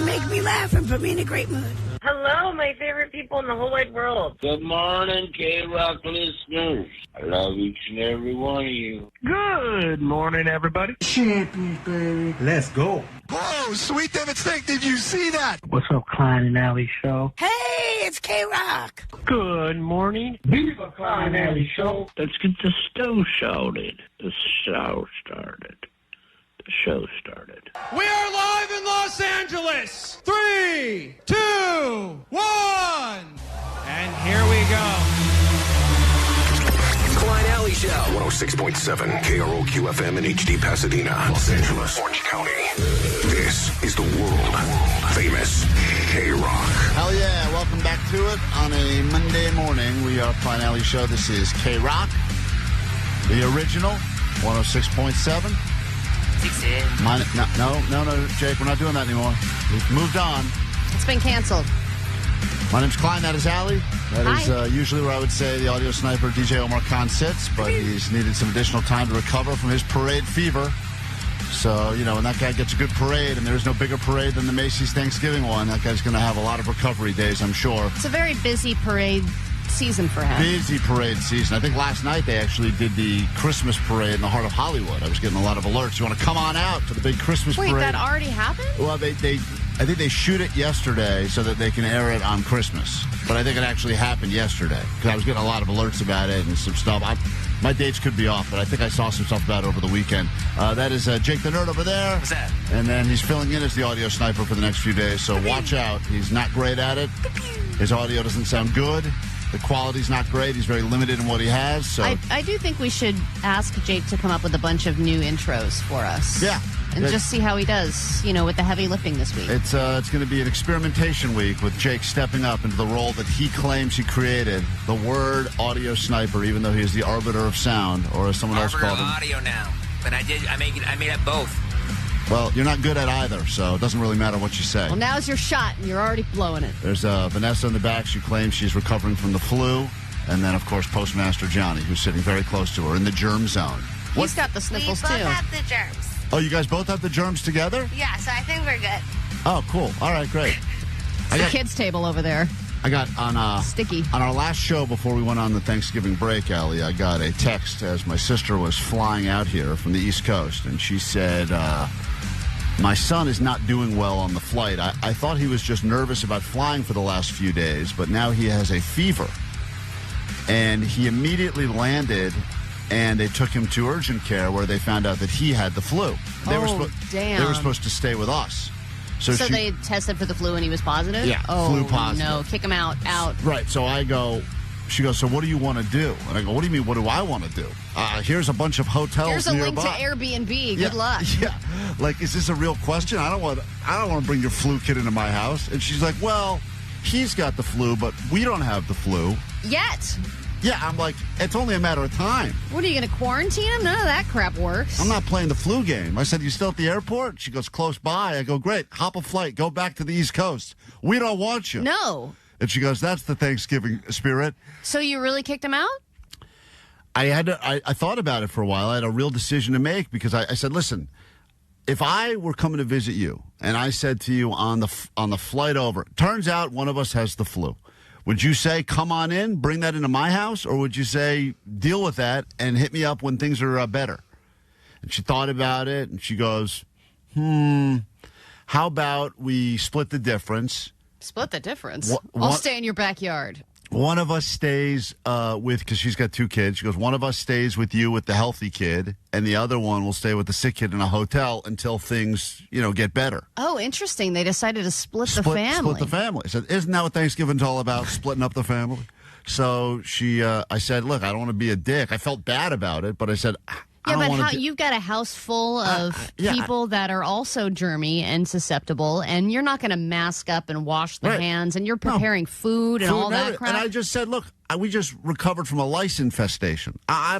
make me laugh and put me in a great mood. Hello, my favorite people in the whole wide world. Good morning, KROQ listeners. I love each and every one of you. Good morning, everybody. Champions, baby. Let's go. Whoa, sweet David Steak, did you see that? What's up, Klein and Alley Show? Hey, it's KROQ. Good morning. Viva Klein Alley Show. Let's get the show started. The show started. We are live in Los Angeles. 3, 2, 1. And here we go. Klein Alley Show. 106.7 KROQ FM in HD Pasadena, Los Angeles, Orange County. This is the world famous KROQ. Hell yeah, welcome back to it on a Monday morning. We are Klein Alley Show. This is KROQ, the original, 106.7. No, Jake, we're not doing that anymore. We've moved on. It's been canceled. My name's Klein, that is Allie. That Hi. is usually where I would say the audio sniper DJ Omar Khan sits, but he's needed some additional time to recover from his parade fever. So, when that guy gets a good parade, and there's no bigger parade than the Macy's Thanksgiving one, that guy's going to have a lot of recovery days, I'm sure. It's a very busy parade season for him. Busy parade season. I think last night they actually did the Christmas parade in the heart of Hollywood. I was getting a lot of alerts. You want to come on out to the big Christmas parade? Wait, that already happened? Well, I think they shoot it yesterday so that they can air it on Christmas. But I think it actually happened yesterday because I was getting a lot of alerts about it and some stuff. My dates could be off, but I think I saw some stuff about it over the weekend. That is Jake the Nerd over there. What's that? And then he's filling in as the audio sniper for the next few days, so watch out. He's not great at it. His audio doesn't sound good. The quality's not great. He's very limited in what he has. So I do think we should ask Jake to come up with a bunch of new intros for us. Yeah. And just see how he does, with the heavy lifting this week. It's going to be an experimentation week with Jake stepping up into the role that he claims he created, the word audio sniper, even though he is the arbiter of sound, or as someone else called him. Audio now, but I made up both. Well, you're not good at either, so it doesn't really matter what you say. Well, now's your shot, and you're already blowing it. There's Vanessa in the back. She claims she's recovering from the flu. And then, of course, Postmaster Johnny, who's sitting very close to her in the germ zone. He's got the sniffles, we both too. have the germs. Oh, you guys both have the germs together? Yeah, so I think we're good. Oh, cool. All right, great. It's the kids' table over there. I got on Sticky. On our last show before we went on the Thanksgiving break, Allie, I got a text as my sister was flying out here from the East Coast, and she said, my son is not doing well on the flight. I thought he was just nervous about flying for the last few days, but now he has a fever. And he immediately landed, and they took him to urgent care where they found out that he had the flu. Damn. They were supposed to stay with us. So they tested for the flu and he was positive? Yeah, oh, flu positive. No, kick him out. Right, so she goes, so what do you want to do? And I go, what do you mean, what do I want to do? Here's a bunch of hotels Here's a nearby. link to Airbnb. Good luck. Yeah, like, is this a real question? I don't want to bring your flu kid into my house. And she's like, well, he's got the flu, but we don't have the flu. Yet. Yeah, I'm like, it's only a matter of time. What, are you going to quarantine him? None of that crap works. I'm not playing the flu game. I said, you still at the airport? She goes, close by. I go, great, hop a flight, go back to the East Coast. We don't want you. No. And she goes, that's the Thanksgiving spirit. So you really kicked him out? I thought about it for a while. I had a real decision to make because I said, listen, if I were coming to visit you and I said to you on the flight over, turns out one of us has the flu, would you say, come on in, bring that into my house? Or would you say, deal with that and hit me up when things are better? And she thought about it and she goes, how about we split the difference? Split the difference? I'll stay in your backyard. One of us stays because she's got 2 kids. She goes, one of us stays with you with the healthy kid, and the other one will stay with the sick kid in a hotel until things, get better. Oh, interesting. They decided to split the family. Split the family. I said, isn't that what Thanksgiving's all about, splitting up the family? So I said, look, I don't want to be a dick. I felt bad about it, but I said, you've got a house full of people that are also germy and susceptible, and you're not going to mask up and wash the hands, and you're preparing food and all that crap. And I just said, look, we just recovered from a lice infestation. I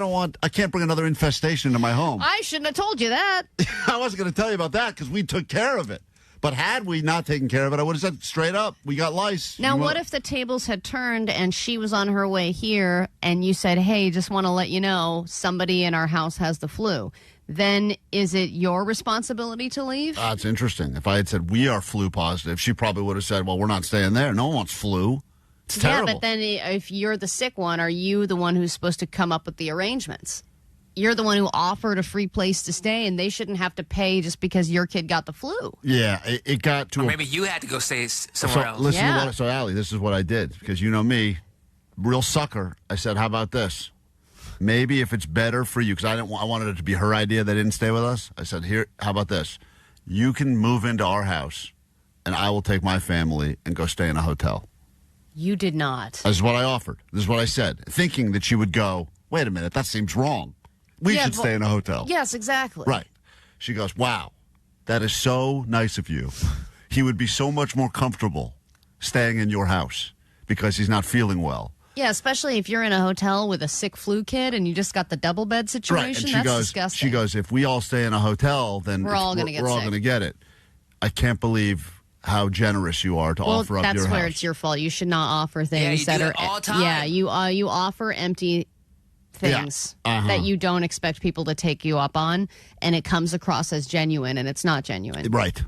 can't bring another infestation into my home. I shouldn't have told you that. I wasn't going to tell you about that because we took care of it. But had we not taken care of it, I would have said straight up, we got lice. Now, what if the tables had turned and she was on her way here and you said, hey, just want to let you know somebody in our house has the flu? Then is it your responsibility to leave? That's interesting. If I had said we are flu positive, she probably would have said, well, we're not staying there. No one wants flu. It's terrible. Yeah, but then if you're the sick one, are you the one who's supposed to come up with the arrangements? You're the one who offered a free place to stay, and they shouldn't have to pay just because your kid got the flu. Yeah, it got to. Or maybe you had to go stay somewhere else. Listen to what. So, Allie, this is what I did because you know me, real sucker. I said, "How about this? Maybe if it's better for you, because I wanted it to be her idea. They didn't stay with us. I said, here, how about this? You can move into our house, and I will take my family and go stay in a hotel." You did not. This is what I offered. This is what I said, thinking that she would go, "Wait a minute, that seems wrong. We should stay in a hotel." Yes, exactly. Right. She goes, "Wow, that is so nice of you. He would be so much more comfortable staying in your house because he's not feeling well." Yeah, especially if you're in a hotel with a sick flu kid and you just got the double bed situation. Right. And that's disgusting. She goes, "If we all stay in a hotel, then we're all going to get it." I can't believe how generous you are to offer up your house. That's where it's your fault. You should not offer things that are all the time. Yeah, you offer empty things that you don't expect people to take you up on, and it comes across as genuine, and it's not genuine. Right.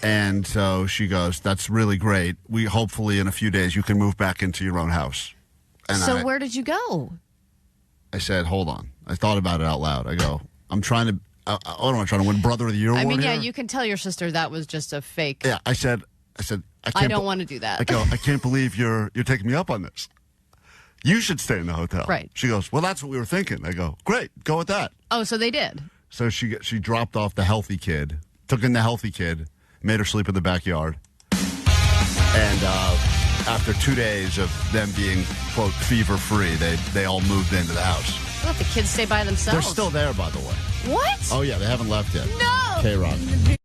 And so she goes, "That's really great. We hopefully in a few days you can move back into your own house." And so where did you go? I said, "Hold on." I thought about it out loud. I go, "I'm trying to. What am I trying to win Brother of the Year award?" I mean, yeah, here? you can tell your sister that was just a fake. Yeah, I said, I don't want to do that. I go, "I can't believe you're taking me up on this. You should stay in the hotel." Right. She goes, "Well, that's what we were thinking." I go, "Great, go with that." Oh, so they did. So she dropped off the healthy kid, took in the healthy kid, made her sleep in the backyard, and after 2 days of them being quote fever free, they all moved into the house. Let the kids stay by themselves. They're still there, by the way. What? Oh yeah, they haven't left yet. No. KROQ.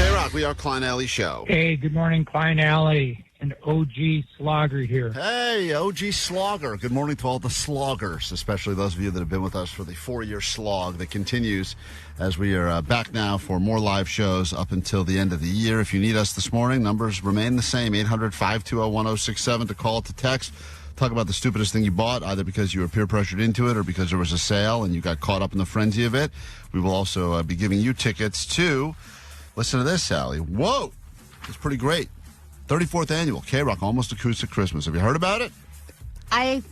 K-Rock, we are Klein Alley Show. Hey, good morning, Klein Alley. And OG Slogger here. Hey, OG Slogger. Good morning to all the sloggers, especially those of you that have been with us for the 4-year slog that continues as we are back now for more live shows up until the end of the year. If you need us this morning, numbers remain the same, 800-520-1067 to call, to text. Talk about the stupidest thing you bought, either because you were peer pressured into it or because there was a sale and you got caught up in the frenzy of it. We will also be giving you tickets to, listen to this, Sally. Whoa! It's pretty great. 34th annual KROQ Almost Acoustic Christmas. Have you heard about it? I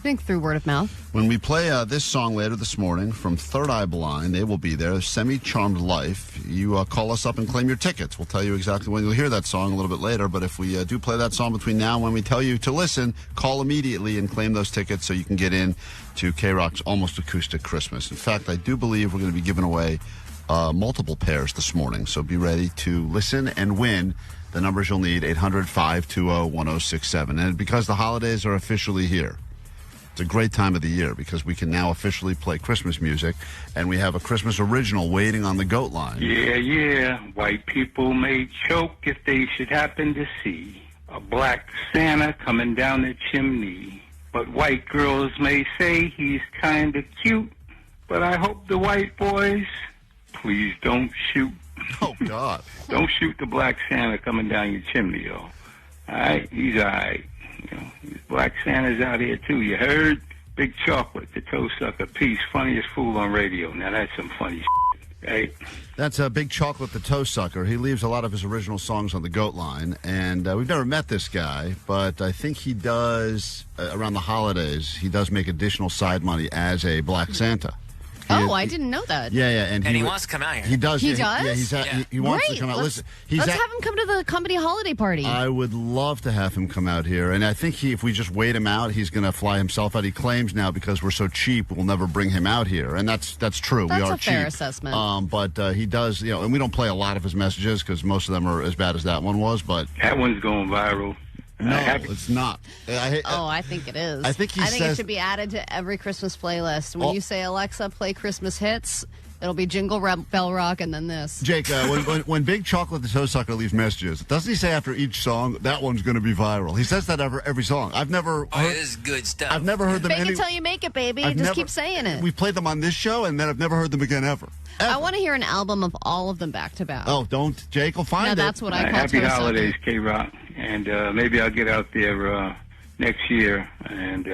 think through word of mouth. When we play this song later this morning from Third Eye Blind, they will be there, Semi-Charmed Life. You call us up and claim your tickets. We'll tell you exactly when you'll hear that song a little bit later, but if we do play that song between now and when we tell you to listen, call immediately and claim those tickets so you can get in to KROQ's Almost Acoustic Christmas. In fact, I do believe we're going to be giving away multiple pairs this morning, so be ready to listen and win. The numbers you'll need, 800-520-1067. And because the holidays are officially here, it's a great time of the year because we can now officially play Christmas music, and we have a Christmas original waiting on the Goat line. Yeah. White people may choke if they should happen to see a black Santa coming down the chimney. But white girls may say he's kind of cute. But I hope the white boys, please don't shoot. Oh, God. Don't shoot the black Santa coming down your chimney, yo. All right? He's all right. You know, black Santa's out here, too. You heard? Big Chocolate, the toe sucker piece, funniest fool on radio. Now, that's some funny shit, right? That's Big Chocolate, the toe sucker. He leaves a lot of his original songs on the Goat line, and we've never met this guy, but I think he does, around the holidays, he does make additional side money as a black Santa. I didn't know that. Yeah, and he wants to come out here. He does. He does? He wants to come out. Listen, let's have him come to the company holiday party. I would love to have him come out here, and I think if we just wait him out, he's going to fly himself out. He claims now because we're so cheap, we'll never bring him out here, and that's true. That's we are a fair cheap. assessment. But he does, and we don't play a lot of his messages because most of them are as bad as that one was. But that one's going viral. No, it's not. I think it is. I think it should be added to every Christmas playlist. When you say, Alexa, play Christmas hits, it'll be Jingle Bell Rock and then this. Jake, when Big Chocolate the Toe Sucker leaves messages, doesn't he say after each song, that one's going to be viral? He says that every song. I've never heard, it is good stuff. I've never heard them Fake it till you make it, baby. Just keep saying it. We've played them on this show, and then I've never heard them again ever. I want to hear an album of all of them back to back. Oh, don't. Jake will find it. That's what I call Happy toe holidays, sucker. KROQ. And maybe I'll get out there next year, and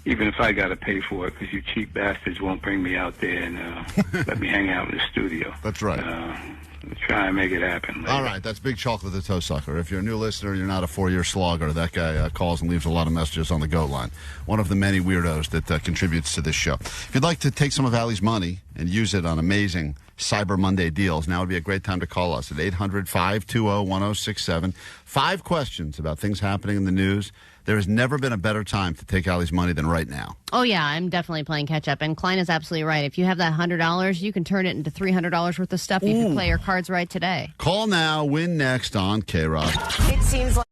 even if I got to pay for it, because you cheap bastards won't bring me out there and let me hang out in the studio. That's right. We'll try and make it happen later. All right, that's Big Chocolate the Toe Sucker. If you're a new listener, you're not a 4-year slogger. That guy calls and leaves a lot of messages on the Goat line. One of the many weirdos that contributes to this show. If you'd like to take some of Allie's money and use it on amazing Cyber Monday deals, now would be a great time to call us at 800-520-1067. 5 questions about things happening in the news. There has never been a better time to take Allie's money than right now. Oh, yeah, I'm definitely playing catch-up. And Klein is absolutely right. If you have that $100, you can turn it into $300 worth of stuff. You can play your cards right today. Call now, win next on KROQ. It seems like...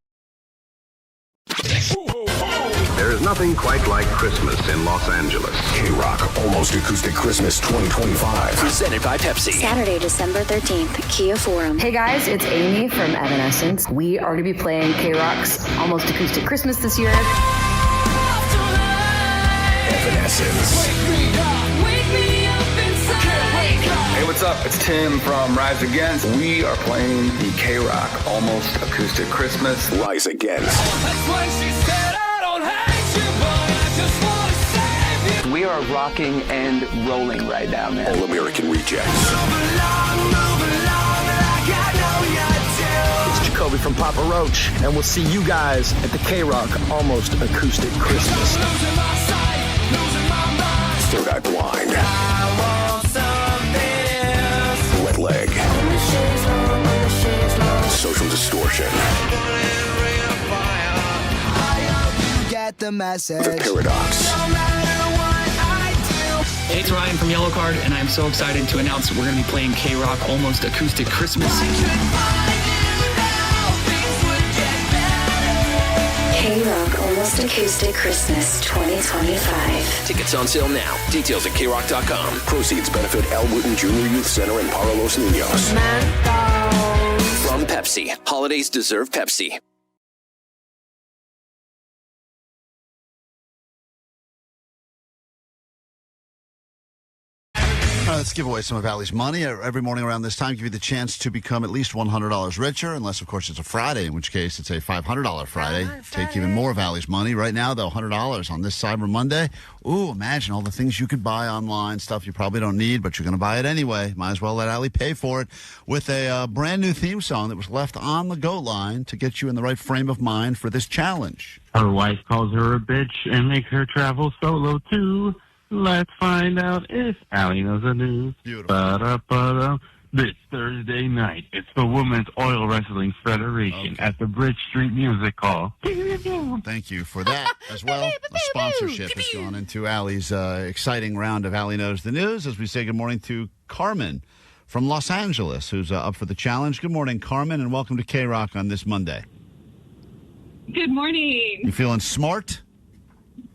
There is nothing quite like Christmas in Los Angeles. KROQ Almost Acoustic Christmas 2025. Presented by Pepsi. Saturday, December 13th, Kia Forum. Hey guys, it's Amy from Evanescence. We are going to be playing KROQ's Almost Acoustic Christmas this year. Evanescence. Hey, what's up? It's Tim from Rise Against. We are playing the KROQ Almost Acoustic Christmas. Rise Against. That's when she said, I don't hate you, but I just want to save you. We are rocking and rolling right now, man. All American Rejects. It's Jacoby from Papa Roach, and we'll see you guys at the KROQ Almost Acoustic Christmas. Third Eye Blind. Wet Leg. Social Distortion. Get the message. The Paradox. Hey, it's Ryan from Yellow Card, and I'm so excited to announce that we're going to be playing KROQ Almost Acoustic Christmas. KROQ Almost Acoustic Christmas 2025. Tickets on sale now. Details at KROQ.com. Proceeds benefit Al Wooten Junior Youth Center in Parra Los Niños. Pepsi. Holidays deserve Pepsi. Let's give away some of Allie's money. Every morning around this time, give you the chance to become at least $100 richer, unless, of course, it's a Friday, in which case it's a $500 Friday. Take even more of Allie's money. Right now, though, $100 on this Cyber Monday. Ooh, imagine all the things you could buy online, stuff you probably don't need, but you're going to buy it anyway. Might as well let Allie pay for it with a brand new theme song that was left on the Goat line to get you in the right frame of mind for this challenge. Her wife calls her a bitch and makes her travel solo, too. Let's find out if Allie knows the news. Beautiful. This Thursday night, it's the Women's Oil Wrestling Federation at the Bridge Street Music Hall. Thank you for that as well. The sponsorship has gone into Allie's exciting round of Allie Knows the News as we say good morning to Carmen from Los Angeles, who's up for the challenge. Good morning, Carmen, and welcome to KROQ on this Monday. Good morning. You feeling smart?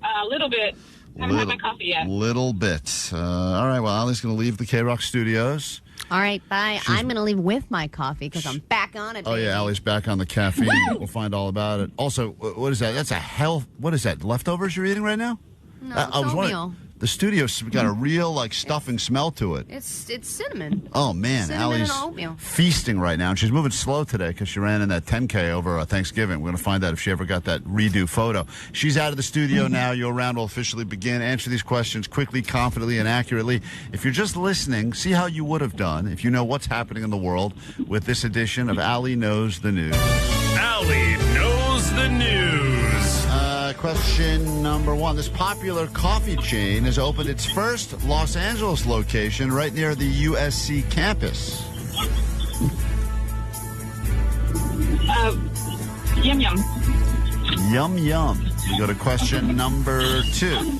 A little bit. Haven't had my coffee yet. Little bit. All right, well, Allie's going to leave the KROQ studios. All right, bye. I'm going to leave with my coffee because I'm back on it, Oh, baby. yeah, Allie's back on the caffeine. Woo! We'll find all about it. Also, what is that? That's a health... What is that, leftovers you're eating right now? No, I was it's wondering, oatmeal. the studio's got a real, stuffing smell to it. It's cinnamon. Oh, man, Cinnamon Allie's and oatmeal. feasting right now. And she's moving slow today because she ran in that 10K over Thanksgiving. We're going to find out if she ever got that redo photo. She's out of the studio now. Your round will officially begin. Answer these questions quickly, confidently, and accurately. If you're just listening, see how you would have done if you know what's happening in the world with this edition of Allie Knows the News. Allie Knows the News. Question number one. This popular coffee chain has opened its first Los Angeles location right near the USC campus. Yum Yum. Yum Yum. We go to question number two.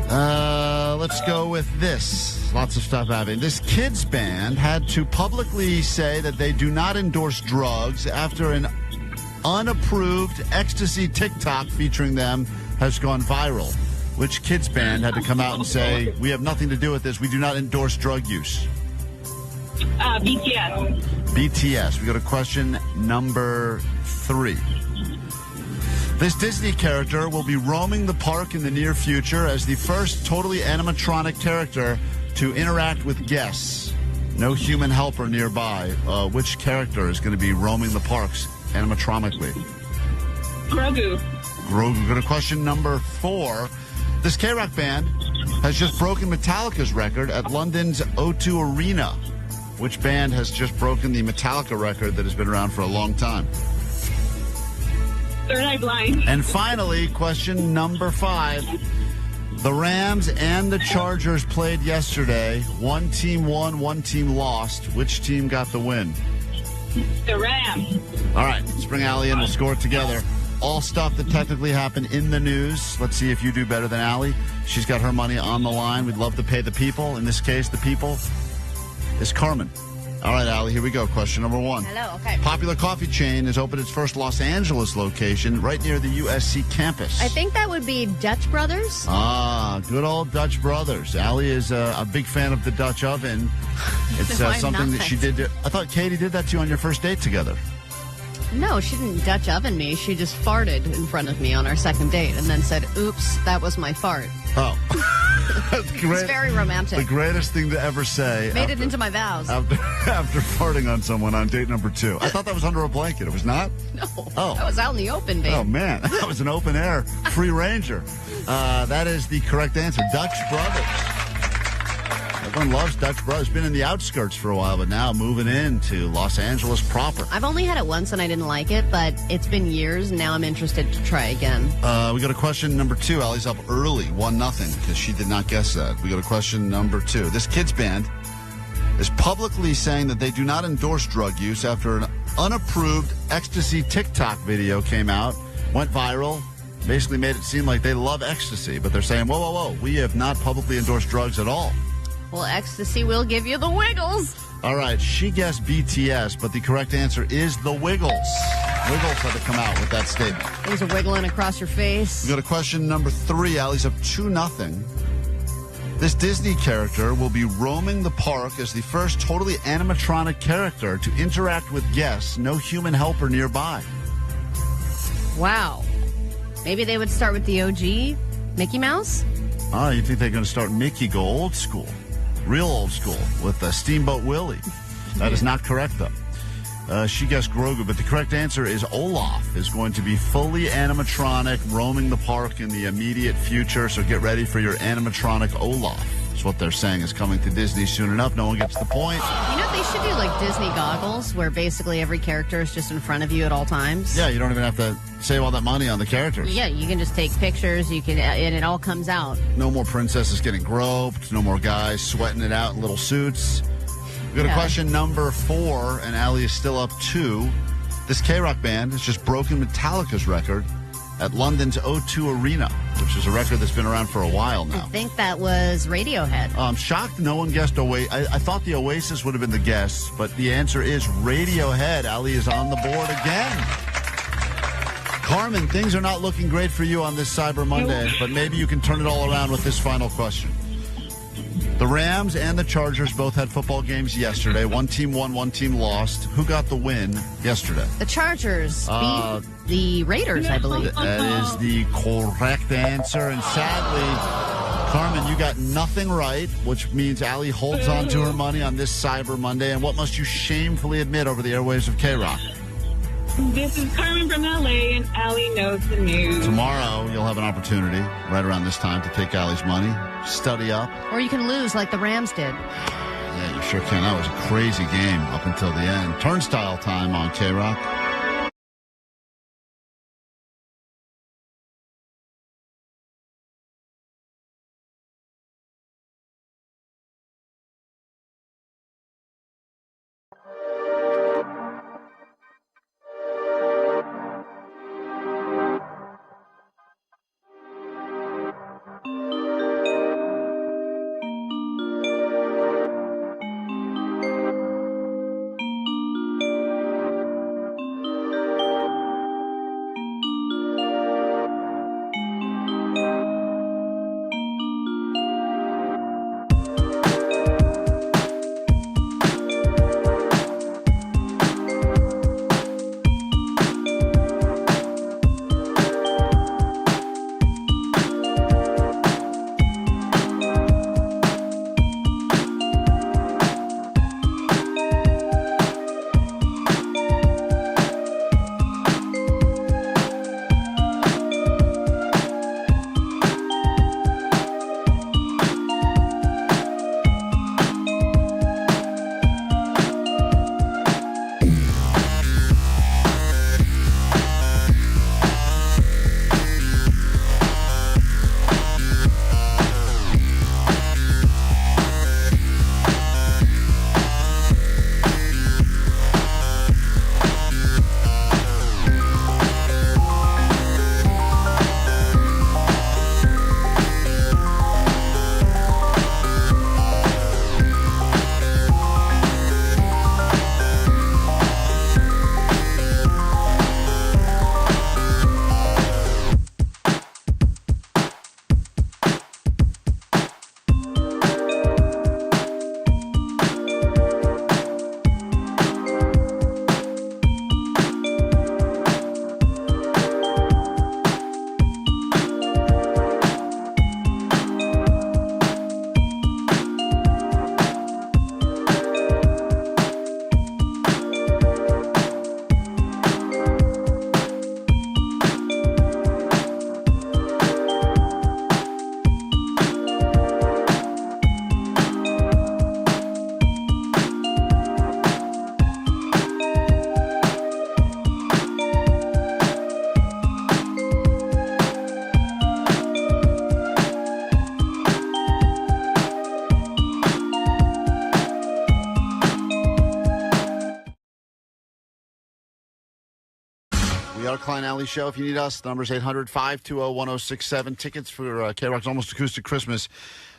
Let's go with this. Lots of stuff happening. This kids band had to publicly say that they do not endorse drugs after an unapproved ecstasy TikTok featuring them has gone viral. Which kids band had to come out and say, we have nothing to do with this. We do not endorse drug use. BTS. BTS. We go to question number three. This Disney character will be roaming the park in the near future as the first totally animatronic character to interact with guests. No human helper nearby. Which character is going to be roaming the parks animatronically? Grogu. Grogu. Go to question number four. This KROQ band has just broken Metallica's record at London's O2 Arena. Which band has just broken the Metallica record that has been around for a long time? Third Eye Blind. And finally, question number five. The Rams and the Chargers played yesterday. One team won, one team lost. Which team got the win? The Rams. All right, let's bring Allie in. We'll score it together. All stuff that technically happened in the news. Let's see if you do better than Allie. She's got her money on the line. We'd love to pay the people. In this case, the people is Carmen. All right, Allie, here we go. Question number one. Hello, okay. Popular coffee chain has opened its first Los Angeles location right near the USC campus. I think that would be Dutch Brothers. Ah, good old Dutch Brothers. Allie is a big fan of the Dutch oven. It's No, I'm something that not. she did. I thought Katie did that to you on your first date together. No, she didn't Dutch oven me. She just farted in front of me on our second date and then said, oops, that was my fart. Oh. That's great. It's very romantic. The greatest thing to ever say. Made it into my vows. After farting on someone on date number two. I thought that was under a blanket. It was not? No. Oh. That was out in the open, babe. Oh, man. That was an open air free ranger. That is the correct answer. Dutch Brothers. Everyone loves Dutch Brothers. Been in the outskirts for a while, but now moving into Los Angeles proper. I've only had it once and I didn't like it, but it's been years and now I'm interested to try again. We got a question number two. Allie's up early, 1-0, because she did not guess that. We got a question number two. This kids band is publicly saying that they do not endorse drug use after an unapproved ecstasy TikTok video came out, went viral, basically made it seem like they love ecstasy, but they're saying, whoa, whoa, whoa, we have not publicly endorsed drugs at all. Well, ecstasy will give you the wiggles. All right, she guessed BTS, but the correct answer is the Wiggles. Wiggles had to come out with that statement. Things are wiggling across your face. We got a question number three. Allie's up 2-0. This Disney character will be roaming the park as the first totally animatronic character to interact with guests, no human helper nearby. Wow. Maybe they would start with the OG Mickey Mouse? Oh, you think they're going to start Mickey go old school? Real old school with Steamboat Willie. That is not correct, though. She guessed Grogu, but the correct answer is Olaf is going to be fully animatronic, roaming the park in the immediate future. So get ready for your animatronic Olaf. That's what they're saying is coming to Disney soon enough. No one gets the point. You know, they should do like Disney goggles where basically every character is just in front of you at all times. Yeah, you don't even have to save all that money on the characters. Yeah, you can just take pictures, and it all comes out. No more princesses getting groped. No more guys sweating it out in little suits. We got a question number 4, and Allie is still up 2. This KROQ band has just broken Metallica's record at London's O2 Arena, which is a record that's been around for a while now. I think that was Radiohead. I'm shocked no one guessed Oasis. I thought the Oasis would have been the guess, but the answer is Radiohead. Allie is on the board again. Carmen, things are not looking great for you on this Cyber Monday, but maybe you can turn it all around with this final question. The Rams and the Chargers both had football games yesterday. One team won, one team lost. Who got the win yesterday? The Chargers beat the Raiders, I believe. That is the correct answer. And sadly, Carmen, you got nothing right, which means Allie holds on to her money on this Cyber Monday. And what must you shamefully admit over the airwaves of KROQ? This is Carmen from LA, and Allie knows the news. Tomorrow, you'll have an opportunity right around this time to take Allie's money, study up. Or you can lose like the Rams did. Yeah, you sure can. That was a crazy game up until the end. Turnstile time on KROQ. We are Klein Alley Show. If you need us, the number's 800-520-1067. Tickets for KROQ's Almost Acoustic Christmas.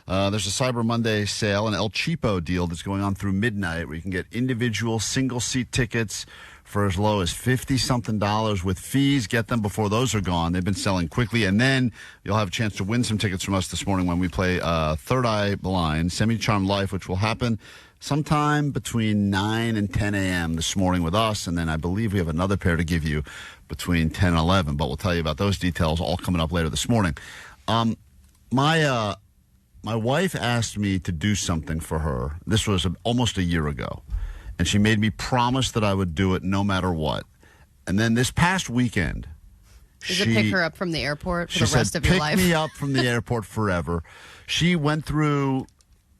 There's a Cyber Monday sale, an El Cheapo deal that's going on through midnight where you can get individual single-seat tickets for as low as $50-something with fees. Get them before those are gone. They've been selling quickly. And then you'll have a chance to win some tickets from us this morning when we play Third Eye Blind, Semi-Charmed Life, which will happen sometime between 9 and 10 a.m. this morning with us. And then I believe we have another pair to give you between 10 and 11. But we'll tell you about those details all coming up later this morning. My wife asked me to do something for her. This was almost a year ago. And she made me promise that I would do it no matter what. And then this past weekend, Does it pick her up from the airport for the rest of your life? Pick me up from the airport forever. She went through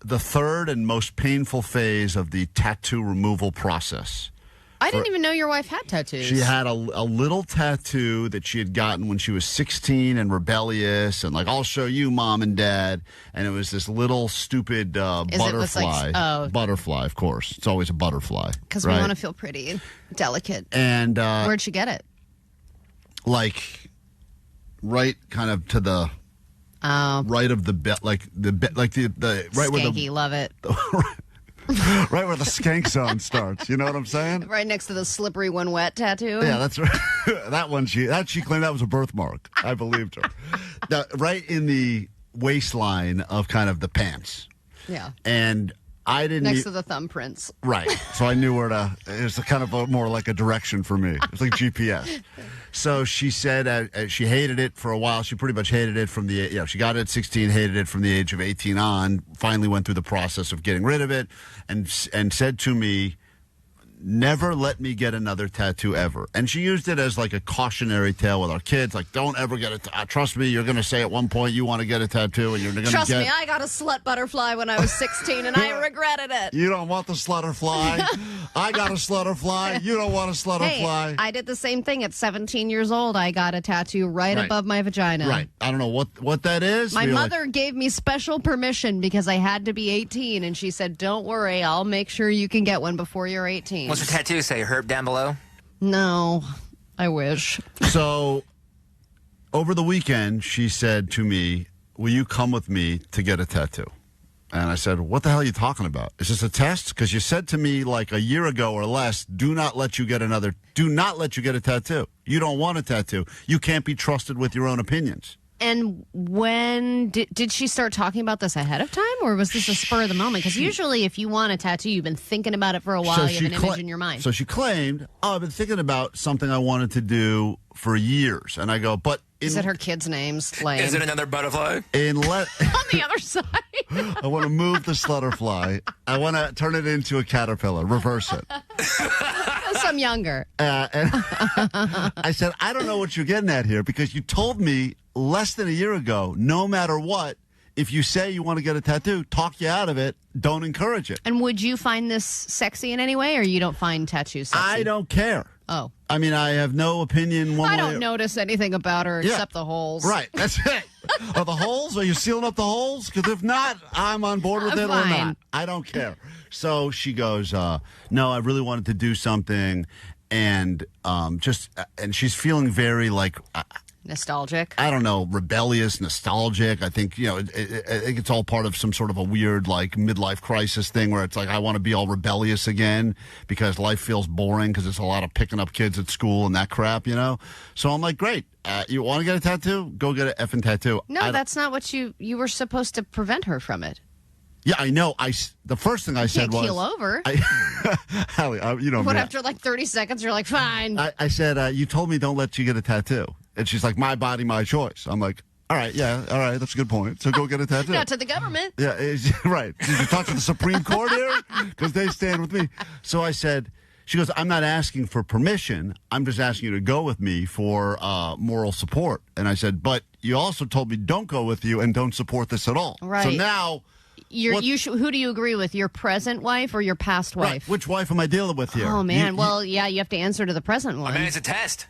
the third and most painful phase of the tattoo removal process. I didn't even know your wife had tattoos. She had a little tattoo that she had gotten when she was 16 and rebellious and like, I'll show you, Mom and Dad. And it was this little stupid butterfly. Butterfly, of course. It's always a butterfly. Because we want to feel pretty and delicate. And where'd she get it? Like right kind of to the right of the bed, like the right Skanky, where the love it. Right where the skank zone starts. You know what I'm saying? Right next to the slippery when wet tattoo. Yeah, that's right. That one, she claimed that was a birthmark. I believed her. Now, right in the waistline of kind of the pants. Yeah. And I didn't... Next to the thumbprints. Right. So I knew where to... It was kind of more like a direction for me. It was like GPS. So she said she hated it for a while. She pretty much hated it from the... she got it at 16, hated it from the age of 18 on, finally went through the process of getting rid of it, and said to me, never let me get another tattoo ever. And she used it as like a cautionary tale with our kids. Like, don't ever get it. Trust me, you're going to say at one point you want to get a tattoo and you're going to get... Trust me, I got a slut butterfly when I was 16 and I regretted it. You don't want the slutterfly. I got a slutterfly. You don't want a slutterfly. Hey, I did the same thing at 17 years old. I got a tattoo right above my vagina. Right. I don't know what that is. My mother gave me special permission because I had to be 18, and she said, don't worry, I'll make sure you can get one before you're 18. What's the tattoo say? Herb down below? No, I wish. So, over the weekend, she said to me, will you come with me to get a tattoo? And I said, what the hell are you talking about? Is this a test? Because you said to me like a year ago or less, do not let you get a tattoo. You don't want a tattoo. You can't be trusted with your own opinions. And when did she start talking about this ahead of time, or was this a spur of the moment? Because usually if you want a tattoo, you've been thinking about it for a while, so you have an image in your mind. So she claimed, I've been thinking about something I wanted to do for years. And I go, but... Is it her kids' names? Lame. Is it another butterfly? On the other side. I want to move the slutterfly. I want to turn it into a caterpillar, reverse it. Some younger. And I said, I don't know what you're getting at here, because you told me less than a year ago, no matter what, if you say you want to get a tattoo, talk you out of it, don't encourage it. And would you find this sexy in any way, or you don't find tattoos sexy? I don't care. Oh. I mean, I have no opinion one way. I don't notice anything about her except the holes. Right, that's it. Are the holes? Are you sealing up the holes? Because if not, I'm on board with it or not. I don't care. So she goes, no, I really wanted to do something, and she's feeling very like... nostalgic? I don't know, rebellious, nostalgic. I think, I think it's all part of some sort of a weird, like, midlife crisis thing where it's like, I want to be all rebellious again because life feels boring because it's a lot of picking up kids at school and that crap, So I'm like, great. You want to get a tattoo? Go get an effing tattoo. No, that's not what you were supposed to prevent her from it. Yeah, I know. The first thing I said was... keel over. Allie, What, after like 30 seconds, you're like, fine. I said, you told me don't let you get a tattoo. And she's like, my body, my choice. I'm like, all right, that's a good point. So go get a tattoo. Not to the government. Yeah, right. Did you talk to the Supreme Court here? Because they stand with me. So I said, she goes, I'm not asking for permission. I'm just asking you to go with me for moral support. And I said, but you also told me don't go with you and don't support this at all. Right. So now... who do you agree with, your present wife or your past wife? Right. Which wife am I dealing with here? Oh, man. you have to answer to the present one. I mean, it's a test.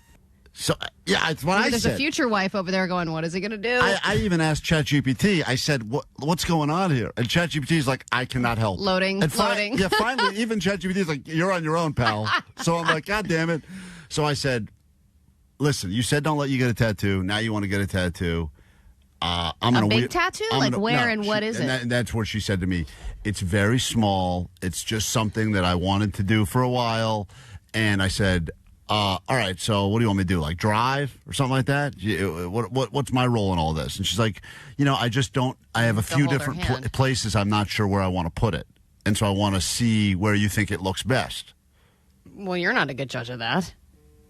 So, yeah, it's what I said. There's a future wife over there going, what is he going to do? I even asked ChatGPT. I said, what's going on here? And ChatGPT is like, I cannot help. Loading. Yeah, finally, even ChatGPT is like, you're on your own, pal. So I'm like, God damn it. So I said, listen, you said don't let you get a tattoo. Now you want to get a tattoo. I'm a big tattoo? Like where and what is it? And that's what she said to me. It's very small. It's just something that I wanted to do for a while. And I said, all right, so what do you want me to do? Like drive or something like that? What's my role in all this? And she's like, I just don't. I have a few different places. I'm not sure where I want to put it. And so I want to see where you think it looks best. Well, you're not a good judge of that.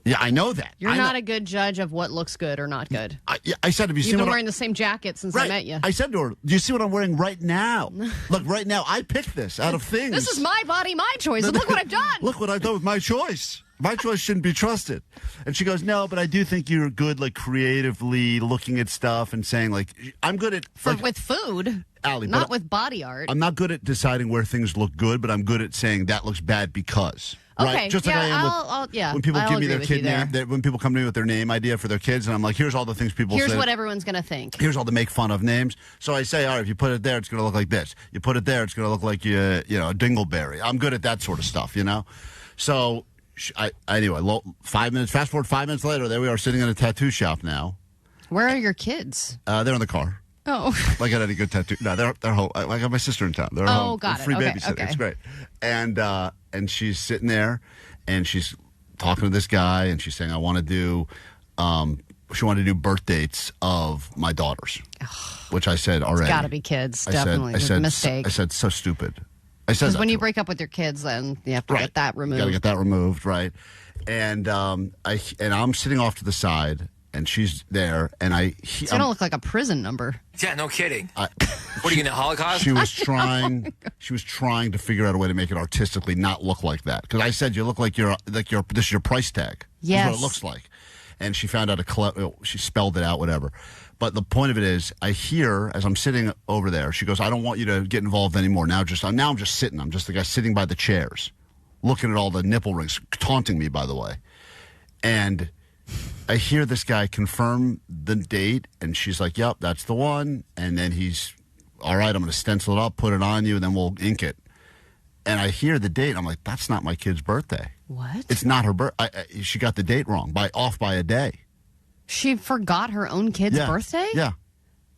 Yeah, I know that. You're not a good judge of what looks good or not good. I said, have you seen You've been wearing the same jacket since I met you. I said to her, do you see what I'm wearing right now? Look, right now, I picked this out of things. This is my body, my choice. And look what I've done. Look what I've done with my choice. My choice shouldn't be trusted. And she goes, no, but I do think you're good, like, creatively looking at stuff and saying, like, I'm good at... with food, Allie, not with body art. I'm not good at deciding where things look good, but I'm good at saying that looks bad because... Okay, right? Just like I am when people give me their kid name, when people come to me with their name idea for their kids, and I'm like, here's all the things people say. Here's what everyone's going to think. Here's all the make fun of names. So I say, all right, if you put it there, it's going to look like this. You put it there, it's going to look like a dingleberry. I'm good at that sort of stuff, So anyway, 5 minutes. Fast forward 5 minutes later, there we are sitting in a tattoo shop now. Where are your kids? They're in the car. Oh. Like at any good tattoo. No, they're home. I got my sister in town. They're home. Got it. Free Okay, babysitting. okay. It's great. And she's sitting there, and she's talking to this guy, and she's saying, I want to do, she wanted to do birth dates of my daughters, which I said already. It's got to be kids, definitely. It's a mistake. I said, so stupid. Because when you break up with your kids, then you have to get that removed. You got to get that removed, right? And I'm sitting off to the side, and she's there, and it's going to look like a prison number. Yeah, no kidding. What are you in the Holocaust? She was trying. She was trying to figure out a way to make it artistically not look like that. Because I said you look like this is your price tag. Yes. This is what it looks like. And she found out she spelled it out, whatever. But the point of it is, I hear as I'm sitting over there, she goes, "I don't want you to get involved anymore. Now I'm just sitting. I'm just the guy sitting by the chairs, looking at all the nipple rings, taunting me, by the way." And I hear this guy confirm the date, and she's like, "Yep, that's the one." And then he's, "All right, I'm going to stencil it up, put it on you, and then we'll ink it." And I hear the date. I'm like, "That's not my kid's birthday." What? It's not her birthday. She got the date wrong, off by a day. She forgot her own kid's birthday? Yeah.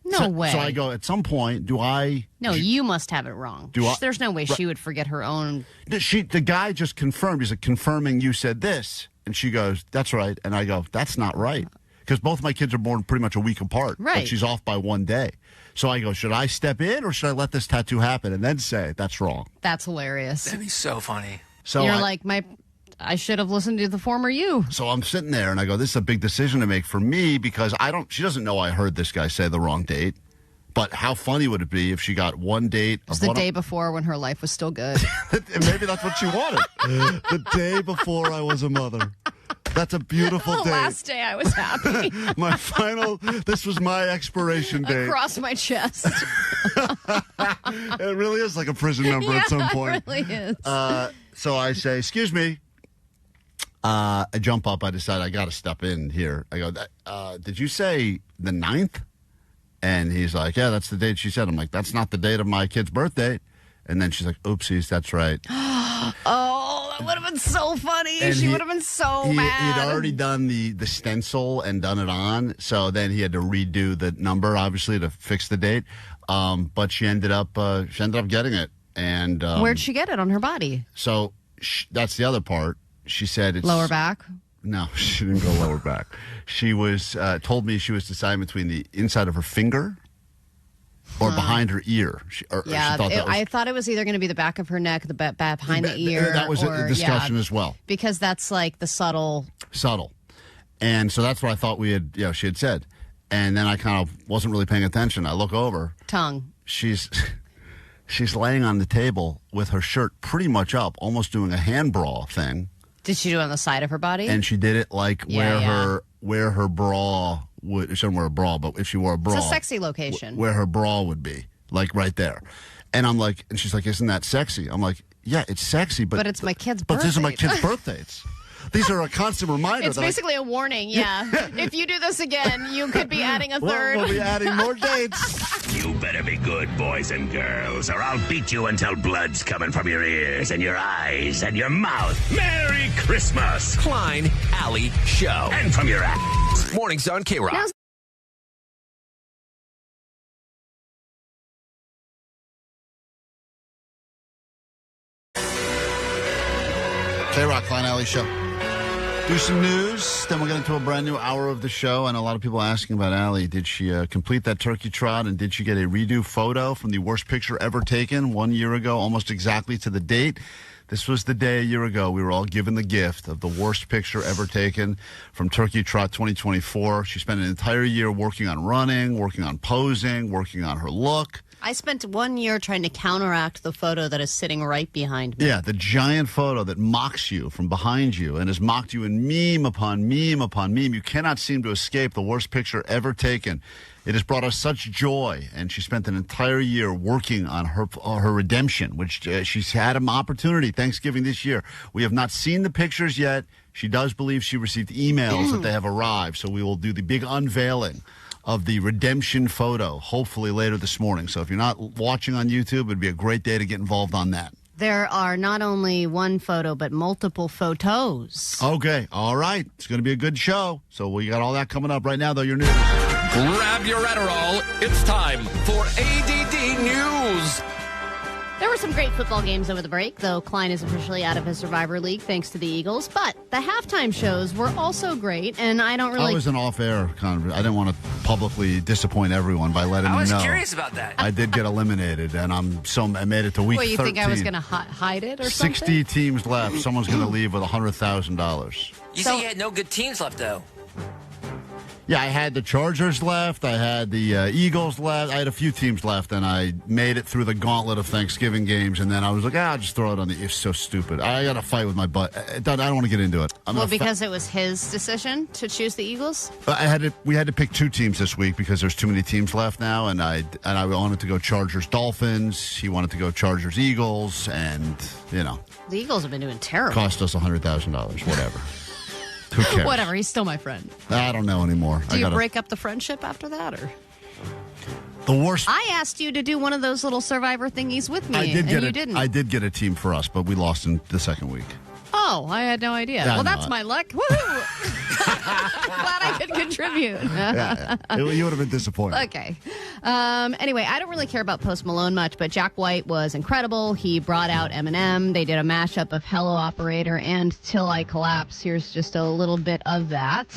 No way. So I go, at some point, do I... No, you must have it wrong. There's no way she would forget her own... The guy just confirmed. He's like, confirming you said this. And she goes, "That's right." And I go, "That's not right." Because both my kids are born pretty much a week apart. Right. But she's off by one day. So I go, should I step in or should I let this tattoo happen and then say, that's wrong? That's hilarious. That'd be so funny. So you're like, I should have listened to the former you. So I'm sitting there and I go, this is a big decision to make for me because she doesn't know I heard this guy say the wrong date. But how funny would it be if she got one date? It was the day before when her life was still good. Maybe that's what she wanted. The day before I was a mother. That's a beautiful day. The last day I was happy. This was my expiration date. Across my chest. It really is like a prison number at some point. It really is. So I say, "Excuse me." I jump up. I decide I got to step in here. I go, "Did you say the 9th? And he's like, "Yeah, that's the date she said." I'm like, "That's not the date of my kid's birthday." And then she's like, "Oopsies, that's right." Oh, that would have been so funny. She would have been so mad. He'd already done the stencil and done it on, so then he had to redo the number, obviously, to fix the date. But she ended up getting it. And where'd she get it on her body? So that's the other part. She said it's lower back. No, she didn't go lower back. She was told me she was deciding between the inside of her finger or behind her ear. I thought it was either going to be the back of her neck, the behind the ear. That was a discussion as well. Because that's like the subtle. And so that's what I thought she had said. And then I kind of wasn't really paying attention. I look over. Tongue. She's laying on the table with her shirt pretty much up, almost doing a hand bra thing. Did she do it on the side of her body? And she did it like where her bra would. She didn't wear a bra, but if she wore a bra, it's a sexy location. Where her bra would be, like right there. And I'm like, and she's like, "Isn't that sexy?" I'm like, "Yeah, it's sexy, but it's my kid's birthday. But these are my kids' birthdays. These are a constant reminder." It's basically a warning, yeah. If you do this again, you could be adding a third. We'll be adding more dates. You better be good, boys and girls, or I'll beat you until blood's coming from your ears and your eyes and your mouth. Merry Christmas! Klein Alley Show. And from your ass. Mornings on KROQ. KROQ, Klein Alley Show. Do some news, then we'll get into a brand new hour of the show, and a lot of people asking about Allie. Did she complete that turkey trot, and did she get a redo photo from the worst picture ever taken 1 year ago, almost exactly to the date? This was the day a year ago we were all given the gift of the worst picture ever taken from Turkey Trot 2024. She spent an entire year working on running, working on posing, working on her look. I spent 1 year trying to counteract the photo that is sitting right behind me. Yeah, the giant photo that mocks you from behind you and has mocked you in meme upon meme upon meme. You cannot seem to escape the worst picture ever taken. It has brought us such joy, and she spent an entire year working on her redemption, which she's had an opportunity Thanksgiving this year. We have not seen the pictures yet. She does believe she received emails that they have arrived, so we will do the big unveiling of the redemption photo, hopefully later this morning. So if you're not watching on YouTube, it'd be a great day to get involved on that. There are not only one photo, but multiple photos. Okay, all right. It's going to be a good show. So we got all that coming up right now, though. Your news. Grab your Adderall. It's time for A.D.D. News. There were some great football games over the break, though Klein is officially out of his Survivor League thanks to the Eagles. But the halftime shows were also great, and I don't really... I was an off-air conversation. I didn't want to publicly disappoint everyone by letting them know. I was curious about that. I did get eliminated, and I made it to week 13. Well, you think I was going to hide it or 60 something? 60 teams left. Someone's going to leave with $100,000. You said you had no good teams left, though. Yeah, I had the Chargers left. I had the Eagles left. I had a few teams left, and I made it through the gauntlet of Thanksgiving games. And then I was like, I'll just throw it on the... It's so stupid. I got to fight with my butt. I don't want to get into it. Because it was his decision to choose the Eagles? We had to pick two teams this week because there's too many teams left now. And I wanted to go Chargers Dolphins. He wanted to go Chargers Eagles. And, you know. The Eagles have been doing terrible. Cost us $100,000. Whatever. Who cares? Whatever, he's still my friend. I don't know anymore. Do you break up the friendship after that, or? The worst. I asked you to do one of those little Survivor thingies with me, you didn't. I did get a team for us, but we lost in the second week. Oh, I had no idea. Yeah, well, that's my luck. Woohoo! Glad I could contribute. You would have been disappointed. Okay. Anyway, I don't really care about Post Malone much, but Jack White was incredible. He brought out Eminem. They did a mashup of Hello Operator and Till I Collapse. Here's just a little bit of that.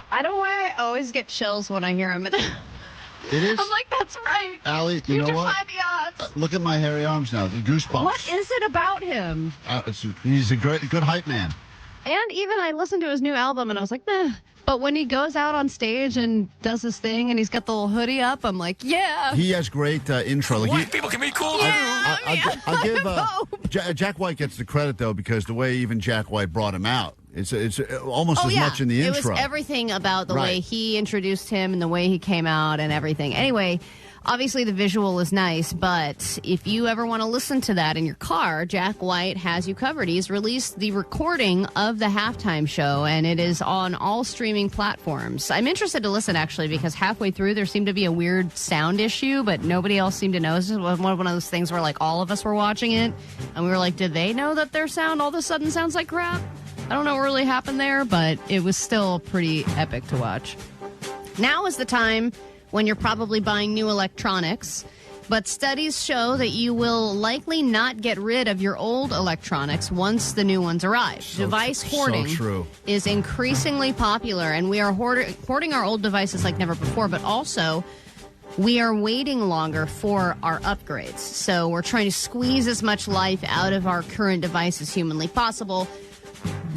I don't know why I always get chills when I hear him. It is. I'm like, that's right. Allie, you know what? The odds. Look at my hairy arms now. The goosebumps. What is it about him? He's a good hype man. And even I listened to his new album and I was like, meh. But when he goes out on stage and does his thing and he's got the little hoodie up, I'm like, yeah. He has great intro. White people can be cool. Yeah, I'll give Jack White gets the credit, though, because the way even Jack White brought him out. It's almost as much in the intro. It was everything about the Right. way he introduced him and the way he came out and everything. Anyway, obviously the visual is nice, but if you ever want to listen to that in your car, Jack White has you covered. He's released the recording of the halftime show, and it is on all streaming platforms. I'm interested to listen, actually, because halfway through there seemed to be a weird sound issue, but nobody else seemed to know. This was one of those things where, like, all of us were watching it, and we were like, did they know that their sound all of a sudden sounds like crap? I don't know what really happened there, but it was still pretty epic to watch. Now is the time when you're probably buying new electronics, but studies show that you will likely not get rid of your old electronics once the new ones arrive. Device hoarding is increasingly popular, and we are hoarding our old devices like never before, but also we are waiting longer for our upgrades. So we're trying to squeeze as much life out of our current device as humanly possible.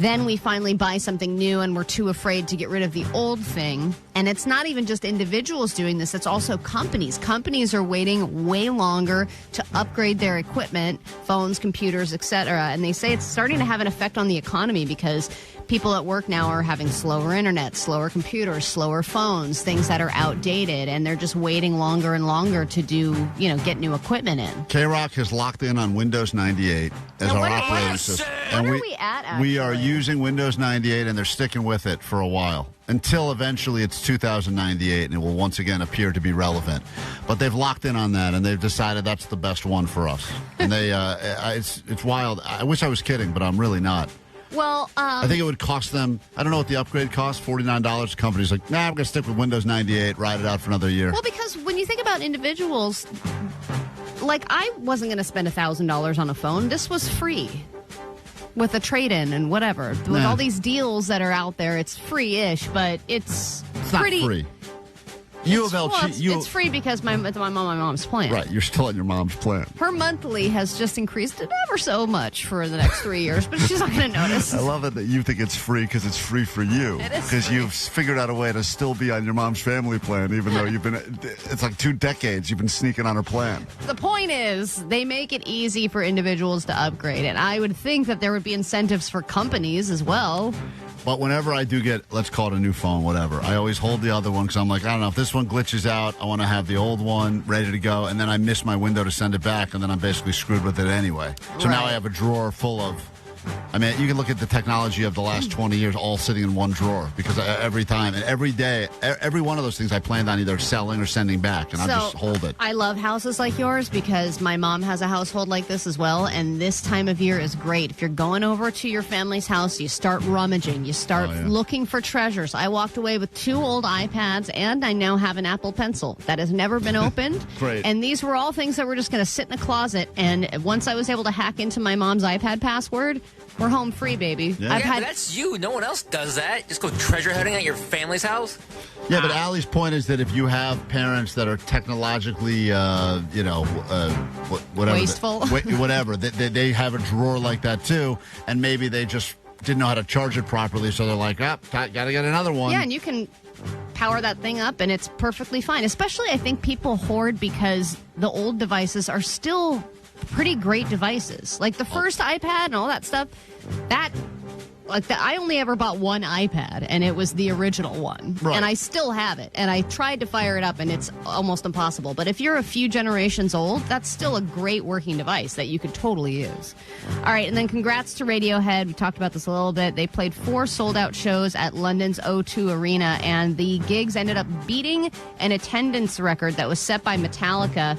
Then we finally buy something new and we're too afraid to get rid of the old thing. And it's not even just individuals doing this, it's also companies. Companies are waiting way longer to upgrade their equipment, phones, computers, etc. And they say it's starting to have an effect on the economy because people at work now are having slower internet, slower computers, slower phones, things that are outdated, and they're just waiting longer and longer to get new equipment in. KROQ has locked in on Windows 98 as our operating system. What are we at, actually? We are using Windows 98, and they're sticking with it for a while. Until eventually it's 2098, and it will once again appear to be relevant. But they've locked in on that, and they've decided that's the best one for us. And they, it's wild. I wish I was kidding, but I'm really not. Well, I think it would cost them, I don't know what the upgrade costs, $49. The company's like, nah, I'm going to stick with Windows 98, ride it out for another year. Well, because when you think about individuals, like I wasn't going to spend $1,000 on a phone. This was free with a trade-in and whatever. With all these deals that are out there, it's free-ish, but it's pretty... not free. It's free because my mom's plan. Right, you're still on your mom's plan. Her monthly has just increased ever so much for the next 3 years, but she's not going to notice. I love it that you think it's free because it's free for you. It is because free. you've figured out a way to still be on your mom's family plan, even though it's like 2 decades you've been sneaking on her plan. The point is, they make it easy for individuals to upgrade, and I would think that there would be incentives for companies as well. But whenever I do get, let's call it a new phone, whatever, I always hold the other one because I'm like, I don't know, if this one glitches out, I want to have the old one ready to go, and then I miss my window to send it back, and then I'm basically screwed with it anyway. So now I have a drawer full of, I mean, you can look at the technology of the last 20 years all sitting in one drawer because every time and every day, every one of those things I planned on either selling or sending back, and I just hold it. I love houses like yours because my mom has a household like this as well, and this time of year is great. If you're going over to your family's house, you start rummaging, you start looking for treasures. I walked away with 2 old iPads, and I now have an Apple Pencil that has never been opened. Great. And these were all things that were just going to sit in a closet, and once I was able to hack into my mom's iPad password, we're home free, baby. Yeah, but that's you. No one else does that. Just go treasure hunting at your family's house. Yeah, but Allie's point is that if you have parents that are technologically, whatever, wasteful, whatever, they have a drawer like that too, and maybe they just didn't know how to charge it properly, so they're like, got to get another one. Yeah, and you can power that thing up, and it's perfectly fine. Especially, I think people hoard because the old devices are still pretty great devices. Like the first iPad and all that stuff, I only ever bought one iPad, and it was the original one. Right. And I still have it. And I tried to fire it up, and it's almost impossible. But if you're a few generations old, that's still a great working device that you could totally use. All right, and then congrats to Radiohead. We talked about this a little bit. They played 4 sold-out shows at London's O2 Arena, and the gigs ended up beating an attendance record that was set by Metallica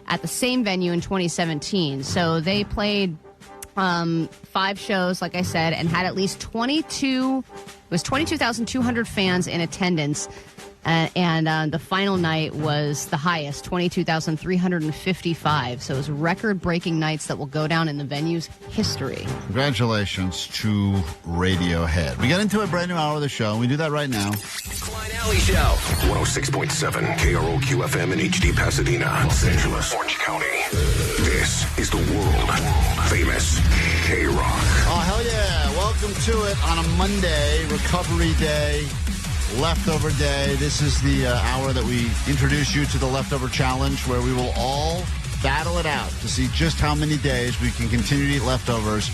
at the same venue in 2017. So they played 5 shows, like I said, and had at least 22,200 fans in attendance. And the final night was the highest, 22,355. So it was record-breaking nights that will go down in the venue's history. Congratulations to Radiohead. We get into a brand new hour of the show, and we do that right now. Klein Alley Show. 106.7 KROQ FM in HD Pasadena, Los Angeles, Orange County. This is the world-famous KROQ. Oh, hell yeah. Welcome to it on a Monday, recovery day. Leftover day. This is the hour that we introduce you to the Leftover Challenge, where we will all battle it out to see just how many days we can continue to eat leftovers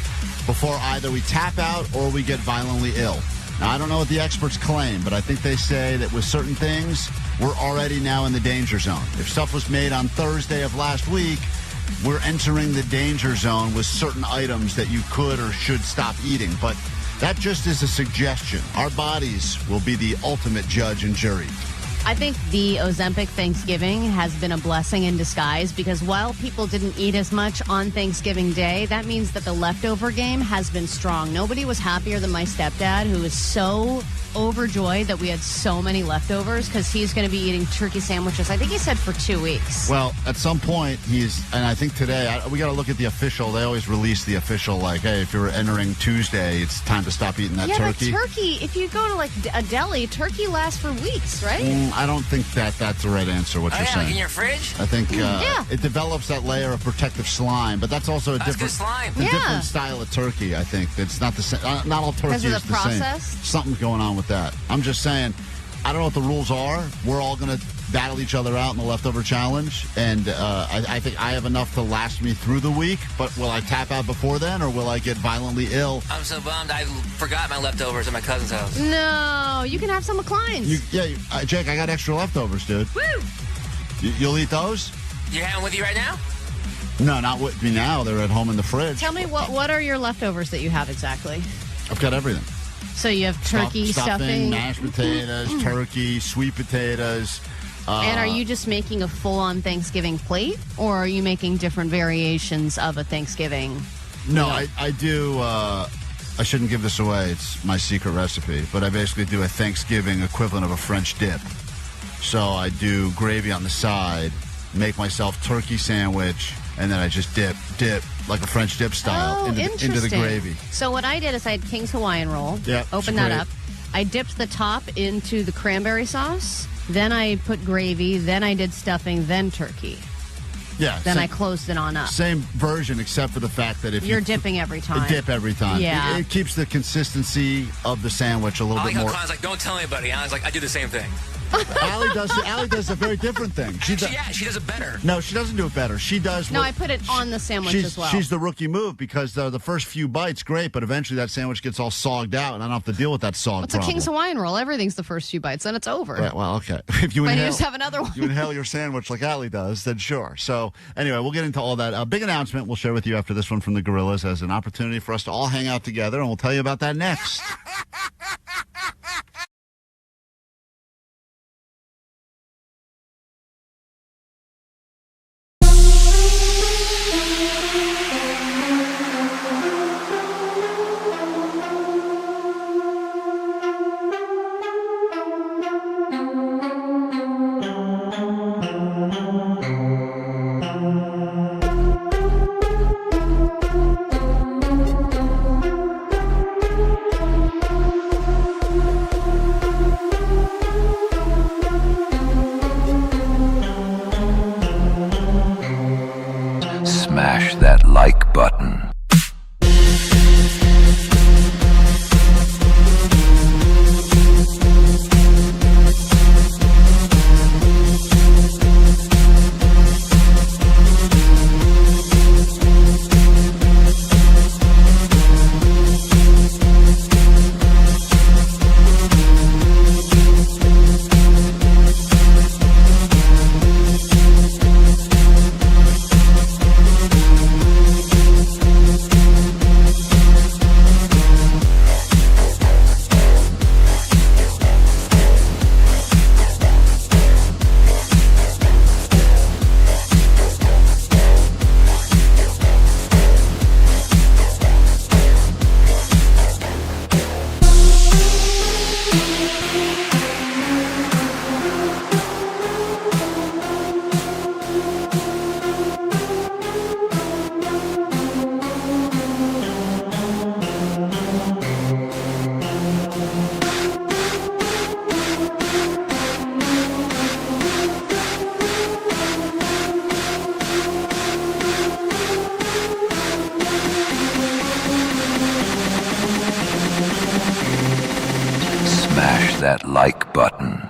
before either we tap out or we get violently ill. Now, I don't know what the experts claim, but I think they say that with certain things, we're already now in the danger zone. If stuff was made on Thursday of last week, we're entering the danger zone with certain items that you could or should stop eating. But that just is a suggestion. Our bodies will be the ultimate judge and jury. I think the Ozempic Thanksgiving has been a blessing in disguise because while people didn't eat as much on Thanksgiving Day, that means that the leftover game has been strong. Nobody was happier than my stepdad, who is so overjoyed that we had so many leftovers because he's going to be eating turkey sandwiches, I think he said, for 2 weeks. Well, at some point, and I think today, we got to look at the official. They always release the official, like, hey, if you're entering Tuesday, it's time to stop eating that turkey. Yeah, but turkey, if you go to, like, a deli, turkey lasts for weeks, right? I don't think that's the right answer. What you're saying? Like in your fridge? I think it develops that layer of protective slime, but that's also a different style of turkey. I think it's not the same. Not all turkey is the same. Something's going on with that. I'm just saying. I don't know what the rules are. We're all going to battle each other out in the leftover challenge, and I think I have enough to last me through the week, but will I tap out before then, or will I get violently ill? I'm so bummed. I forgot my leftovers at my cousin's house. No, you can have some of Klein's. Jake, I got extra leftovers, dude. Woo! You'll eat those? You have them with you right now? No, not with me now. They're at home in the fridge. Tell me, what are your leftovers that you have exactly? I've got everything. So you have turkey, stuffing, mashed potatoes, turkey, sweet potatoes. And are you just making a full-on Thanksgiving plate, or are you making different variations of a Thanksgiving? No, I do. I shouldn't give this away. It's my secret recipe. But I basically do a Thanksgiving equivalent of a French dip. So I do gravy on the side, make myself turkey sandwich, and then I just dip like a French dip style into the gravy. So what I did is I had King's Hawaiian roll. Yeah, open that up. I dipped the top into the cranberry sauce. Then I put gravy. Then I did stuffing. Then turkey. Yeah. Then I closed it on up. Same version, except for the fact that if you're dipping every time. Dip every time. Yeah. It keeps the consistency of the sandwich a little bit more. Klein's like, don't tell anybody. I was like, I do the same thing. Allie does a very different thing. She does it better. No, she doesn't do it better. She does. No, I put it on the sandwich as well. She's the rookie move because the first few bites, great, but eventually that sandwich gets all sogged out, and I don't have to deal with that sog It's problem. a King's Hawaiian roll. Everything's the first few bites, then it's over. Right, well, okay. If you just have another one. You inhale your sandwich like Allie does, then sure. So anyway, we'll get into all that. Big announcement we'll share with you after this one from the Gorillas as an opportunity for us to all hang out together, and we'll tell you about that next. Smash that like button. Smash that like button.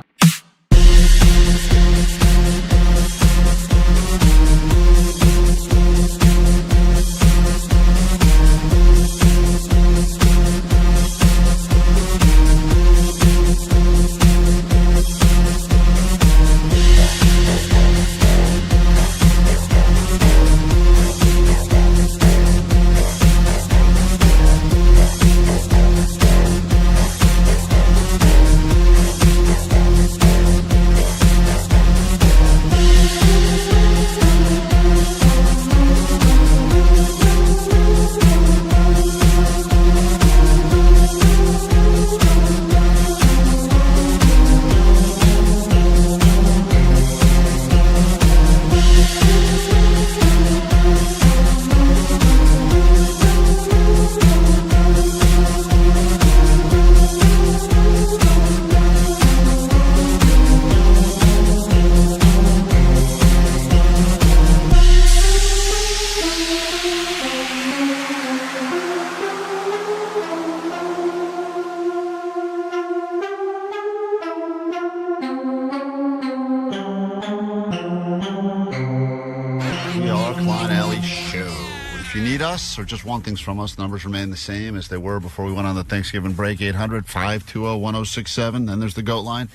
us or just want things from us, numbers remain the same as they were before we went on the Thanksgiving break. 800-520-1067. Then there's the GOAT line.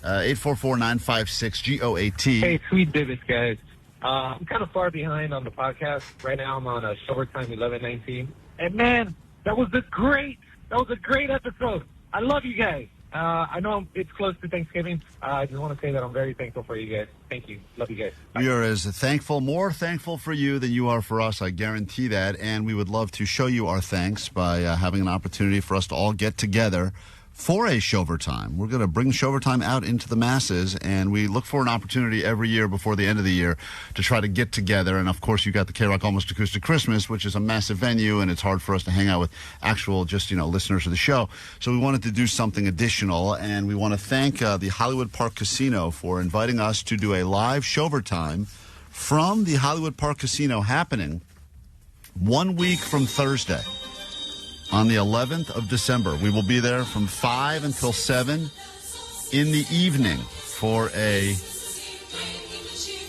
844-956-GOAT. Hey, sweet divots, guys. I'm kind of far behind on the podcast. Right now I'm on Shower Time 1119. And, man, that was a great episode. I love you guys. I know it's close to Thanksgiving. I just want to say that I'm very thankful for you guys. Thank you. Love you guys. Bye. We are as thankful, more thankful for you than you are for us. I guarantee that. And we would love to show you our thanks by having an opportunity for us to all get together for a Shover Time. We're going to bring Shover Time out into the masses, and we look for an opportunity every year before the end of the year to try to get together. And, of course, you got the KROQ Almost Acoustic Christmas, which is a massive venue, and it's hard for us to hang out with actual just, listeners of the show. So we wanted to do something additional, and we want to thank the Hollywood Park Casino for inviting us to do a live Shover Time from the Hollywood Park Casino happening 1 week from Thursday. On the 11th of December, we will be there from 5 until 7 in the evening for a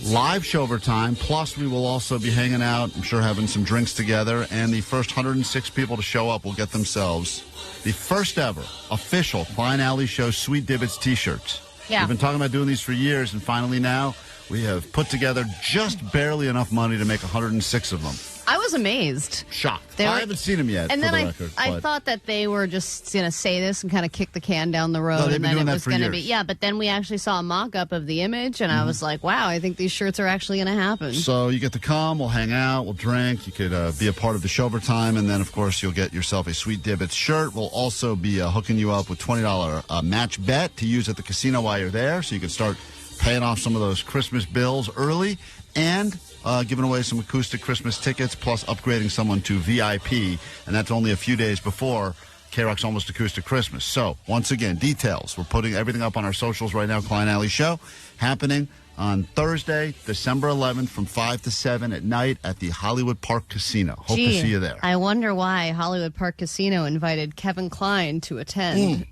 live Shover Time. Plus, we will also be hanging out, I'm sure having some drinks together. And the first 106 people to show up will get themselves the first ever official Klein Alley Show Sweet Divots t-shirts. Yeah. We've been talking about doing these for years, and finally now we have put together just barely enough money to make 106 of them. I was amazed. Shocked. I haven't seen them yet, and for then the record. I thought that they were just going to say this and kind of kick the can down the road. No, they've and been then doing it that was for going to years. be, yeah, but then we actually saw a mock-up of the image, and I was like, wow, I think these shirts are actually going to happen. So you get to come, we'll hang out, we'll drink, you could be a part of the Shover Time, and then, of course, you'll get yourself a Sweet Divots shirt. We'll also be hooking you up with $20 match bet to use at the casino while you're there, so you can start paying off some of those Christmas bills early, and giving away some acoustic Christmas tickets, plus upgrading someone to VIP, and that's only a few days before KROQ's Almost Acoustic Christmas. So, once again, details. We're putting everything up on our socials right now, Klein Alley Show, happening on Thursday, December 11th from 5 to 7 at night at the Hollywood Park Casino. Hope to see you there. I wonder why Hollywood Park Casino invited Kevin Klein to attend.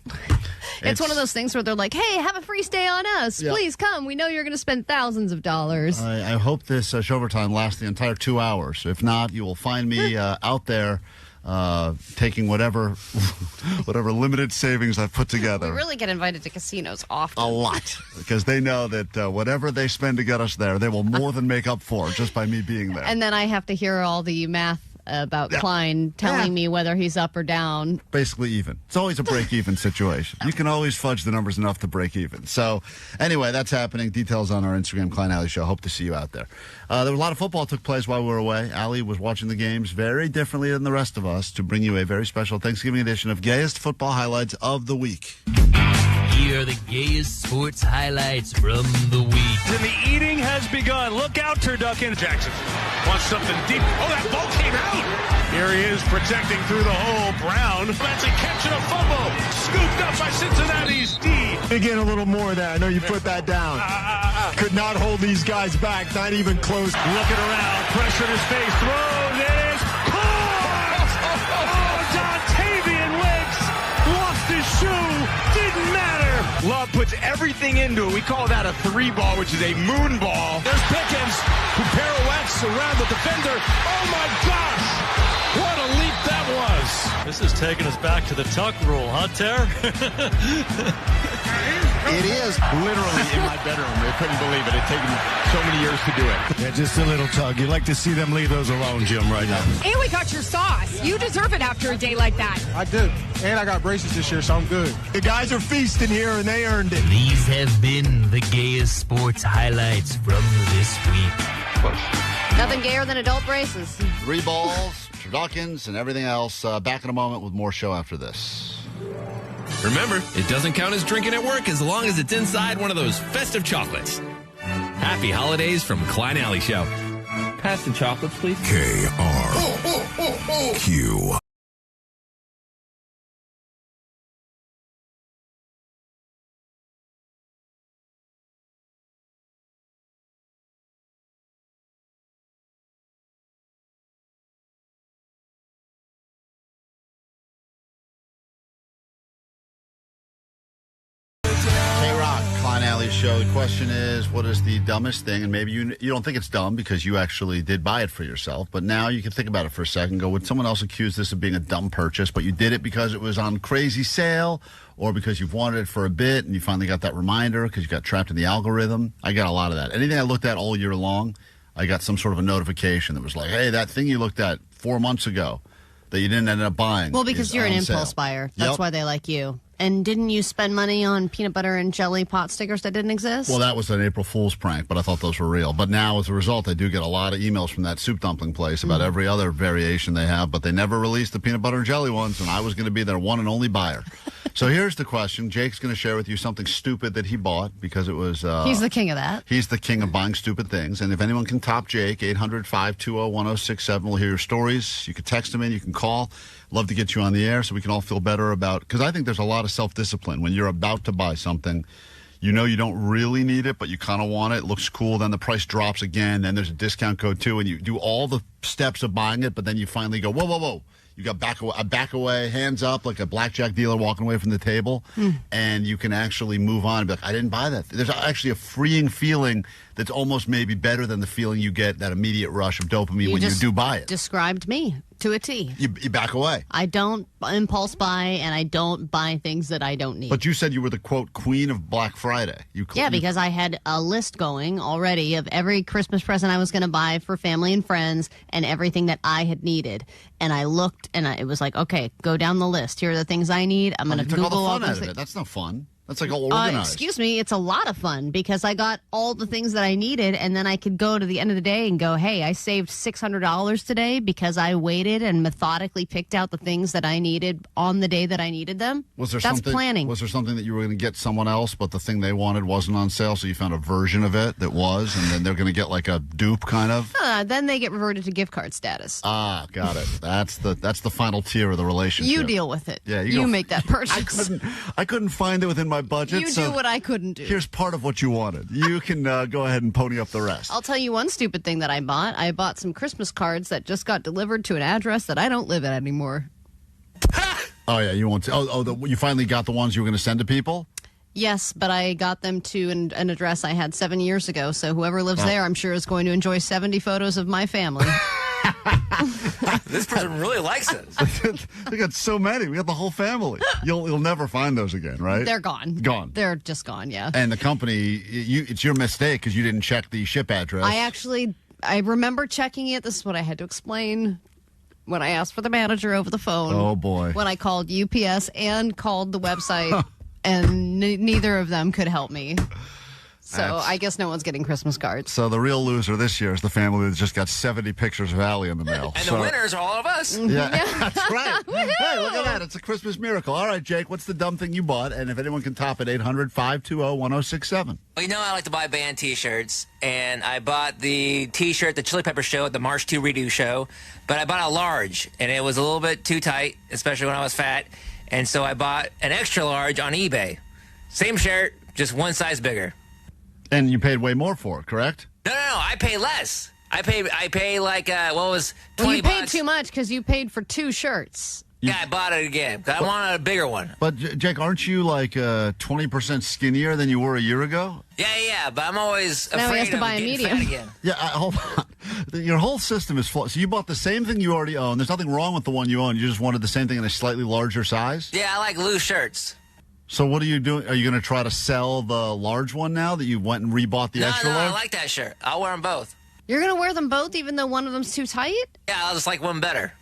It's one of those things where they're like, hey, have a free stay on us. Yeah. Please come. We know you're going to spend thousands of dollars. I hope this Shover Time lasts the entire 2 hours. If not, you will find me out there taking whatever limited savings I've put together. We really get invited to casinos often. A lot, because they know that whatever they spend to get us there, they will more than make up for just by me being there. And then I have to hear all the math about Klein telling me whether he's up or down. Basically even. It's always a break-even situation. You can always fudge the numbers enough to break even. So, anyway, that's happening. Details on our Instagram, Klein Alley Show. Hope to see you out there. There was a lot of football took place while we were away. Allie was watching the games very differently than the rest of us to bring you a very special Thanksgiving edition of Gayest Football Highlights of the Week. Here are the gayest sports highlights from the week. And the eating has begun. Look out, Turducken. Jackson wants something deep. Oh, that ball came out. Here he is protecting through the hole. Brown. That's a catch and a fumble. Scooped up by Cincinnati's D. Dig in a little more there. I know you put that down. Could not hold these guys back. Not even close. Looking around. Pressure in his face. Throws. It is caught. Oh, Dontavian Wicks lost his shoe. Didn't matter. Love puts everything into it. We call that a 3-ball, which is a moon ball. There's Pickens, who pirouettes around the defender. Oh, my gosh. What a leap that was. This is taking us back to the tuck rule, huh, Ter? It is literally in my bedroom. I couldn't believe it. It's taken so many years to do it. Yeah, just a little tug. You'd like to see them leave those alone, Jim, right now. And we got your sauce. You deserve it after a day like that. I do. And I got braces this year, so I'm good. The guys are feasting here, and they earned it. These have been the gayest sports highlights from this week. Nothing gayer than adult braces. 3 balls, turduckens, and everything else. Back in a moment with more show after this. Remember, it doesn't count as drinking at work as long as it's inside one of those festive chocolates. Happy holidays from Klein Alley Show. Pass the chocolates, please. KROQ. Show. The question is, what is the dumbest thing? And maybe you don't think it's dumb because you actually did buy it for yourself. But now you can think about it for a second. Go, would someone else accuse this of being a dumb purchase, but you did it because it was on crazy sale or because you've wanted it for a bit and you finally got that reminder because you got trapped in the algorithm? I got a lot of that. Anything I looked at all year long, I got some sort of a notification that was like, hey, that thing you looked at 4 months ago that you didn't end up buying. Well, because you're an impulse sale. buyer. That's why they like you. And didn't you spend money on peanut butter and jelly pot stickers that didn't exist? Well, that was an April Fool's prank, but I thought those were real. But now, as a result, I do get a lot of emails from that soup dumpling place about every other variation they have, but they never released the peanut butter and jelly ones, and I was going to be their one and only buyer. So here's the question. Jake's going to share with you something stupid that he bought because it was... he's the king of that. He's the king of buying stupid things. And if anyone can top Jake, 800-520-1067. We'll hear your stories. You can text him in. You can call. Love to get you on the air so we can all feel better about... Because I think there's a lot of self-discipline. When you're about to buy something, you know you don't really need it, but you kind of want it. It looks cool. Then the price drops again. Then there's a discount code, too. And you do all the steps of buying it, but then you finally go, whoa, whoa, whoa. You got back away, hands up, like a blackjack dealer walking away from the table, and you can actually move on and be like, I didn't buy that. There's actually a freeing feeling that's almost maybe better than the feeling you get, that immediate rush of dopamine when you do buy it. Described me to a T. You back away. I don't impulse buy, and I don't buy things that I don't need. But you said you were the, quote, queen of Black Friday. Because I had a list going already of every Christmas present I was going to buy for family and friends and everything that I had needed. And I looked, and it was like, okay, go down the list. Here are the things I need. I'm going to Google all the fun all out of it. That's no fun. That's like all organized. Excuse me, it's a lot of fun because I got all the things that I needed, and then I could go to the end of the day and go, hey, I saved $600 today because I waited and methodically picked out the things that I needed on the day that I needed them. That's planning. Was there something that you were going to get someone else, but the thing they wanted wasn't on sale, so you found a version of it that was, and then they're going to get like a dupe kind of? Then they get reverted to gift card status. Ah, got it. That's the final tier of the relationship. You deal with it. Yeah, you make that purchase. I couldn't find it within my budget. You do what I couldn't do. Here's part of what you wanted. You can go ahead and pony up the rest. I'll tell you one stupid thing that I bought. I bought some Christmas cards that just got delivered to an address that I don't live at anymore. Oh, yeah, you won't. You finally got the ones you were going to send to people? Yes, but I got them to an address I had 7 years ago, so whoever lives there, I'm sure, is going to enjoy 70 photos of my family. This person really likes it. We got so many. We got the whole family. You'll never find those again, right? They're gone. Gone. They're just gone, yeah. And the company, it's your mistake because you didn't check the ship address. I remember checking it. This is what I had to explain when I asked for the manager over the phone. Oh, boy. When I called UPS and called the website, and neither of them could help me. So I guess no one's getting Christmas cards. So the real loser this year is the family that just got 70 pictures of Allie in the mail. And the winners are all of us. Yeah, that's right. Hey, look at that. It's a Christmas miracle. All right, Jake, what's the dumb thing you bought? And if anyone can top it, 800-520-1067. Well, you know I like to buy band T-shirts, and I bought the T-shirt, the Chili Pepper show at the March 2 redo show, but I bought a large, and it was a little bit too tight, especially when I was fat, and so I bought an extra large on eBay. Same shirt, just one size bigger. And you paid way more for it, correct? No, I pay less. I pay like, what was 20 Well, you paid bucks? too much because you paid for 2 shirts. Yeah, I bought it again. I wanted a bigger one. But, Jake, aren't you like 20% skinnier than you were a year ago? Yeah, but I'm always afraid Now he has to of buy a getting medium. fat again. Yeah, hold on. Your whole system is flawed. So you bought the same thing you already own. There's nothing wrong with the one you own. You just wanted the same thing in a slightly larger size? Yeah, I like loose shirts. So what are you doing? Are you going to try to sell the large one now that you went and rebought the extra large? I like that shirt. I'll wear them both. You're going to wear them both even though one of them's too tight? Yeah, I'll just like one better.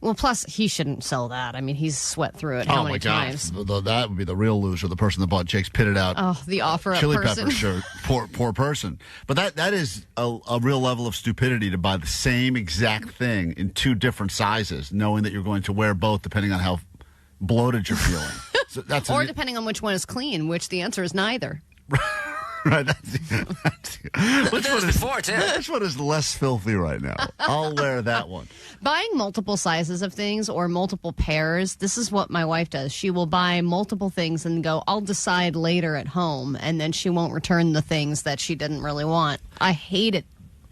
Well, plus, he shouldn't sell that. I mean, he's sweat through it how many times? That would be the real loser, the person that bought Jake's pitted out the offer-up chili person. pepper shirt. Poor person. But that is a real level of stupidity to buy the same exact thing in 2 different sizes, knowing that you're going to wear both depending on how bloated you're feeling. So or depending on which one is clean, which the answer is neither. Right. Which one is less filthy right now? I'll wear that one. Buying multiple sizes of things or multiple pairs, this is what my wife does. She will buy multiple things and go, I'll decide later at home, and then she won't return the things that she didn't really want. I hate it.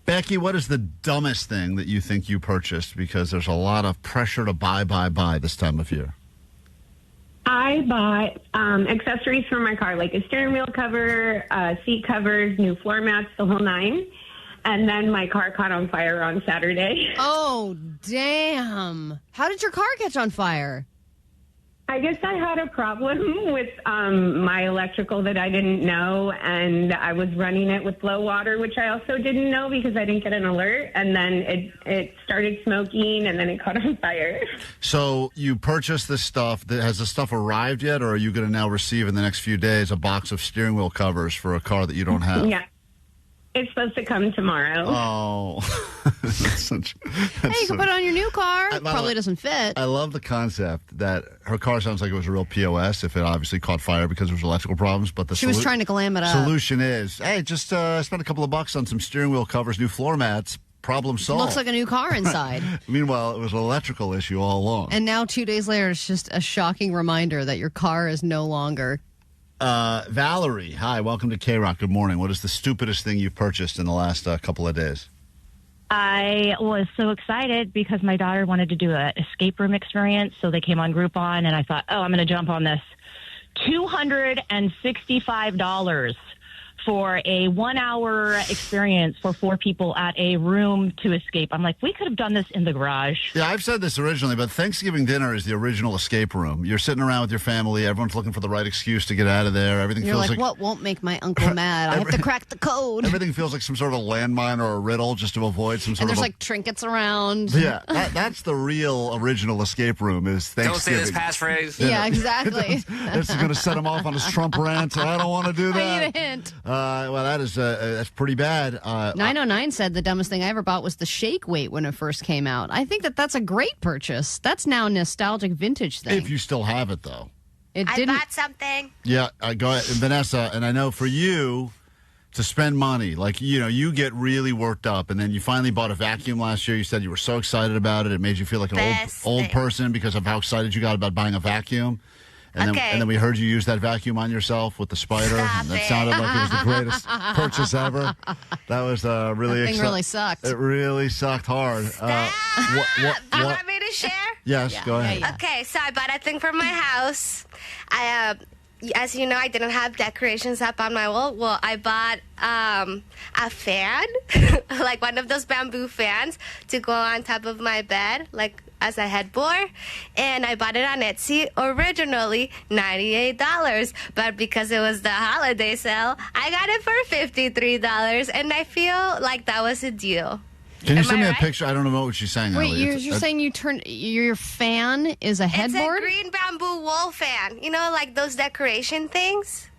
Becky, what is the dumbest thing that you think you purchased? Because there's a lot of pressure to buy this time of year. I bought accessories for my car, like a steering wheel cover, seat covers, new floor mats, the whole nine. And then my car caught on fire on Saturday. Oh, damn. How did your car catch on fire? I guess I had a problem with my electrical that I didn't know, and I was running it with low water, which I also didn't know because I didn't get an alert, and then it started smoking, and then it caught on fire. So you purchased this stuff. Has the stuff arrived yet, or are you going to now receive in the next few days a box of steering wheel covers for a car that you don't have? Yeah. It's supposed to come tomorrow. Oh. Hey, you can put it on your new car. Probably doesn't fit. I love the concept that her car sounds like it was a real POS if it obviously caught fire because there was electrical problems. But she was trying to glam it up. Solution is, hey, just spend a couple of bucks on some steering wheel covers, new floor mats, problem solved. Looks like a new car inside. Meanwhile, it was an electrical issue all along. And now 2 days later, it's just a shocking reminder that your car is no longer... Valerie, hi, welcome to KROQ. Good morning. What is the stupidest thing you've purchased in the last couple of days? I was so excited because my daughter wanted to do an escape room experience, so they came on Groupon, and I thought, I'm going to jump on this. $265 for a 1-hour experience for 4 people at a room to escape. I'm like, we could have done this in the garage. Yeah, I've said this originally, but Thanksgiving dinner is the original escape room. You're sitting around with your family. Everyone's looking for the right excuse to get out of there. Everything You're feels like, what won't make my uncle mad? I have to crack the code. Everything feels like some sort of landmine or a riddle just to avoid some sort and there's of... like trinkets around. Yeah, that's the real original escape room is Thanksgiving. Don't say this passphrase. Yeah, exactly. This is going to set him off on his Trump rant. I don't want to do that. I need a hint. Well, that's pretty bad. 909 said the dumbest thing I ever bought was the shake weight when it first came out. I think that's a great purchase. That's now a nostalgic vintage thing. If you still have it, though. I bought something. Yeah, go ahead. Vanessa, and I know for you to spend money, like, you get really worked up, and then you finally bought a vacuum last year. You said you were so excited about it. It made you feel like an old person because of how excited you got about buying a vacuum. And then we heard you use that vacuum on yourself with the spider. And that sounded like it was the greatest purchase ever. That was really exciting. That thing really sucked. It really sucked hard. Do you want me to share? Yes, go ahead. Yeah. Okay, so I bought a thing for my house. As you know, I didn't have decorations up on my wall. Well, I bought a fan, like one of those bamboo fans, to go on top of my bed, like as a headboard, and I bought it on Etsy, originally $98, but because it was the holiday sale, I got it for $53, and I feel like that was a deal. Can you send me a picture? I don't know what she's saying. Wait, you're saying your fan is a headboard? It's a green bamboo wall fan. You know, like those decoration things?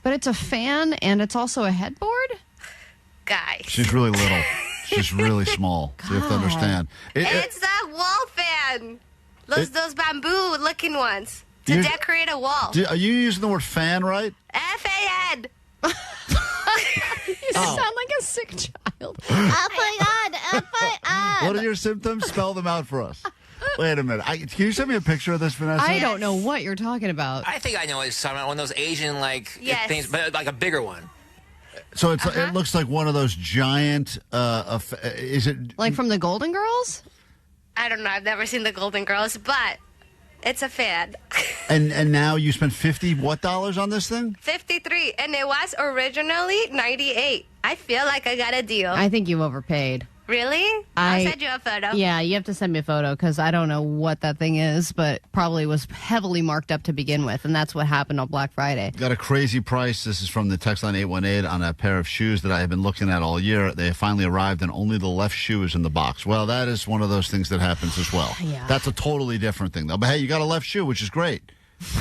But it's a fan and it's also a headboard? Guys. She's really little. She's really small. So you have to understand. It's that wall fan. Those bamboo-looking ones to decorate a wall. Are you using the word fan right? F-A-N. You sound like a sick child. Oh, my God. F-I-N. What are your symptoms? Spell them out for us. Wait a minute. Can you send me a picture of this, Vanessa? I don't know what you're talking about. I think I know what you're talking about. One of those Asian, things, but like a bigger one. So it looks like one of those giant, is it... Like from the Golden Girls? I don't know. I've never seen the Golden Girls, but it's a fan. And now you spent $50 on this thing? 53, and it was originally 98. I feel like I got a deal. I think you overpaid. Really? I'll send you a photo. Yeah, you have to send me a photo because I don't know what that thing is, but probably was heavily marked up to begin with, and that's what happened on Black Friday. Got a crazy price. This is from the text line 818 on a pair of shoes that I have been looking at all year. They have finally arrived, and only the left shoe is in the box. Well, that is one of those things that happens as well. Yeah. That's a totally different thing, though. But hey, you got a left shoe, which is great.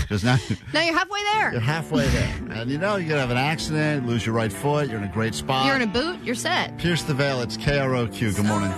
Because now you're halfway there. You're halfway there. And you're going to have an accident, lose your right foot, you're in a great spot. You're in a boot, you're set. Pierce the veil, it's KROQ. Good morning.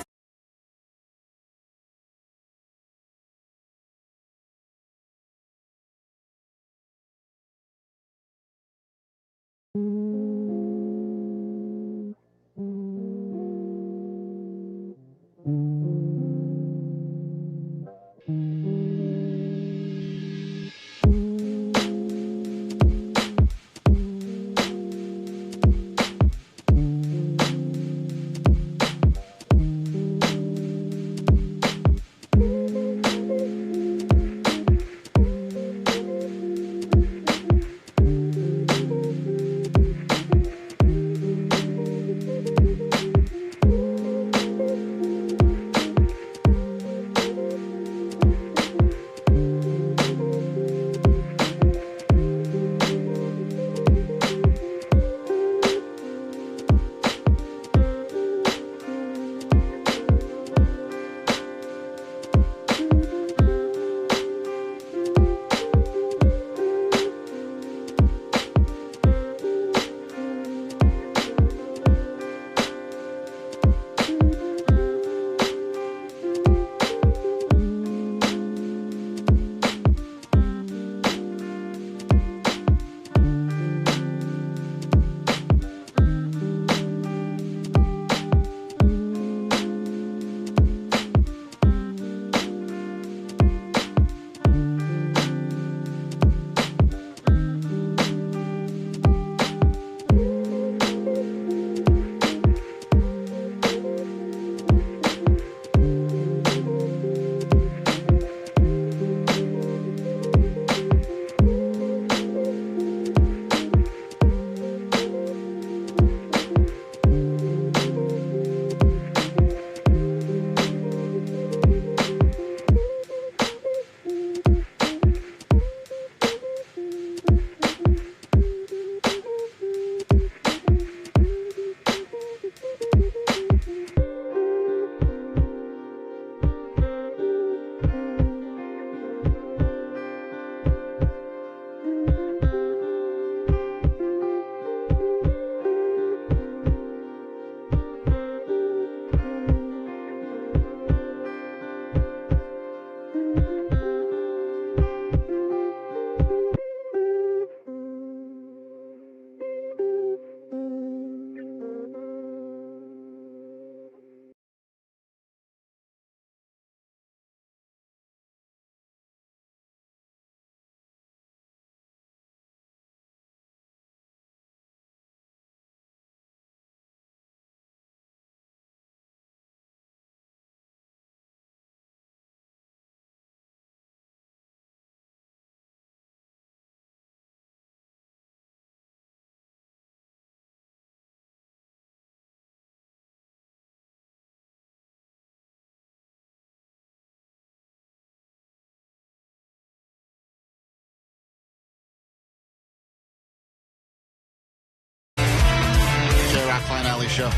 Alley Show.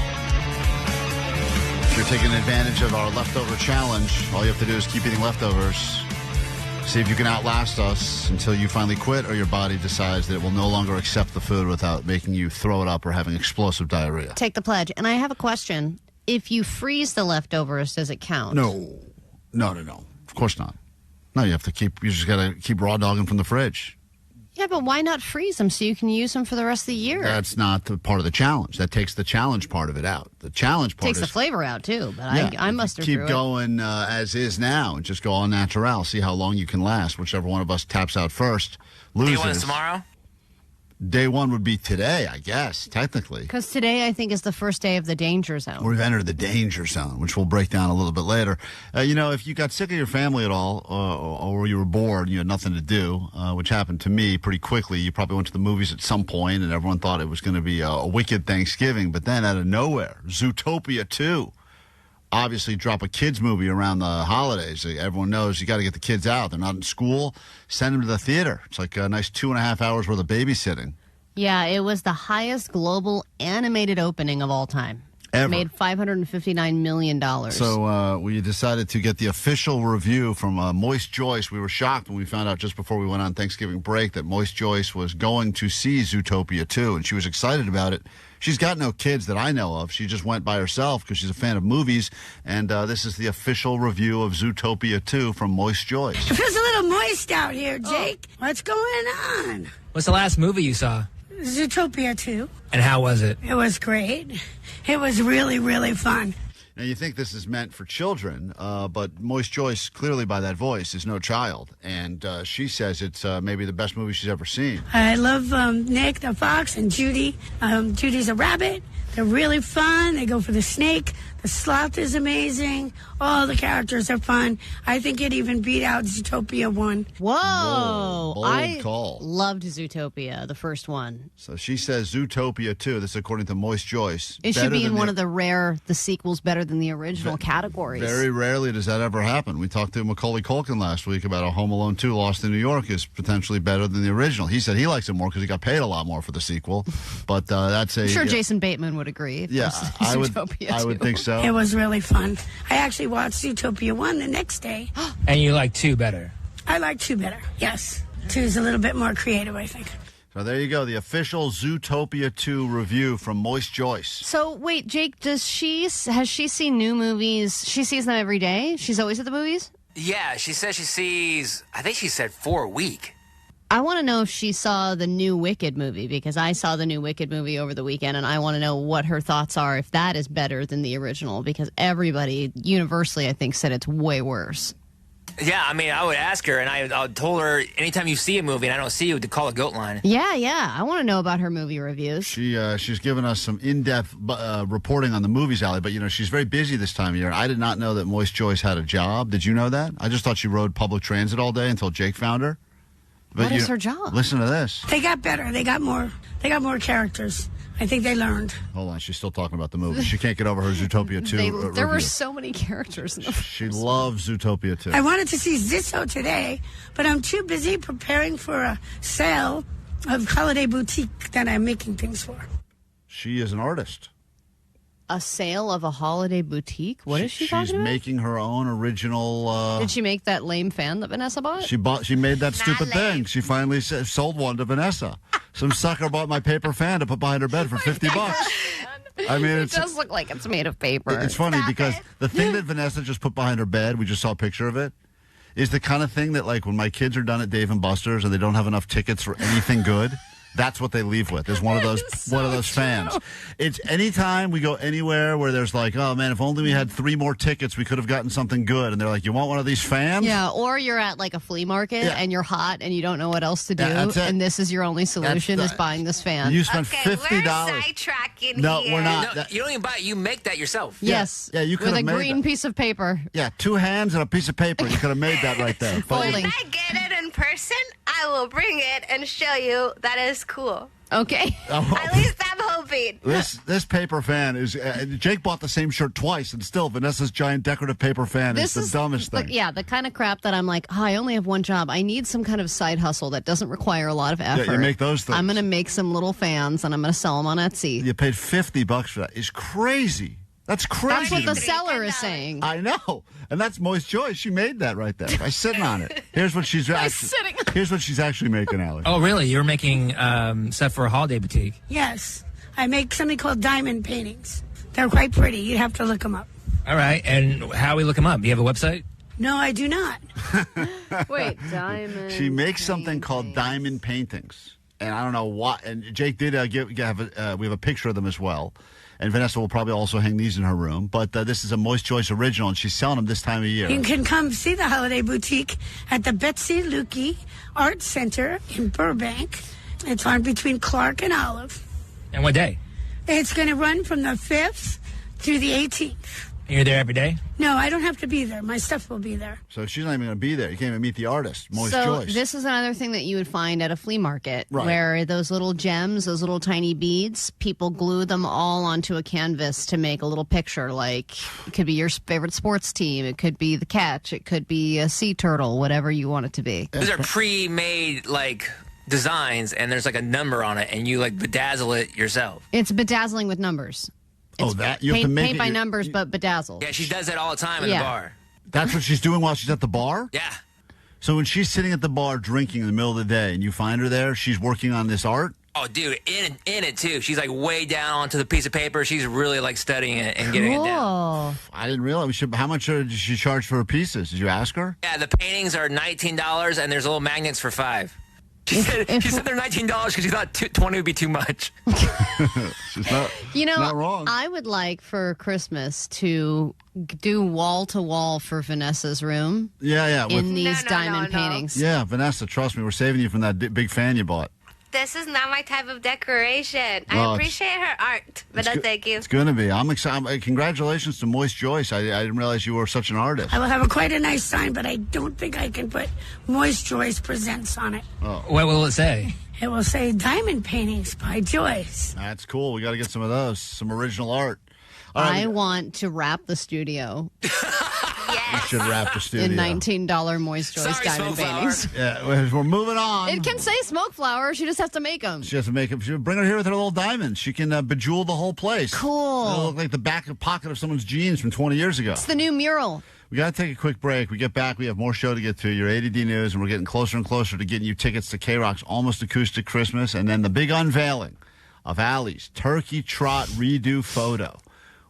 If you're taking advantage of our leftover challenge, all you have to do is keep eating leftovers. See if you can outlast us until you finally quit or your body decides that it will no longer accept the food without making you throw it up or having explosive diarrhea. Take the pledge. And I have a question. If you freeze the leftovers, does it count? No. Of course not. No, you just got to keep raw dogging from the fridge. Yeah, but why not freeze them so you can use them for the rest of the year? That's not the part of the challenge. That takes the challenge part of it out. The challenge part takes the flavor out, too. But yeah, I muster keep through going as is now and just go all natural. See how long you can last. Whichever one of us taps out first loses. Day 1 is tomorrow? Day 1 would be today, I guess, technically. Because today, I think, is the first day of the danger zone. We've entered the danger zone, which we'll break down a little bit later. If you got sick of your family at all, or you were bored, you had nothing to do, which happened to me pretty quickly. You probably went to the movies at some point, and everyone thought it was going to be a wicked Thanksgiving. But then out of nowhere, Zootopia 2. Obviously, drop a kids movie around the holidays. Everyone knows you got to get the kids out. They're not in school. Send them to the theater. It's like a nice 2.5 hours worth of babysitting. Yeah, it was the highest global animated opening of all time. Ever. Made $559 million. So we decided to get the official review from Moist Joyce. We were shocked when we found out just before we went on Thanksgiving break that Moist Joyce was going to see Zootopia 2, and she was excited about it. She's got no kids that I know of. She just went by herself because she's a fan of movies. And this is the official review of Zootopia 2 from Moist Joyce. It feels a little moist out here, Jake. What's going on? What's the last movie you saw? Zootopia 2. And how was it? It was great. It was really, really fun. Now, you think this is meant for children, but Moist Joyce, clearly by that voice, is no child. And she says it's maybe the best movie she's ever seen. I love Nick, the fox, and Judy. Judy's a rabbit. They're really fun. They go for the snake. The sloth is amazing. All the characters are fun. I think it even beat out Zootopia 1. Whoa. Bold call. Loved Zootopia, the first one. So she says Zootopia 2. This is according to Moist Joyce. It should be in one of the rare, the sequel's better than the original categories. Very rarely does that ever happen. We talked to Macaulay Culkin last week about how Home Alone 2 Lost in New York is potentially better than the original. He said he likes it more because he got paid a lot more for the sequel. But that's I'm sure Jason Bateman would agree. Yeah, I would think so. It was really fun. I actually watched Zootopia 1 the next day. And you like 2 better? I like 2 better, yes. 2 is a little bit more creative, I think. So there you go, the official Zootopia 2 review from Moist Joyce. So wait, Jake, has she seen new movies? She sees them every day? She's always at the movies? Yeah, she says she sees, I think she said 4 a week. I want to know if she saw the new Wicked movie, because I saw the new Wicked movie over the weekend, and I want to know what her thoughts are, if that is better than the original, because everybody, universally, I think, said it's way worse. Yeah, I mean, I would ask her, and I told her, anytime you see a movie and I don't see you, to call a Goat line. Yeah, I want to know about her movie reviews. She's given us some in-depth reporting on the movies, Allie, but, she's very busy this time of year. I did not know that Moist Joyce had a job. Did you know that? I just thought she rode public transit all day until Jake found her. But what is her job? Listen to this. They got better. They got more characters. I think they learned. Hold on. She's still talking about the movie. She can't get over her Zootopia 2 There were so many characters in the She loves Zootopia 2. I wanted to see Zizzo today, but I'm too busy preparing for a sale of Holiday Boutique that I'm making things for. She is an artist. A sale of a Holiday Boutique? What is she talking about? She's making her own original... Did she make that lame fan that Vanessa bought? She made that stupid thing. She finally sold one to Vanessa. Some sucker bought my paper fan to put behind her bed for $50. I mean, it does look like it's made of paper. It's funny because the thing that Vanessa just put behind her bed, we just saw a picture of it, is the kind of thing that, like, when my kids are done at Dave & Buster's and they don't have enough tickets for anything good... That's what they leave with, is one of those fans. It's anytime we go anywhere where there's like, oh, man, if only we had 3 more tickets, we could have gotten something good. And they're like, you want one of these fans? Yeah, or you're at like a flea market and you're hot and you don't know what else to do. And this is your only solution is buying this fan. You spend $50. We're sidetracking No, here. we're not. No, you don't even buy it. You make that yourself. Yes. Yeah, you could with have a made green piece of paper. Yeah, 2 hands and a piece of paper. You could have made that right there. If I get it in person, I will bring it and show you that is cool. Okay. At least I'm hoping. This paper fan is... Jake bought the same shirt twice, and still, Vanessa's giant decorative paper fan is the dumbest thing. The kind of crap that I'm like, I only have one job. I need some kind of side hustle that doesn't require a lot of effort. Yeah, you make those things. I'm going to make some little fans, and I'm going to sell them on Etsy. You paid $50 for that. It's crazy. That's crazy. That's what the seller is saying. I know. And that's Moist Joyce. She made that right there by sitting on it. Here's what she's actually making, Allie. Oh, really? You're making stuff for a holiday boutique? Yes. I make something called diamond paintings. They're quite pretty. You'd have to look them up. All right. And how we look them up? Do you have a website? No, I do not. Wait, diamond. She makes something called diamond paintings. And I don't know what. And Jake did we have a picture of them as well. And Vanessa will probably also hang these in her room. But this is a Moist Joyce original, and she's selling them this time of year. You can come see the holiday boutique at the Betsy Lukey Art Center in Burbank. It's on between Clark and Olive. And what day? It's going to run from the 5th through the 18th. And you're there every day? No, I don't have to be there. My stuff will be there. So she's not even going to be there. You can't even meet the artist, Moist So Joyce. this is another thing that you would find at a flea market, Right. where those little gems, those little tiny beads, people glue them all onto a canvas to make a little picture. Like, it could be your favorite sports team. It could be the catch. It could be a sea turtle, whatever you want it to be. These are pre-made, like, designs, and there's, like, a number on it, and you, like, bedazzle it yourself. It's bedazzling with numbers. You have to make paint by numbers, but bedazzled. Yeah, she does that all the time in the bar. That's what she's doing while she's at the bar? Yeah. So when she's sitting at the bar drinking in the middle of the day and you find her there, she's working on this art? Oh, dude, in it, too. She's, like, way down onto the piece of paper. She's really, like, studying it and getting it down. I didn't realize. How much did she charge for her pieces? Did you ask her? Yeah, the paintings are $19, and there's little magnets for $5. She said they're $19 because she thought 20 would be too much. She's not wrong. I would like for Christmas to do wall-to-wall for Vanessa's room. Yeah. In these diamond paintings. Yeah, Vanessa, trust me, we're saving you from that big fan you bought. This is not my type of decoration. Well, I appreciate her art, but no thank you. It's going to be. I'm excited. Congratulations to Moist Joyce. I didn't realize you were such an artist. I will have quite a nice sign, but I don't think I can put Moist Joyce Presents on it. Oh. What will it say? It will say Diamond Paintings by Joyce. That's cool. We got to get some of those, some original art. All right. I want to wrap the studio. We should wrap the studio. In $19 Moist Joyce diamond paintings. Yeah, we're moving on. It can say smoke flower. She just has to make them. She has to make them. Bring her here with her little diamonds. She can bejewel the whole place. Cool. It'll look like the back pocket of someone's jeans from 20 years ago. It's the new mural. We got to take a quick break. We get back. We have more show to get to. Your A.D.D. news, and we're getting closer and closer to getting you tickets to KROQ's Almost Acoustic Christmas, and then the big unveiling of Allie's Turkey Trot redo photo.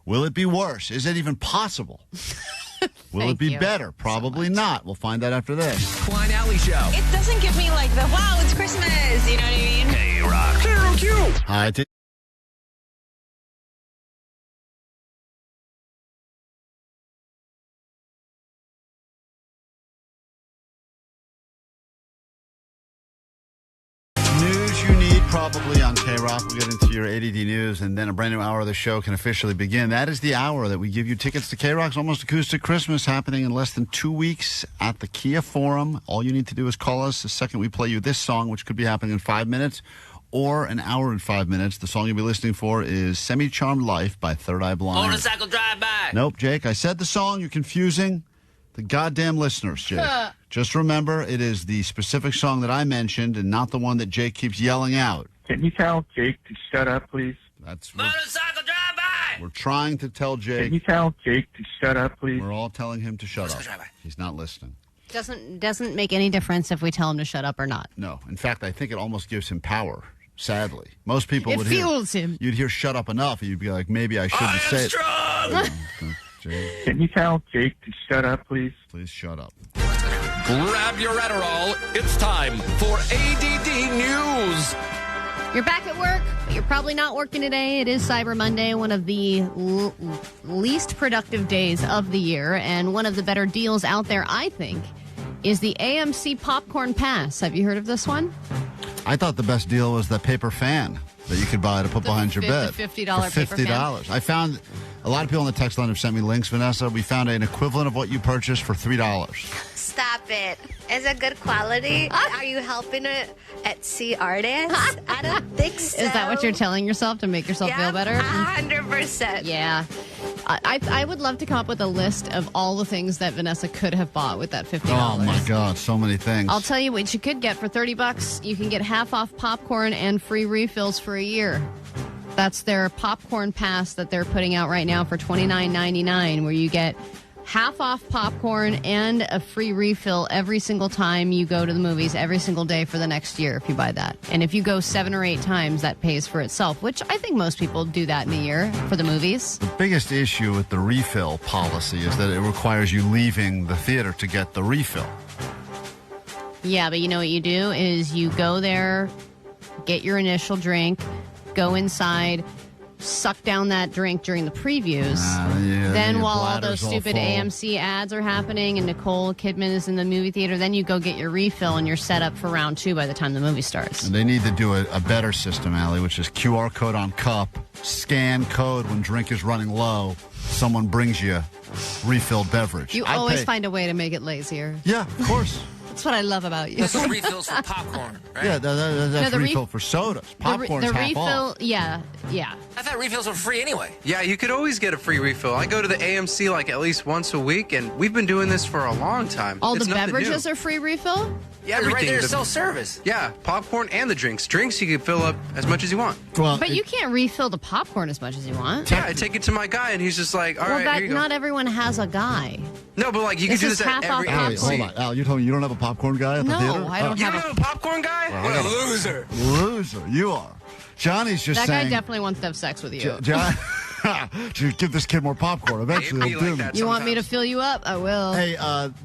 Will it be worse? Is it even possible? Will it be better? Probably not. We'll find out after this. Klein Alley Show. It doesn't give me like the, wow, it's Christmas. You know what I mean? KROQ. KROQ. Hi. News you need probably on KROQ. We'll get into your A.D.D. news, and then a brand new hour of the show can officially begin. That is the hour that we give you tickets to KROQ's Almost Acoustic Christmas, happening in less than 2 weeks at the Kia Forum. All you need to do is call us the second we play you this song, which could be happening in 5 minutes or an hour and 5 minutes. The song you'll be listening for is Semi-Charmed Life by Third Eye Blind. Motorcycle drive-by. Nope, Jake. I said the song. You're confusing the goddamn listeners, Jake. Just remember, it is the specific song that I mentioned and not the one that Jake keeps yelling out. Can you tell Jake to shut up, please? Motorcycle drive-by. We're trying to tell Jake. Can you tell Jake to shut up, please? We're all telling him to shut up. He's not listening. Doesn't make any difference if we tell him to shut up or not. No. In fact, I think it almost gives him power, sadly. Most people It would fuels hear... him. You'd hear shut up enough, and you'd be like, maybe I shouldn't say it. Can you tell Jake to shut up, please? Please shut up. Grab your Adderall. It's time for ADD News. You're back at work, but you're probably not working today. It is Cyber Monday, one of the least productive days of the year, and one of the better deals out there, I think, is the AMC Popcorn Pass. Have you heard of this one? I thought the best deal was the paper fan that you could buy to put behind your bed. $50 for paper fan. $50. I found A lot of people on the text line have sent me links, Vanessa. We found an equivalent of what you purchased for $3. Stop it. Is it good quality? Are you helping an Etsy artist? I don't think so. Is that what you're telling yourself to make yourself feel better? 100%. Yeah. I would love to come up with a list of all the things that Vanessa could have bought with that $50. Oh, my God. So many things. I'll tell you what you could get for $30. You can get half off popcorn and free refills for a year. That's their popcorn pass that they're putting out right now for $29.99, where you get half off popcorn and a free refill every single time you go to the movies, every single day for the next year if you buy that. And if you go 7 or 8 times, that pays for itself, which I think most people do that in a year for the movies. The biggest issue with the refill policy is that it requires you leaving the theater to get the refill. Yeah, but you know what you do is you go there, get your initial drink, go inside, suck down that drink during the previews. Then while all those stupid AMC ads are happening and Nicole Kidman is in the movie theater, then you go get your refill and you're set up for round 2 by the time the movie starts. And they need to do a better system, Allie, which is QR code on cup, scan code when drink is running low, someone brings you refilled beverage. You always find a way to make it lazier. Yeah, of course. That's what I love about you. That's refills for popcorn, right? Yeah, that's refill for sodas. Popcorn's the half refill, off. yeah. I thought refills were free anyway. Yeah, you could always get a free refill. I go to the AMC like at least once a week, and we've been doing this for a long time. All It's the nothing beverages new. are free refill? Yeah, everything. Right there, The- self-service. Yeah, popcorn and the drinks. Drinks you can fill up as much as you want. Well, But you can't refill the popcorn as much as you want. Yeah, I take it to my guy, and he's just like, all right, here you go. Not everyone has a guy. No, but like you can This do is this at half off every Allie, AMC. hold on. Al, you told me you don't have a popcorn guy at the No, theater? I don't You have don't have a popcorn guy? Well, What I a gotta- loser. Loser, you are. Johnny's just That saying. guy definitely wants to have sex with you. John, give this kid more popcorn. Eventually, he'll do me. You want me to fill you up? I will. Hey,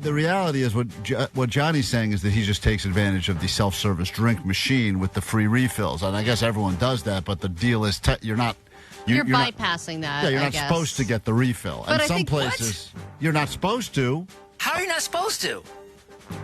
the reality is what Johnny's saying is that he just takes advantage of the self-service drink machine with the free refills, and I guess everyone does that. But the deal is, you're not. You're not- bypassing that. Yeah, you're I not guess. supposed to get the refill, But and I some think- places you're not supposed to. How are you not supposed to?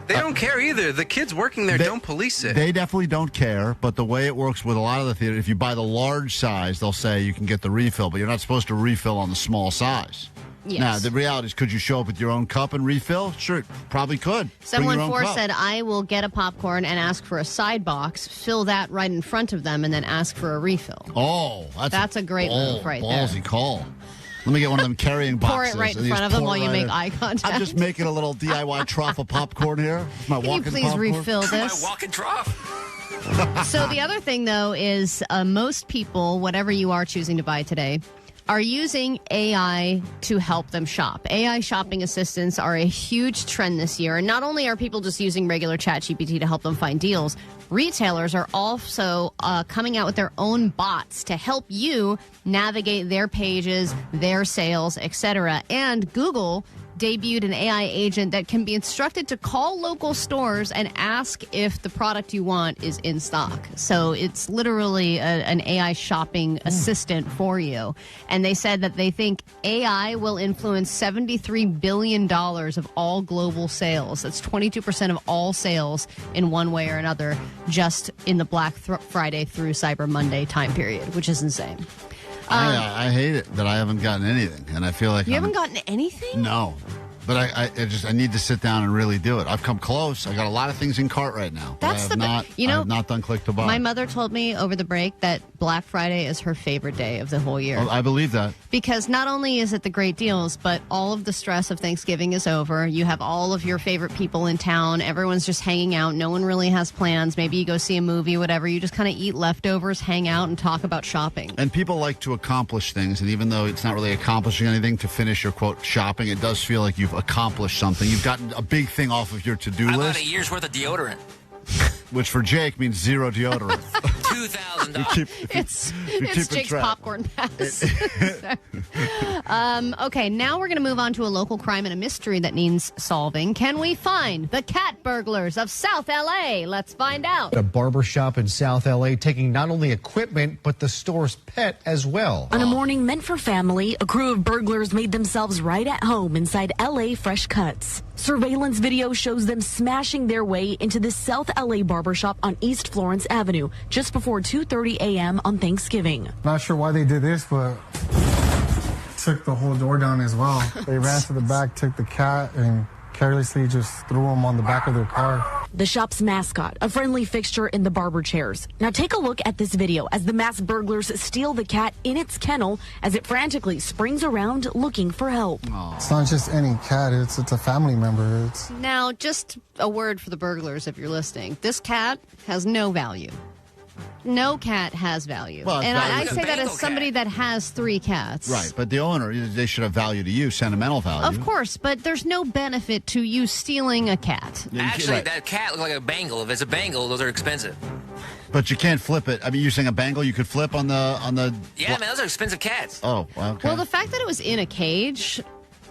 They don't care either. The kids working there don't police it. They definitely don't care, but the way it works with a lot of the theater, if you buy the large size, they'll say you can get the refill, but you're not supposed to refill on the small size. Yes. Now, the reality is, could you show up with your own cup and refill? Sure, probably could. Bring your own 714 cup. said, I will get a popcorn and ask for a side box, fill that right in front of them, and then ask for a refill. Oh, that's a great move right there. Ballsy call. Let me get one of them carrying boxes. Pour it right in and you front just of them pour while it you right make in. eye contact. I'm just making a little DIY trough of popcorn here. It's my Can you walking please popcorn. refill this? My walking trough. So the other thing, though, is most people, whatever you are choosing to buy today, are using AI to help them shop. AI shopping assistants are a huge trend this year. And not only are people just using regular ChatGPT to help them find deals, retailers are also coming out with their own bots to help you navigate their pages, their sales, etc. And Google debuted an AI agent that can be instructed to call local stores and ask if the product you want is in stock. So it's literally an AI shopping assistant for you. And they said that they think AI will influence $73 billion of all global sales. That's 22% of all sales in one way or another, just in the Black Friday through Cyber Monday time period, which is insane. I hate it that I haven't gotten anything, and I feel like You haven't gotten anything? No. But I need to sit down and really do it. I've come close. I got a lot of things in cart right now. That's I have not done click to buy. My mother told me over the break that Black Friday is her favorite day of the whole year. I believe that. Because not only is it the great deals, but all of the stress of Thanksgiving is over. You have all of your favorite people in town. Everyone's just hanging out. No one really has plans. Maybe you go see a movie, whatever. You just kind of eat leftovers, hang out, and talk about shopping. And people like to accomplish things, and even though it's not really accomplishing anything to finish your, quote, shopping, it does feel like you've accomplished something. You've gotten a big thing off of your to-do I bought list. a year's worth of deodorant. Which for Jake means zero deodorant. $2,000. It's keeping Jake's track. popcorn pass. Okay, now we're going to move on to a local crime and a mystery that needs solving. Can we find the cat burglars of South L.A.? Let's find out. A barber shop in South L.A. taking not only equipment, but the store's pet as well. On a morning meant for family, a crew of burglars made themselves right at home inside L.A. Fresh Cuts. Surveillance video shows them smashing their way into the South L.A. barbershop on East Florence Avenue just before 2:30 a.m. on Thanksgiving. Not sure why they did this, but it's took the whole door down as well. They ran to the back, took the cat, and carelessly just threw him on the back of their car. The shop's mascot, a friendly fixture in the barber chairs. Now take a look at this video as the masked burglars steal the cat in its kennel as it frantically springs around looking for help. It's not just any cat, it's a family member. Now, just a word for the burglars if you're listening. This cat has no value. No cat has value. Well, and I it's say that as somebody that has 3 cats. Right, but the owner, they should have value to you, sentimental value. Of course, but there's no benefit to you stealing a cat. Actually, that cat looked like a bangle. If it's a bangle, those are expensive. But you can't flip it. I mean, you're saying a bangle you could flip on the... Yeah, man, those are expensive cats. Oh, okay. Well, the fact that it was in a cage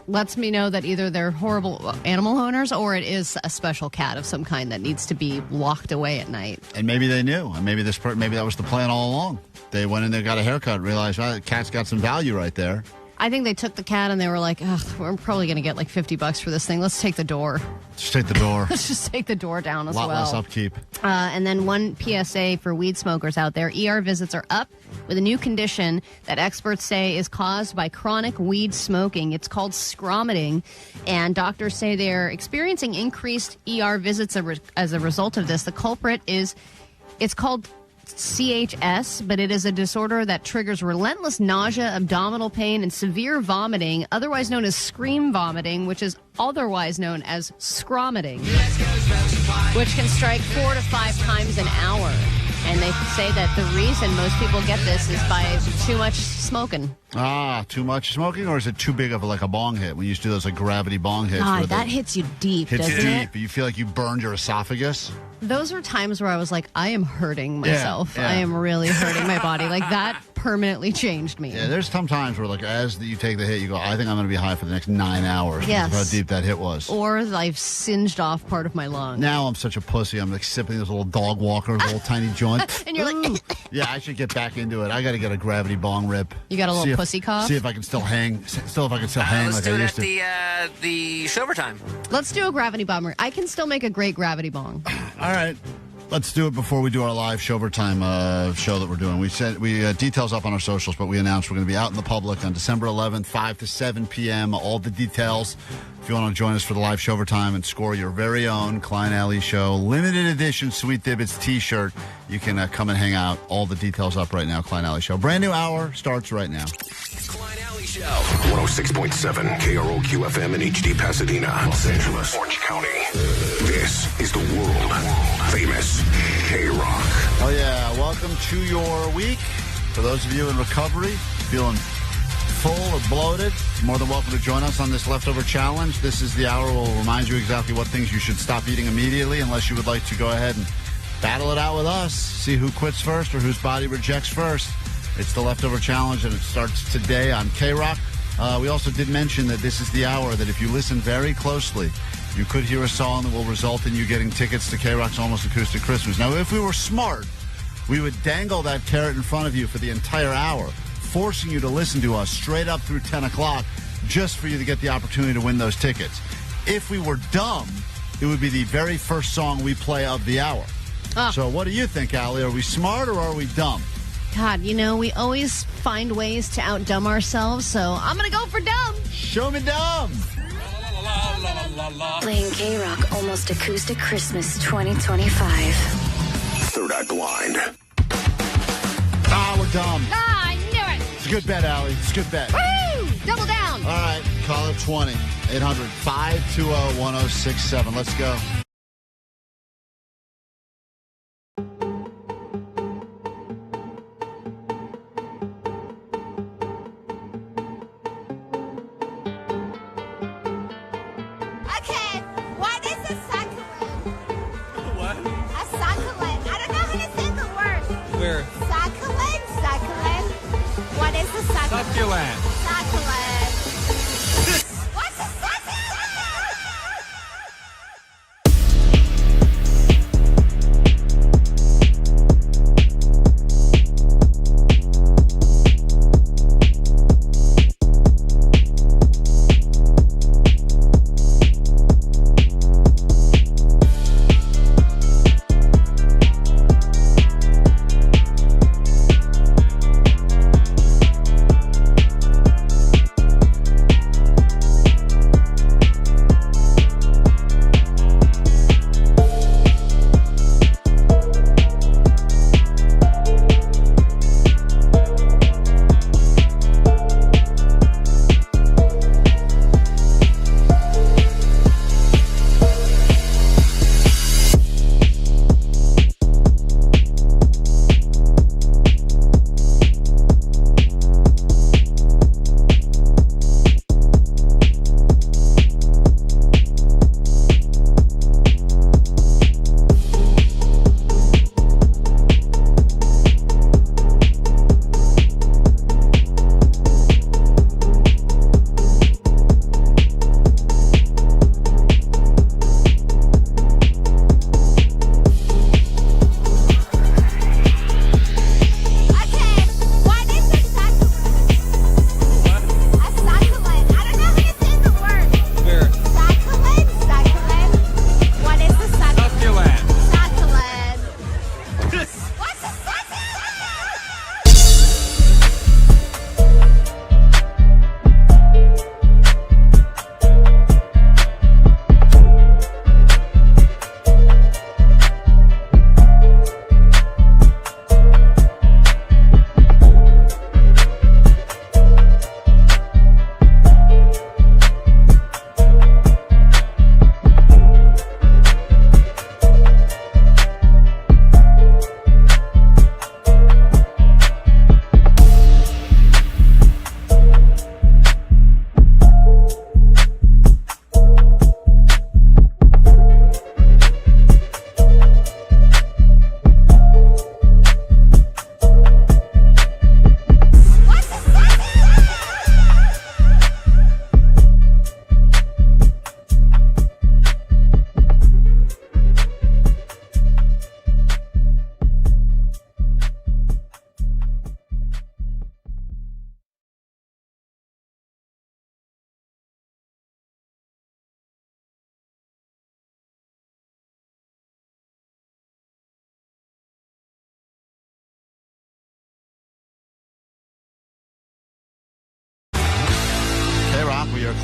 lets me know that either they're horrible animal owners or it is a special cat of some kind that needs to be locked away at night. And maybe they knew. And maybe maybe that was the plan all along. They went in there, got a haircut, realized, the cat's got some value right there. I think they took the cat and they were like, we're probably going to get like $50 for this thing. Let's take the door. Just take the door. Let's just take the door down as well. A lot less upkeep. And then one PSA for weed smokers out there. ER visits are up with a new condition that experts say is caused by chronic weed smoking. It's called scromiting. And doctors say they're experiencing increased ER visits as a result of this. The culprit it's called CHS, but it is a disorder that triggers relentless nausea, abdominal pain, and severe vomiting, otherwise known as scream vomiting, which is otherwise known as scromiting, which can strike 4 to 5 times an hour. And they say that the reason most people get this is by too much smoking. Too much smoking, or is it too big of a bong hit? When you used to do those gravity bong hits. That hits you deep, doesn't it? Hits deep. You feel like you burned your esophagus. Those are times where I was like, I am hurting myself. Yeah. I am really hurting my body. Like, that permanently changed me. Yeah, there's some times where, as you take the hit, you go, I think I'm going to be high for the next 9 hours. Yes. That's how deep that hit was. Or I've singed off part of my lung. Now I'm such a pussy. I'm sipping those little dog walkers, little tiny joint. And you're like... Yeah, I should get back into it. I got to get a gravity bong rip. You got a little pussy cough? See if I can still hang. Let's like I used to. Let's do it at the Shover Time. Let's do a gravity bomber. I can still make a great gravity bong. All right. Let's do it before we do our live Shover Time show that we're doing. We said details up on our socials, but we announced we're going to be out in the public on December 11th, 5 to 7 p.m. All the details. If you want to join us for the live Shover Time and score your very own Klein Alley Show limited edition Sweet Dibbits T-shirt, you can come and hang out. All the details up right now. Klein Alley Show. Brand new hour starts right now. Klein Alley Show. 106.7 KROQ FM in HD Pasadena, Los Angeles, Orange County. This is the world famous K-Rock. Oh yeah, welcome to your week. For those of you in recovery, feeling full or bloated, more than welcome to join us on this leftover challenge. This is the hour we'll remind you exactly what things you should stop eating immediately, unless you would like to go ahead and battle it out with us. See who quits first or whose body rejects first. It's the leftover challenge, and it starts today on K-Rock. We also did mention that this is the hour that if you listen very closely, you could hear a song that will result in you getting tickets to K-Rock's Almost Acoustic Christmas. Now, if we were smart, we would dangle that carrot in front of you for the entire hour, forcing you to listen to us straight up through 10 o'clock just for you to get the opportunity to win those tickets. If we were dumb, it would be the very first song we play of the hour. So what do you think, Allie? Are we smart or are we dumb? God, we always find ways to outdumb ourselves, so I'm going to go for dumb. Show me dumb. Playing K-Rock Almost Acoustic Christmas 2025. Third Eye Blind. We're dumb. I knew it. It's a good bet, Allie. It's a good bet. Woo! Double down. All right, call it 20. 800-520-1067. Let's go. Succulent. Succulent. What's a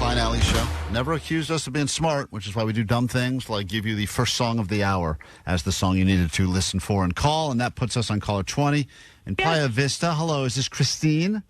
Klein Alley Show. Never accused us of being smart, which is why we do dumb things like give you the first song of the hour as the song you needed to listen for and call, and that puts us on caller 20 in Playa Vista. Hello, is this Christine?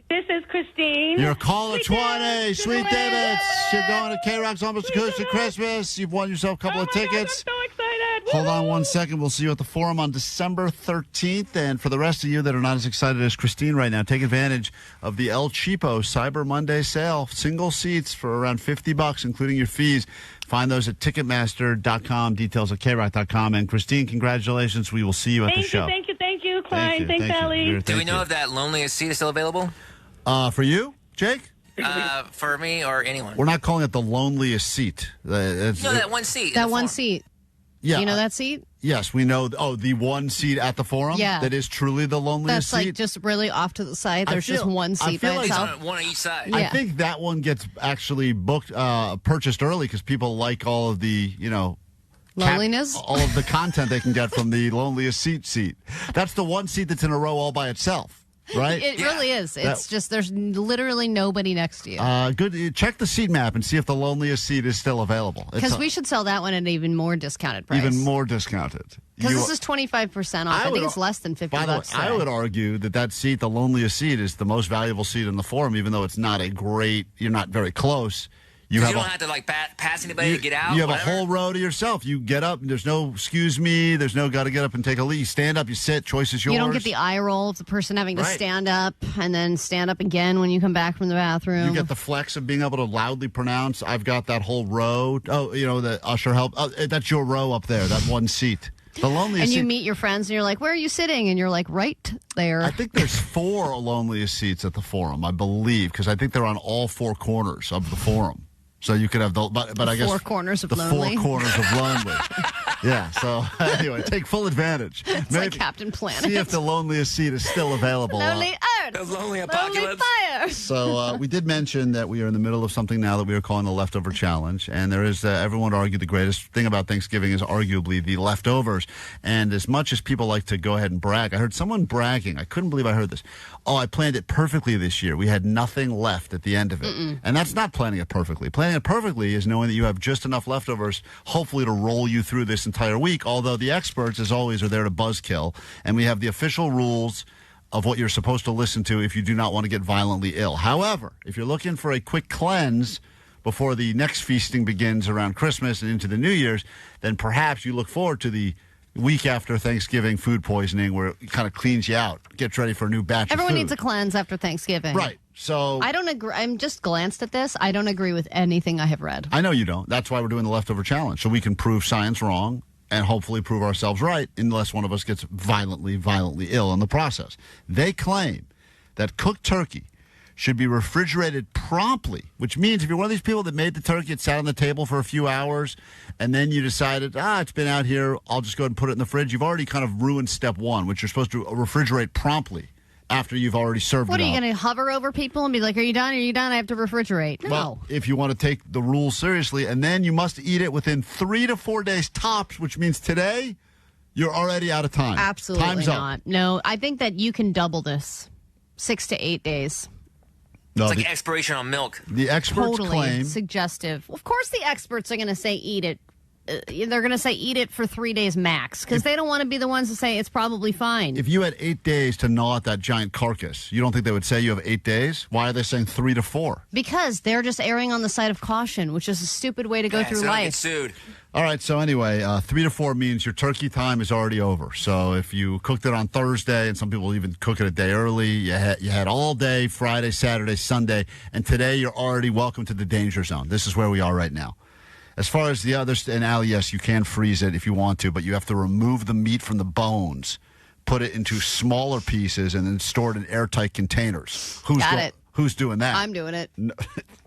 This is Christine. You're caller 20, Sweet Davids. You're going to KROQ's Almost Acoustic Christmas. You've won yourself a couple of tickets. I'm so excited. Hold on 1 second. We'll see you at the Forum on December 13th. And for the rest of you that are not as excited as Christine right now, take advantage of the El Cheapo Cyber Monday sale. Single seats for around $50, including your fees. Find those at Ticketmaster.com, details at KROQ.com. And Christine, congratulations. We will see you at the show. Thank you, Klein. Thank Thanks, you. Allie. Do we know if that loneliest seat is still available? For you, Jake? For me or anyone? We're not calling it the loneliest seat. That one seat. That one seat. Yeah. You know that seat? Yes, we know. Oh, the one seat at the Forum? Yeah. That is truly the loneliest That's seat? like just really off to the side. I There's just feel- one I seat feel by like- itself. One on each side. I think that one gets actually booked, purchased early because people like all of the, Loneliness? all of the content they can get from the loneliest seat. That's the one seat that's in a row all by itself. Right? It really is. It's just there's literally nobody next to you. Good. Check the seat map and see if the loneliest seat is still available. Because we should sell that one at an even more discounted price. Even more discounted. Because this is 25% off. I think it's less than $50. By the way, I would argue that seat, the loneliest seat, is the most valuable seat in the Forum, even though it's not you're not very close. You don't have to pass anybody to get out. You have a whole row to yourself. You get up, and there's no excuse me. There's no got to get up and take a leak. You stand up, you sit. Choice is yours. You don't get the eye roll of the person having to stand up and then stand up again when you come back from the bathroom. You get the flex of being able to loudly pronounce. I've got that whole row. Oh, the usher help. Oh, that's your row up there. That one seat. The loneliest. And you seat. meet your friends, and you're like, "Where are you sitting?" And you're like, "Right there." I think there's 4 loneliest seats at the Forum, I believe, because I think they're on all 4 corners of the Forum. So you could have but I guess 4 corners of the lonely. 4 corners of lonely. Yeah. So anyway, take full advantage. It's like Captain Planet. See if the loneliest seat is still available. Lonely Earth. The lonely apocalypse. Fire. So we did mention that we are in the middle of something now that we are calling the Leftover Challenge. And there is, everyone would argue the greatest thing about Thanksgiving is arguably the leftovers. And as much as people like to go ahead and brag, I heard someone bragging. I couldn't believe I heard this. Oh, I planned it perfectly this year. We had nothing left at the end of it. And that's not planning it perfectly. Planning it perfectly is knowing that you have just enough leftovers, hopefully, to roll you through this entire week. Although the experts, as always, are there to buzzkill. And we have the official rules of what you're supposed to listen to if you do not want to get violently ill. However, if you're looking for a quick cleanse before the next feasting begins around Christmas and into the New Year's, then perhaps you look forward to the week after Thanksgiving food poisoning where it kind of cleans you out, gets ready for a new batch Everyone of food. needs a cleanse after Thanksgiving. Right. So I don't agree. I'm just glanced at this. I don't agree with anything I have read. I know you don't. That's why we're doing the Leftover Challenge, so we can prove science wrong and hopefully prove ourselves right unless one of us gets violently ill in the process. They claim that cooked turkey should be refrigerated promptly, which means if you're one of these people that made the turkey, it sat on the table for a few hours, and then you decided, it's been out here, I'll just go ahead and put it in the fridge, you've already kind of ruined step 1, which you're supposed to refrigerate promptly after you've already served What it are you up. going to hover over people and be like, "Are you done? Are you done? I have to refrigerate." No. Well, if you want to take the rules seriously, and then you must eat it within 3 to 4 days tops, which means today you're already out of time. Absolutely Time's not. up. No, I think that you can double this, 6 to 8 days. No, It's like expiration on milk. The experts Totally claim suggestive. Of course, the experts are going to say eat it. They're going to say eat it for 3 days max because they don't want to be the ones to say it's probably fine. if you had 8 days to gnaw at that giant carcass, you don't think they would say you have 8 days? Why are they saying 3 to 4? Because they're just erring on the side of caution, which is a stupid way to go through so don't get life. sued. All right, so anyway, 3 to 4 means your turkey time is already over. So if you cooked it on Thursday, and some people even cook it a day early, you had all day, Friday, Saturday, Sunday, and today you're already welcome to the danger zone. This is where we are right now. As far as the others, and Allie, yes, you can freeze it if you want to, but you have to remove the meat from the bones, put it into smaller pieces, and then store it in airtight containers. Got it. Who's doing that? I'm doing it.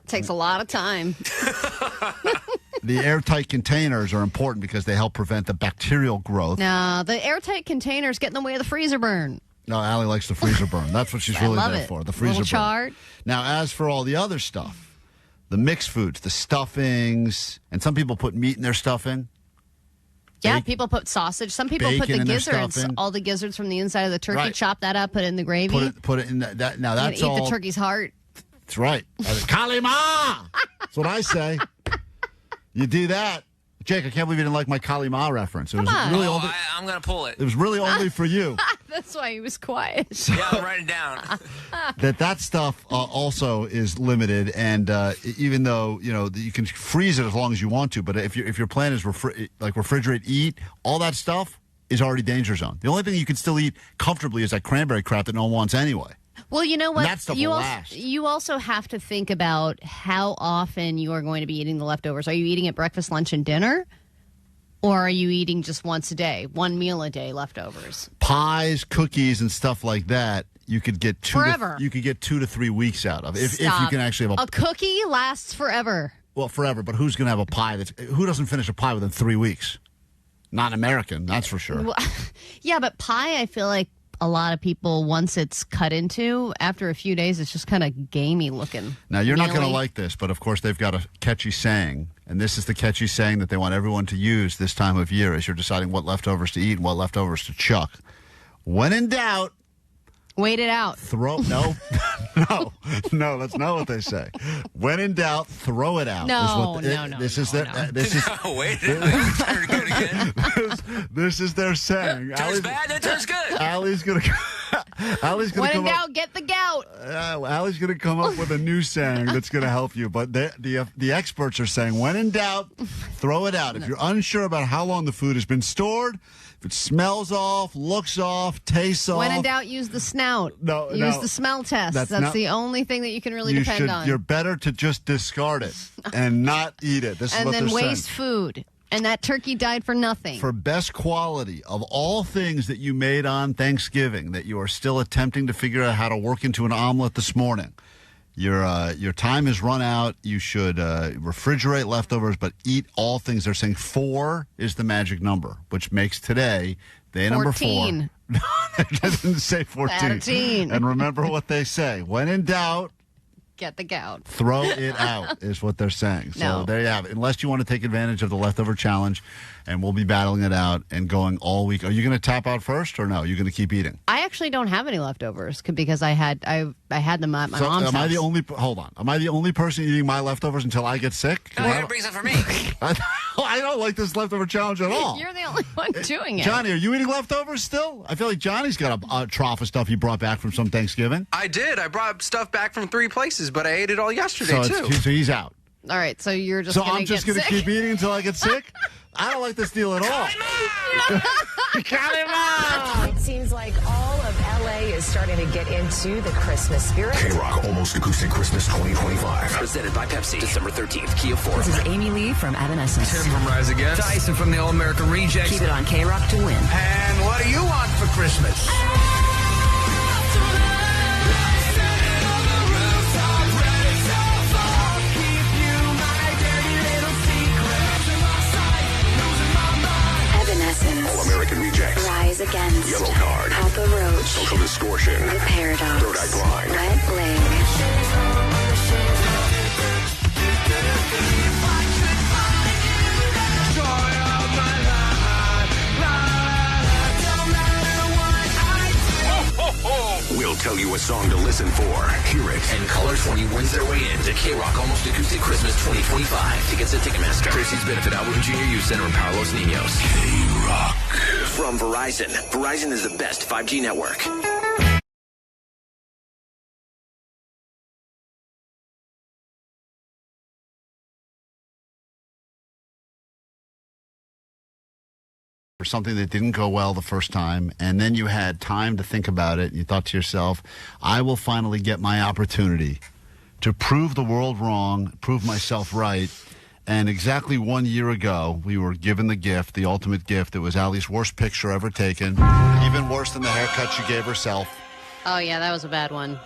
Takes a lot of time. The airtight containers are important because they help prevent the bacterial growth. No, the airtight containers get in the way of the freezer burn. No, Allie likes the freezer burn. That's what she's really love there it. for, the freezer Little burn. chard. Now, as for all the other stuff, the mixed foods, the stuffings, and some people put meat in their stuffing. Yeah, people put sausage. Some people put bacon the in their gizzards, stuffing. all the gizzards from the from the inside of the turkey, Right. chop that up, put it in the gravy. Put it in that. Now You're that's gonna eat all. the turkey's heart. That's right. Kalima! That's what I say. You do that. Jake, I can't believe you didn't like my Kalima reference. It was really only, I'm going to pull it. It was really only for you. That's why he was quiet. Yeah, I'll write it down. That stuff also is limited, and even though you can freeze it as long as you want to, but if your plan is refrigerate, eat, all that stuff is already danger zone. The only thing you can still eat comfortably is that cranberry crap that no one wants anyway. Well, you know what? And that stuff will last. You also have to think about how often you are going to be eating the leftovers. Are you eating at breakfast, lunch, and dinner? Or are you eating just once a day, one meal a day leftovers? Pies, cookies, and stuff like that, you could get 2 to 3 weeks out of if you can actually have a cookie lasts forever. Well, forever, but who's going to have a pie who doesn't finish a pie within 3 weeks? Not American, that's for sure. Well, yeah, but pie, I feel like a lot of people, once it's cut into, after a few days, it's just kind of gamey looking. Now, you're not going to like this, but of course they've got a catchy saying, and this is the catchy saying that they want everyone to use this time of year as you're deciding what leftovers to eat and what leftovers to chuck. When in doubt, wait it out. No, that's not what they say. When in doubt, throw it out. No. This is their saying. Turns bad, then turns good. Allie's gonna when in doubt, get the gout. Allie's gonna come up with a new saying that's gonna help you. But the experts are saying, when in doubt, throw it out. If you're unsure about how long the food has been stored, if it smells off, looks off, tastes off. When in doubt, use the snout. No, use the smell test. That's the only thing that you can really depend on. You're better to just discard it and not eat it. This is what they're saying. And then waste food. And that turkey died for nothing. For best quality of all things that you made on Thanksgiving that you are still attempting to figure out how to work into an omelet this morning, your time has run out. You should refrigerate leftovers, but eat all things. They're saying 4 is the magic number, which makes today day number 4. No, it doesn't say 14. 13. And remember what they say. When in doubt, get the gout. Throw it out is what they're saying. So No. there you have it. Unless you want to take advantage of the leftover challenge, and we'll be battling it out and going all week. Are you going to tap out first, or no? You're going to keep eating? I actually don't have any leftovers because I had them at my mom's house. Hold on. Am I the only person eating my leftovers until I get sick? No, it brings it for me. I don't like this leftover challenge at all. You're the only one doing it. Johnny, are you eating leftovers still? I feel like Johnny's got a trough of stuff he brought back from some Thanksgiving. I did. I brought stuff back from 3 places, but I ate it all yesterday, too. So he's out. All right, so you're just So going to I'm just going to keep eating until I get sick? I don't like this deal at all. It seems like all of LA is starting to get into the Christmas spirit. KROQ Almost Acoustic Christmas 2025. Presented by Pepsi. December 13th, Kia Forest. This is Amy Lee from Evanescence. Tim from Rise Against. Tyson from the All-American Rejects. Keep it on KROQ to win. And what do you want for Christmas? All-American Rejects. Rise Against. Yellow Card. Papa Roach. Social Distortion. The Paradox. Third Eye Blind. Wet Leg. We'll tell you a song to listen for. Hear it. And caller 20 wins their way in to KROQ Almost Acoustic Christmas 2025. Tickets at Ticketmaster. Tracy's Benefit Alberton Junior Youth Center in Palo Los Niños. KROQ. From Verizon. Verizon is the best 5G network. For something that didn't go well the first time, and then you had time to think about it, and you thought to yourself, I will finally get my opportunity to prove the world wrong, prove myself right. And exactly 1 year ago, we were given the gift, the ultimate gift. It was Allie's worst picture ever taken, even worse than the haircut she gave herself. Oh, yeah, that was a bad one.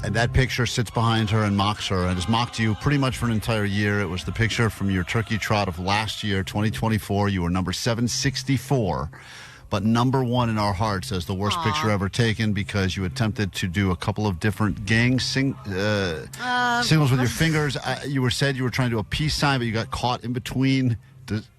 And that picture sits behind her and mocks her and has mocked you pretty much for an entire year. It was the picture from your turkey trot of last year, 2024. You were number 764, but number 1 in our hearts as the worst picture ever taken because you attempted to do a couple of different gang signals with your fingers. You were trying to do a peace sign, but you got caught in between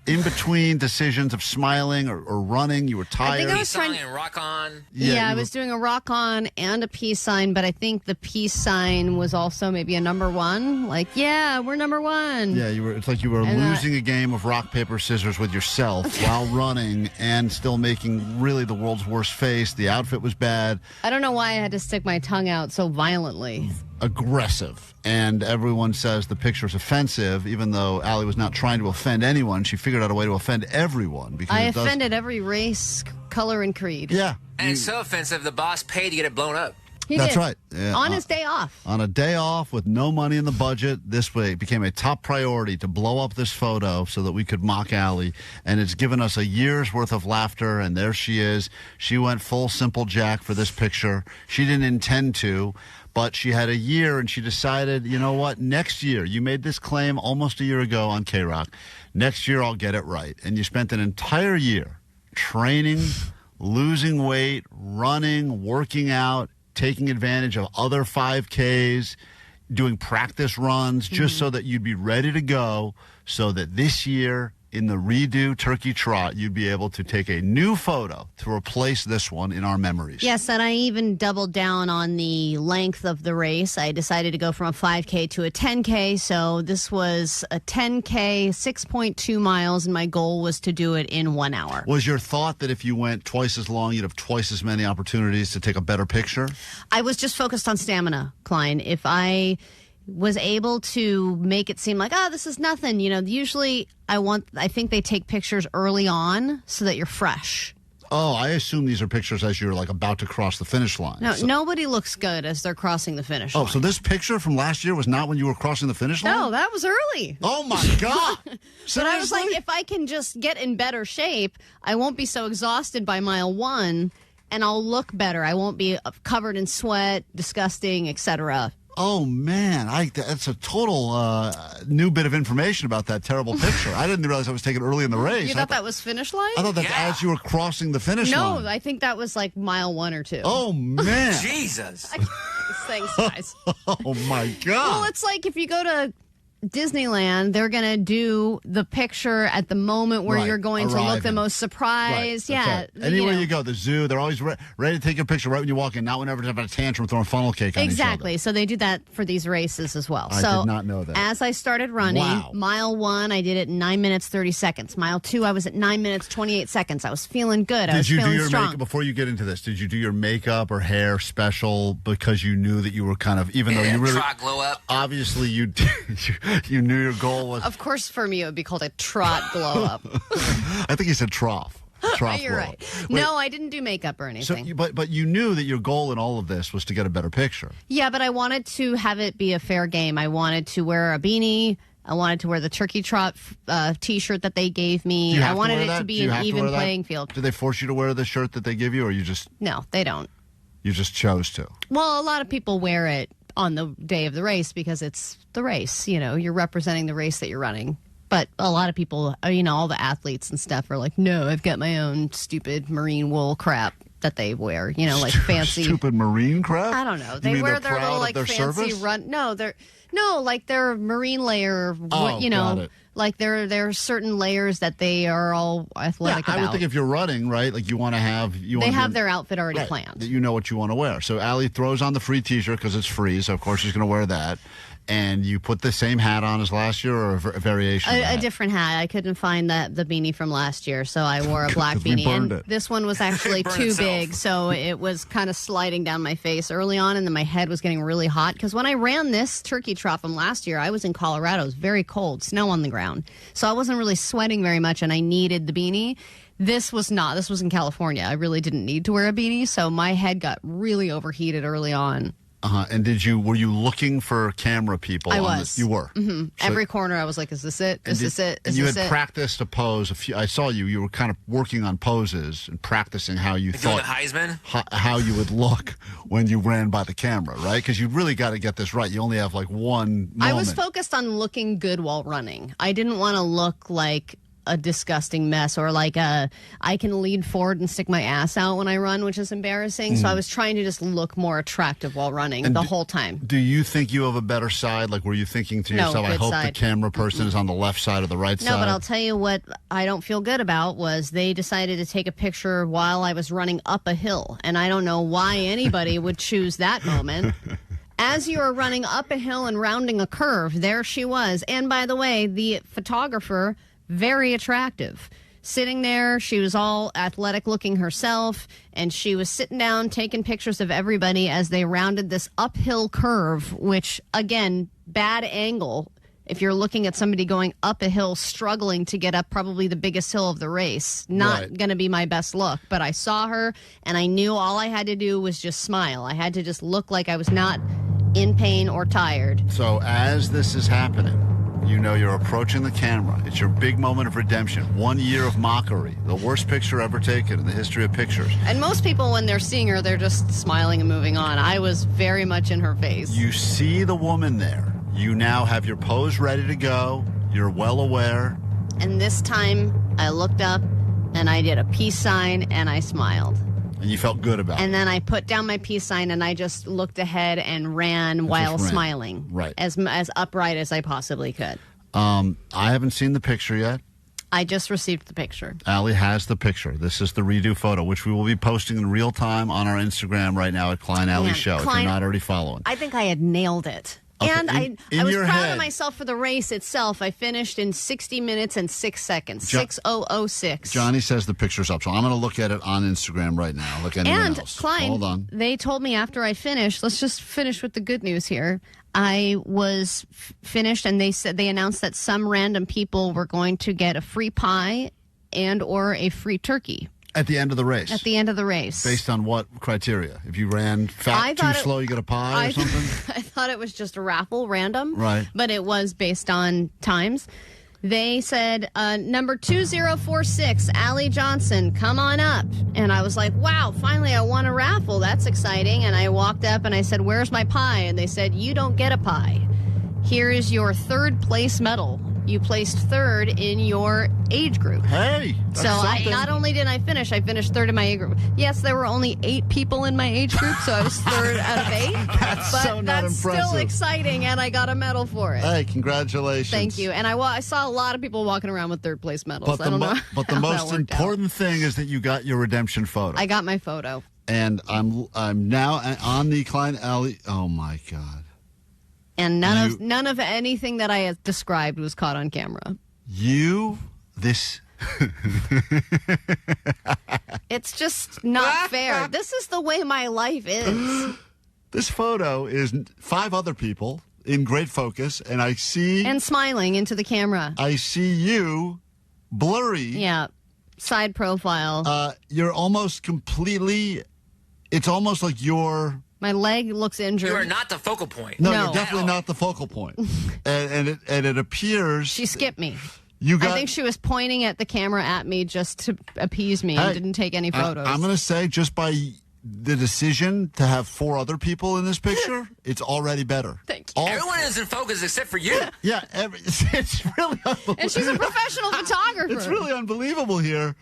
in between decisions of smiling or running? You were tired. I think I was Peace sign and rock on. Yeah, I was doing a rock on and a peace sign, but I think the peace sign was also maybe a number one. Like, yeah, we're number one. Yeah, it's like you were losing a game of rock, paper, scissors with yourself while running and still making really the world's worst face. The outfit was bad. I don't know why I had to stick my tongue out so violently. Aggressive. And everyone says the picture's offensive, even though Allie was not trying to offend anyone. She figured out a way to offend everyone. Because I offended every race, color, and creed. Yeah. And it's so offensive, the boss paid to get it blown up. That's right. Yeah. On his day off. On a day off with no money in the budget, this way it became a top priority to blow up this photo so that we could mock Allie. And it's given us a year's worth of laughter, and there she is. She went full Simple Jack for this picture. She didn't intend to, but she had a year, and she decided, you know what, next year, you made this claim almost a year ago on KROQ. Next year, I'll get it right. And you spent an entire year training, losing weight, running, working out, taking advantage of other 5Ks, doing practice runs, just so that you'd be ready to go, so that this year in the redo Turkey Trot, you'd be able to take a new photo to replace this one in our memories. Yes, and I even doubled down on the length of the race. I decided to go from a 5K to a 10K, so this was a 10K, 6.2 miles, and my goal was to do it in 1 hour. Was your thought that if you went twice as long, you'd have twice as many opportunities to take a better picture? I was just focused on stamina, Klein. If I was able to make it seem like, oh, this is nothing. You know, usually I think they take pictures early on so that you're fresh. Oh, I assume these are pictures as you're like about to cross the finish line. No, nobody looks good as they're crossing the finish line. Oh, so this picture from last year was not when you were crossing the finish line? No, that was early. Oh, my God. But I was like, if I can just get in better shape, I won't be so exhausted by mile one, and I'll look better. I won't be covered in sweat, disgusting, etc. Oh, man, that's a total new bit of information about that terrible picture. I didn't realize I was taken early in the race. You thought that was finish line? I thought that's as you were crossing the finish line. No, I think that was like mile 1 or 2. Oh, man. Jesus. Thanks, guys. Oh, my God. Well, it's like if you go to Disneyland, they're going to do the picture at the moment where you're going to look the most surprised. Right. Yeah. Right. Anywhere you go, the zoo, they're always ready to take your picture right when you walk in, not whenever they're having a tantrum throwing funnel cake on each other. Exactly. So they do that for these races as well. I did not know that. As I started running, mile 1, I did it in 9 minutes, 30 seconds. Mile 2, I was at 9 minutes, 28 seconds. I was feeling good. I was feeling strong. Did you do your makeup, before you get into this, did you do your makeup or hair special because you knew that you were kind of, even though you really, Trot glow up. Obviously you knew your goal was. Of course, for me, it would be called a trot glow up. I think you said trough. You're right. No, I didn't do makeup or anything. So, but you knew that your goal in all of this was to get a better picture. Yeah, but I wanted to have it be a fair game. I wanted to wear a beanie. I wanted to wear the Turkey Trot T-shirt that they gave me. I wanted it to be an even playing field. Did they force you to wear the shirt that they give you, or you just... No, they don't. You just chose to? Well, a lot of people wear it on the day of the race because it's the race. You know, you're representing the race that you're running. But a lot of people, you know, all the athletes and stuff are like, no, I've got my own stupid marine wool crap that they wear, you know, like fancy. Stupid marine crap? I don't know. They wear their little like fancy run. No, like their marine layer, you know, like there are certain layers that they are all athletic about. I would think if you're running, right, like you want to have... They have their outfit already planned. You know what you want to wear. So Allie throws on the free T-shirt because it's free, so of course she's going to wear that. And you put the same hat on as last year, or a variation of a different hat. I couldn't find the beanie from last year, so I wore a black beanie. And this one was actually too big, so it was kind of sliding down my face early on, and then my head was getting really hot. Because when I ran this Turkey Trot from last year, I was in Colorado. It was very cold, snow on the ground. So I wasn't really sweating very much, and I needed the beanie. This was not. This was in California. I really didn't need to wear a beanie, so my head got really overheated early on. And were you looking for camera people? I was. You were? Mm-hmm. So, every corner I was like, is this it? Is this it? And you had practiced a pose. I saw you were kind of working on poses and practicing how you thought Heisman? How you would look when you ran by the camera, right? Because you really got to get this right. You only have like one moment. I was focused on looking good while running. I didn't want to look like a disgusting mess, or like I can lean forward and stick my ass out when I run, which is embarrassing. So I was trying to just look more attractive while running the whole time. Do you think you have a better side? Like, were you thinking to yourself, I hope the camera person is on the left side or the right side? No, but I'll tell you what I don't feel good about was they decided to take a picture while I was running up a hill. And I don't know why anybody would choose that moment. As you were running up a hill and rounding a curve, there she was. And by the way, the photographer, very attractive. Sitting there, she was all athletic looking herself, and she was sitting down taking pictures of everybody as they rounded this uphill curve, which, again, bad angle. If you're looking at somebody going up a hill, struggling to get up probably the biggest hill of the race, not going to be my best look. But I saw her, and I knew all I had to do was just smile. I had to just look like I was not in pain or tired. So as this is happening, you know you're approaching the camera. It's your big moment of redemption. 1 year of mockery. The worst picture ever taken in the history of pictures. And most people, when they're seeing her, they're just smiling and moving on. I was very much in her face. You see the woman there. You now have your pose ready to go. You're well aware. And this time, I looked up, and I did a peace sign, and I smiled. And you felt good about it. And then I put down my peace sign, and I just looked ahead and ran while smiling. Right. As upright as I possibly could. I haven't seen the picture yet. I just received the picture. Allie has the picture. This is the redo photo, which we will be posting in real time on our Instagram right now at Klein Alley Show, Klein, if you're not already following. I think I had nailed it. Okay, and I was proud head, of myself for the race itself. I finished in 60 minutes and 6 seconds, 6006. Johnny says the picture's up, so I'm going to look at it on Instagram right now, like anyone and else. Klein, hold on. They told me after I finished, let's just finish with the good news here. I was finished, and they announced that some random people were going to get a free pie and or a free turkey. At the end of the race? At the end of the race. Based on what criteria? If you ran too slow, you get a pie or something? I thought it was just a raffle, random. Right. But it was based on times. They said, number 2046, Allie Johnson, come on up. And I was like, wow, finally I won a raffle. That's exciting. And I walked up and I said, where's my pie? And they said, you don't get a pie. Here is your third place medal. You placed third in your age group. Hey, that's something. Not only did I finished third in my age group. Yes, there were only 8 people in my age group, so I was third out of 8. But that's still exciting, and I got a medal for it. Hey, congratulations. Thank you. And I saw a lot of people walking around with third place medals. But I don't know but the most important thing is that you got your redemption photo. I got my photo. And I'm now on the Klein Alley. Oh my God. And none of anything that I had described was caught on camera. It's just not fair. This is the way my life is. This photo is 5 other people in great focus, and I see... And smiling into the camera. I see you blurry. Yeah, side profile. You're almost completely... It's almost like you're... My leg looks injured. You are not the focal point. No, you're definitely not the focal point. and it appears... She skipped me. I think she was pointing at the camera at me just to appease me and didn't take any photos. I'm going to say, just by the decision to have 4 other people in this picture, it's already better. Thank you. Everyone is in focus except for you. Yeah, it's really unbelievable. And she's a professional photographer. It's really unbelievable here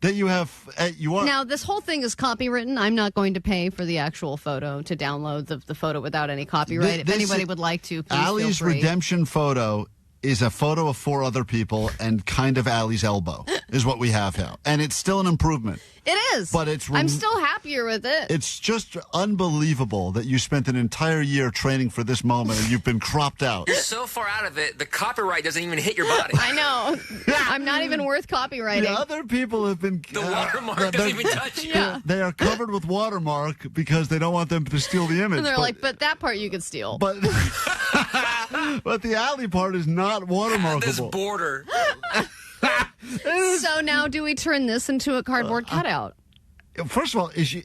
that you have... Now, this whole thing is copywritten. I'm not going to pay for the actual photo to download the photo without any copyright. If anybody would like to, please Allie's feel free. redemption photo is a photo of 4 other people and kind of Allie's elbow is what we have here. And it's still an improvement. It is. But I'm still happier with it. It's just unbelievable that you spent an entire year training for this moment and you've been cropped out. You're so far out of it, the copyright doesn't even hit your body. I know. I'm not even worth copywriting. The other people have been... The watermark doesn't even touch you. Yeah. They are covered with watermark because they don't want them to steal the image. And they're like, but that part you could steal. But the Allie part is not watermarkable. This border. So now do we turn this into a cardboard cutout? First of all, is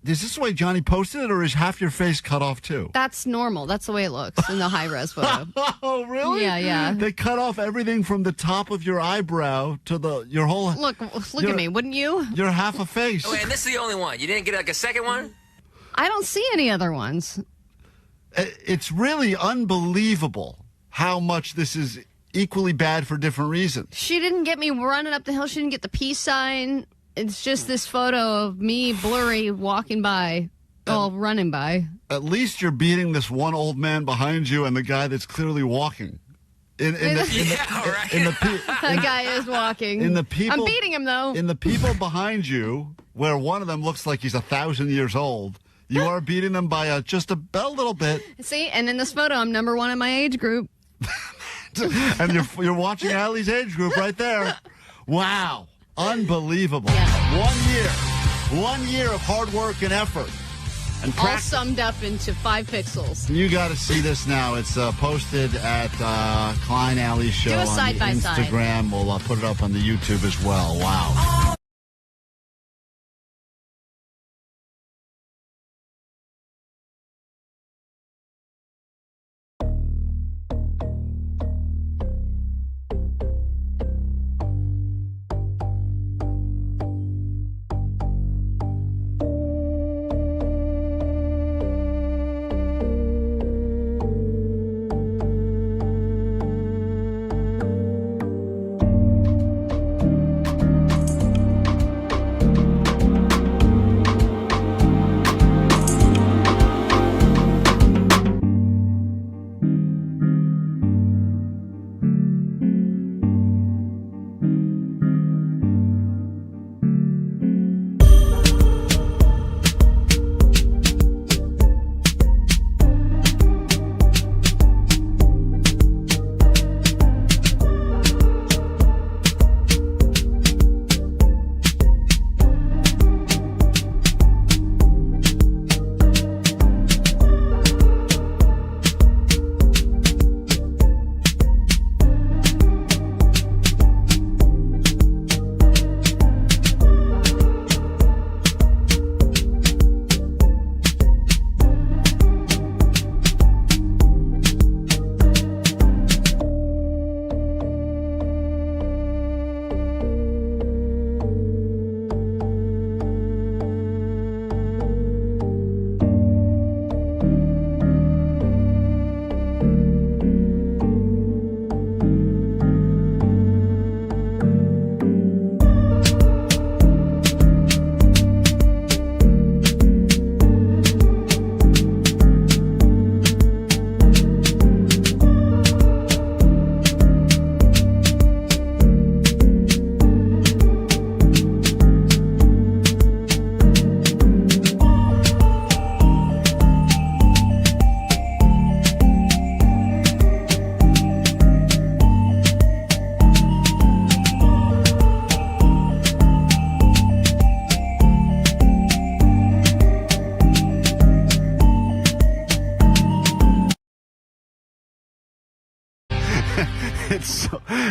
this the way Johnny posted it, or is half your face cut off too? That's normal. That's the way it looks in the high-res photo. Oh, really? Yeah. They cut off everything from the top of your eyebrow to your whole... Look at me. Wouldn't you? You're half a face. Oh, and this is the only one. You didn't get like a second one? I don't see any other ones. It's really unbelievable how much this is equally bad for different reasons. She didn't get me running up the hill. She didn't get the peace sign. It's just this photo of me blurry walking by, running by. At least you're beating this one old man behind you and the guy that's clearly walking. That guy is walking. I'm beating him, though. In the people behind you, where one of them looks like he's 1,000 years old, you are beating them by just a little bit. See, and in this photo, I'm number 1 in my age group. And you're watching Allie's age group right there. Wow. Unbelievable. Yeah. 1 year of hard work and effort. And all summed up into 5 pixels. You got to see this now. It's posted at Klein Alley Show Do a on side the by side. Instagram. We'll put it up on the YouTube as well. Wow.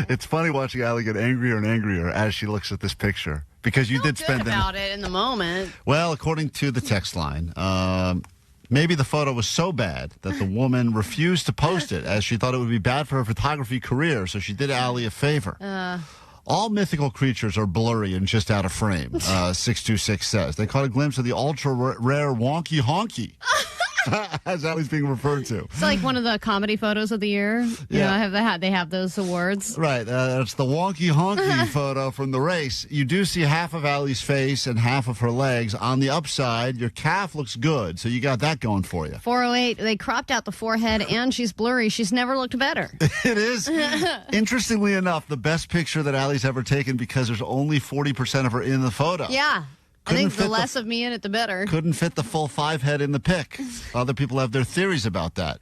It's funny watching Allie get angrier and angrier as she looks at this picture because you did spend about it in the moment. Well, according to the text line, maybe the photo was so bad that the woman refused to post it as she thought it would be bad for her photography career. So she did Allie a favor. All mythical creatures are blurry and just out of frame, 626 says. They caught a glimpse of the ultra-rare Wonky Honky, as Allie's being referred to. It's like one of the comedy photos of the year. You know, they have those awards. Right. It's the Wonky Honky photo from the race. You do see half of Allie's face and half of her legs. On the upside, your calf looks good, so you got that going for you. 408, they cropped out the forehead, and she's blurry. She's never looked better. It is. Interestingly enough, the best picture that Allie's ever taken because there's only 40% of her in the photo. Yeah. I think the less of me in it, the better. Couldn't fit the full 5 head in the pic. Other people have their theories about that.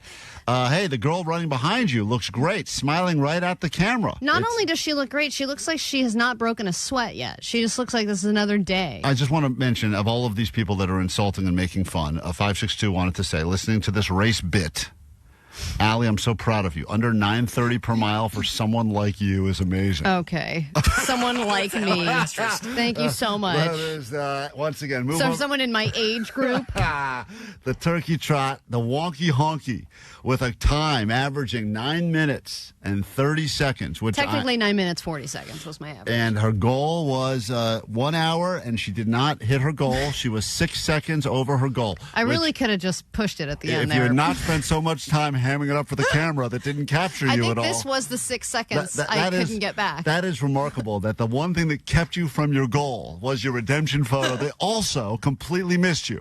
Hey, the girl running behind you looks great, smiling right at the camera. Not only does she look great, she looks like she has not broken a sweat yet. She just looks like this is another day. I just want to mention, of all of these people that are insulting and making fun, 562 wanted to say, listening to this race bit, Allie, I'm so proud of you. Under 9:30 per mile for someone like you is amazing. Okay. Someone like me. Thank you so much. That is, once again, move on. Someone in my age group. The turkey trot, the Wonky Honky, with a time averaging 9 minutes and 30 seconds. Which technically 9 minutes, 40 seconds was my average. And her goal was 1 hour, and she did not hit her goal. She was 6 seconds over her goal. I really could have just pushed it at the end if there. you had not spent so much time hamming it up for the camera that didn't capture you at all. I think this was the 6 seconds I couldn't get back. That is remarkable that the one thing that kept you from your goal was your redemption photo. They also completely missed you.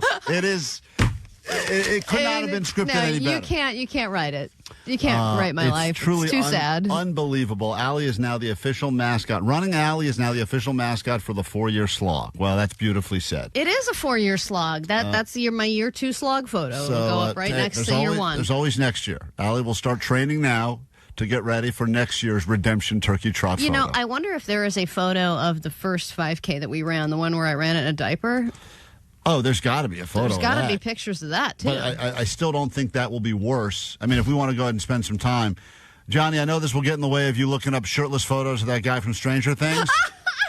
It could not have been scripted any better. You can't write it. You can't write my life. Truly it's too sad. Unbelievable. Allie is now the official mascot. Running Allie is now the official mascot for the 4-year slog. Well, that's beautifully said. It is a 4-year slog. That's my year 2 slog photo. It'll go up right next to year 1. There's always next year. Allie will start training now to get ready for next year's redemption turkey trot photo. You know, I wonder if there is a photo of the first 5K that we ran, the one where I ran it in a diaper. Oh, there's got to be a photo There's got of to that. be pictures of that, too. But I still don't think that will be worse. I mean, if we want to go ahead and spend some time. Johnny, I know this will get in the way of you looking up shirtless photos of that guy from Stranger Things,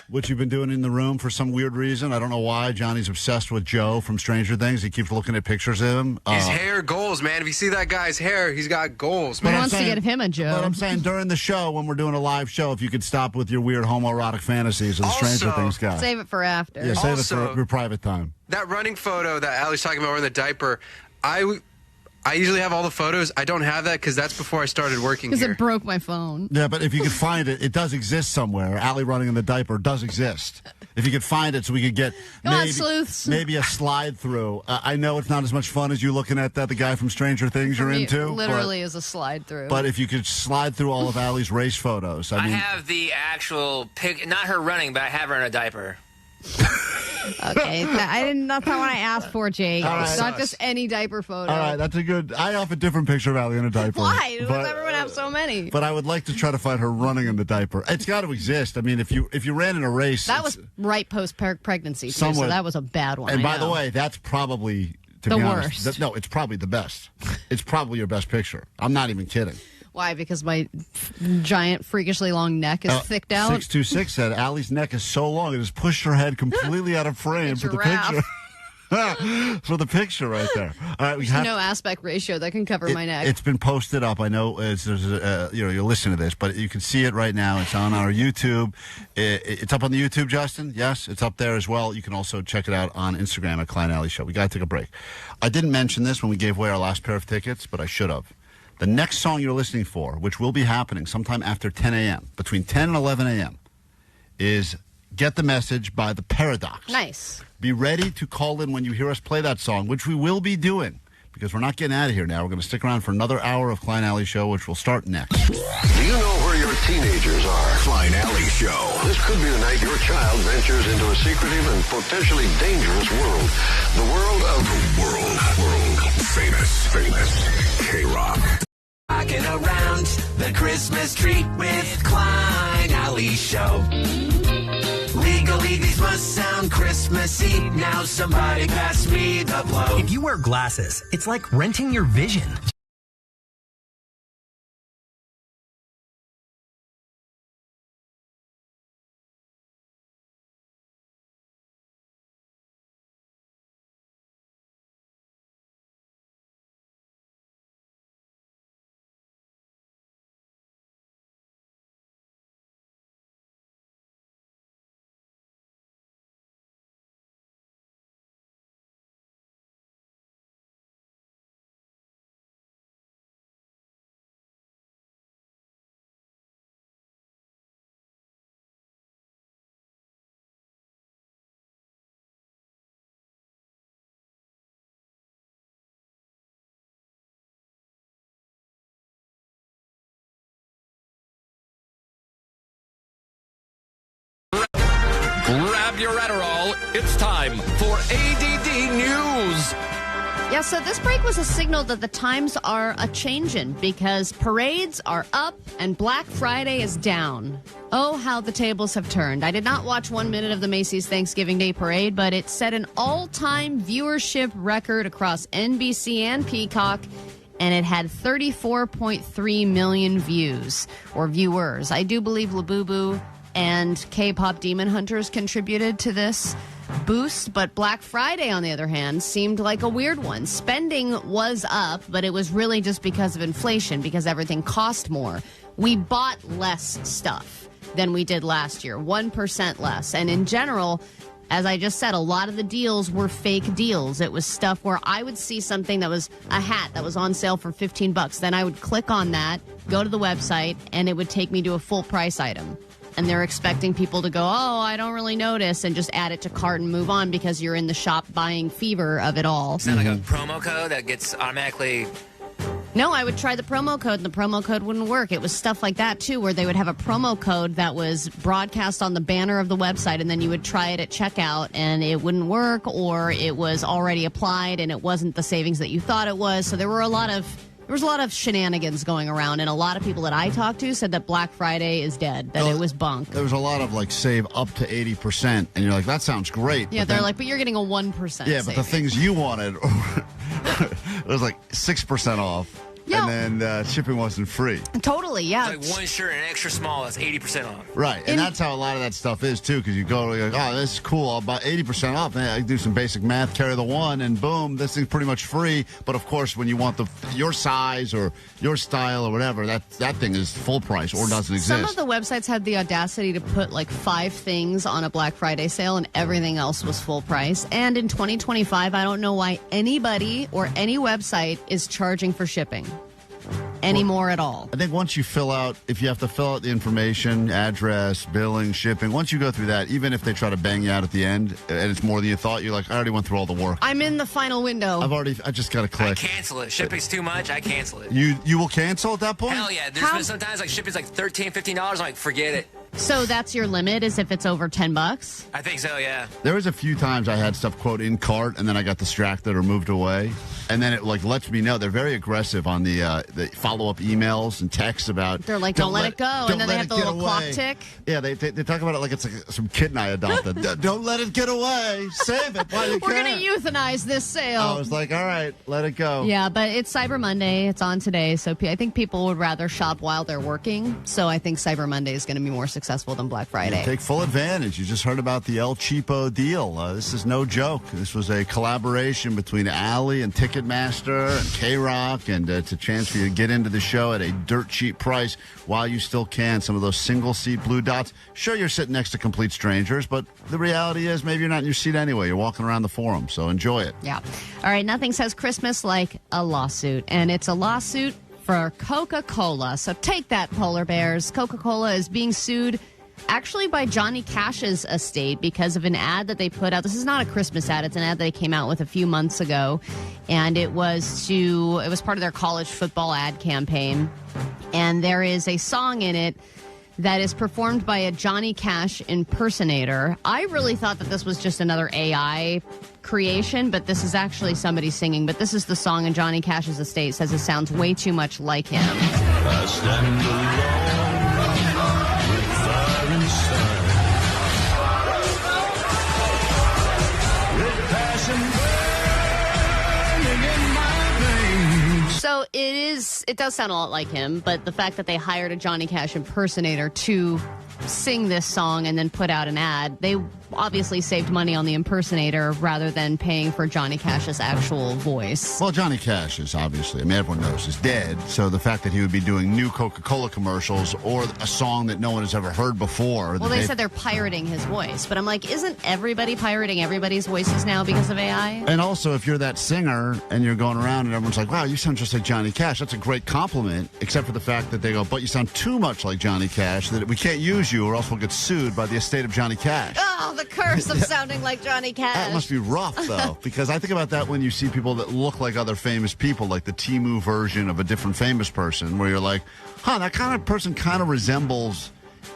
which you've been doing in the room for some weird reason. I don't know why. Johnny's obsessed with Joe from Stranger Things. He keeps looking at pictures of him. His hair goals, man. If you see that guy's hair, he's got goals, Who man. wants to get him a Joe? But I'm saying during the show, when we're doing a live show, if you could stop with your weird homoerotic fantasies of the Stranger Things guy. Save it for after. Yeah, save it for your private time. That running photo that Allie's talking about wearing the diaper, I usually have all the photos. I don't have that because that's before I started working Because here. it broke my phone. Yeah, but if you could find it, it does exist somewhere. Allie running in the diaper does exist. If you could find it so we could get maybe a slide through. I know it's not as much fun as you looking at the guy from Stranger Things you're into. Literally is a slide through. But if you could slide through all of Allie's race photos. I mean, have the actual pic, not her running, but I have her in a diaper. Okay, that's not what I asked for, Jake. All right. It's not just any diaper photo. all right, that's a good. I have a different picture of Allie in a diaper. Why? Does But, everyone have so many? but I would like to try to find her running in the diaper. It's got to exist. I mean, if you ran in a race, That was right post-pregnancy, too, so Somewhat. that was a bad one. And I by know. the way, that's probably to The be honest, worst. no, it's probably the best. It's probably your best picture. I'm not even kidding. Why? Because my giant, freakishly long neck is thicked out? 626 said Allie's neck is so long it has pushed her head completely out of frame for the giraffe. picture. For the picture right there. All right, we There's have no aspect ratio that can cover my neck. It's been posted up. I know you're listening to this, but you can see it right now. It's on our YouTube. It's up on the YouTube, Justin. Yes, it's up there as well. You can also check it out on Instagram at Klein Alley Show. We got to take a break. I didn't mention this when we gave away our last pair of tickets, but I should have. The next song you're listening for, which will be happening sometime after 10 a.m., between 10 and 11 a.m., is Get the Message by The Paradox. Nice. Be ready to call in when you hear us play that song, which we will be doing, because we're not getting out of here now. We're going to stick around for another hour of Klein Alley Show, which will start next. Do you know where your teenagers are? Klein Alley Show. This could be the night your child ventures into a secretive and potentially dangerous world. The world of world famous KROQ. Rocking around the Christmas tree with Klein Alley Show. Legally, these must sound Christmassy. Now somebody pass me the blow. If you wear glasses, it's like renting your vision. Grab your Adderall. It's time for A.D.D. News. Yeah, so this break was a signal that the times are a-changin' because parades are up and Black Friday is down. Oh, how the tables have turned. I did not watch 1 minute of the Macy's Thanksgiving Day Parade, but it set an all-time viewership record across NBC and Peacock, and it had 34.3 million views, or viewers. I do believe Labubu and K-pop Demon Hunters contributed to this boost, but Black Friday, on the other hand, seemed like a weird one. Spending was up, but it was really just because of inflation, because everything cost more. We bought less stuff than we did last year, 1% less. And in general, as I just said, a lot of the deals were fake deals. It was stuff where I would see something that was a hat that was on sale for $15. Then I would click on that, go to the website, and it would take me to a full price item. And they're expecting people to go, oh, I don't really notice, and just add it to cart and move on because you're in the shop buying fever of it all. Is that like a promo code that gets automatically... No, I would try the promo code, and the promo code wouldn't work. It was stuff like that, too, where they would have a promo code that was broadcast on the banner of the website, and then you would try it at checkout, and it wouldn't work, or it was already applied, and it wasn't the savings that you thought it was. So there was a lot of shenanigans going around, and a lot of people that I talked to said that Black Friday is dead, that it was bunk. There was a lot of, like, save up to 80%, and you're like, that sounds great. Yeah, they're like, but you're getting a 1% Yeah, but the things you wanted, it was like 6% off. Yeah. And then shipping wasn't free. Totally, yeah. It's like one shirt and an extra small, that's 80% off. Right, and that's how a lot of that stuff is, too, because you go, you're like, oh, this is cool, I'll buy 80% off. And I do some basic math, carry the one, and boom, this thing's pretty much free. But, of course, when you want your size or your style or whatever, that thing is full price or doesn't exist. Some of the websites had the audacity to put like 5 things on a Black Friday sale, and everything else was full price. And in 2025, I don't know why anybody or any website is charging for shipping anymore at all. I think once you if you have to fill out the information, address, billing, shipping, once you go through that, even if they try to bang you out at the end and it's more than you thought, you're like, I already went through all the work. I'm in the final window. I just got to click. I cancel it. Shipping's too much, I cancel it. You will cancel at that point? Hell yeah. There's been sometimes like shipping's like $13, $15. I'm like, forget it. So that's your limit, is if it's over $10? I think so, yeah. There was a few times I had stuff, quote, in cart, and then I got distracted or moved away. And then it like lets me know. They're very aggressive on the follow-up emails and texts about... They're like, don't let it go. And then they have the little clock tick. Yeah, they talk about it like it's like some kitten I adopted. Don't let it get away. Save it while you can. We're going to euthanize this sale. I was like, all right, let it go. Yeah, but it's Cyber Monday. It's on today. So I think people would rather shop while they're working. So I think Cyber Monday is going to be more successful than Black Friday. Yeah, take full advantage. You just heard about the El Cheapo deal. This is no joke. This was a collaboration between Allie and Ticketmaster and KROQ, and it's a chance for you to get into the show at a dirt cheap price while you still can. Some of those single-seat Blue Dots. Sure, you're sitting next to complete strangers, but the reality is maybe you're not in your seat anyway. You're walking around the forum, so enjoy it. Yeah. All right, nothing says Christmas like a lawsuit, and it's a lawsuit for Coca-Cola. So take that, Polar Bears. Coca-Cola is being sued actually by Johnny Cash's estate because of an ad that they put out. This is not a Christmas ad. It's an ad that they came out with a few months ago. And it was part of their college football ad campaign. And there is a song in it that is performed by a Johnny Cash impersonator. I really thought that this was just another AI creation, but this is actually somebody singing. But this is the song, and Johnny Cash's estate says it sounds way too much like him. I stand alone with fire inside. With passion burning in my veins. So it does sound a lot like him, but the fact that they hired a Johnny Cash impersonator to sing this song and then put out an ad, they obviously saved money on the impersonator rather than paying for Johnny Cash's actual voice. Well, Johnny Cash is obviously, everyone knows, is dead. So the fact that he would be doing new Coca-Cola commercials or a song that no one has ever heard before. Well, they said they're pirating his voice. But I'm like, isn't everybody pirating everybody's voices now because of AI? And also, if you're that singer and you're going around and everyone's like, wow, you sound just like Johnny Cash, that's a great compliment, except for the fact that they go, but you sound too much like Johnny Cash, that we can't use you or else we'll get sued by the estate of Johnny Cash. Oh, the curse of sounding like Johnny Cash. That must be rough, though, because I think about that when you see people that look like other famous people, like the Temu version of a different famous person, where you're like, that kind of person kind of resembles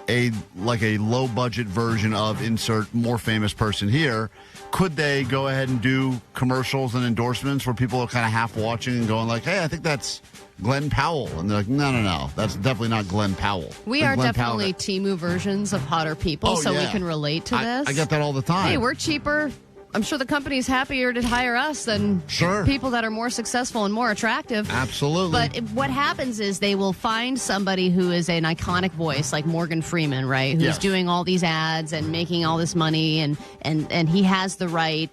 a low-budget version of insert more famous person here. Could they go ahead and do commercials and endorsements where people are kind of half watching and going like, hey, I think that's Glenn Powell. And they're like, no, that's definitely not Glenn Powell. We are definitely Temu versions of hotter people, so we can relate to this. I get that all the time. Hey, we're cheaper. I'm sure the company's happier to hire us than people that are more successful and more attractive. Absolutely. But what happens is they will find somebody who is an iconic voice, like Morgan Freeman, right? Who's doing all these ads and making all this money, and he has the right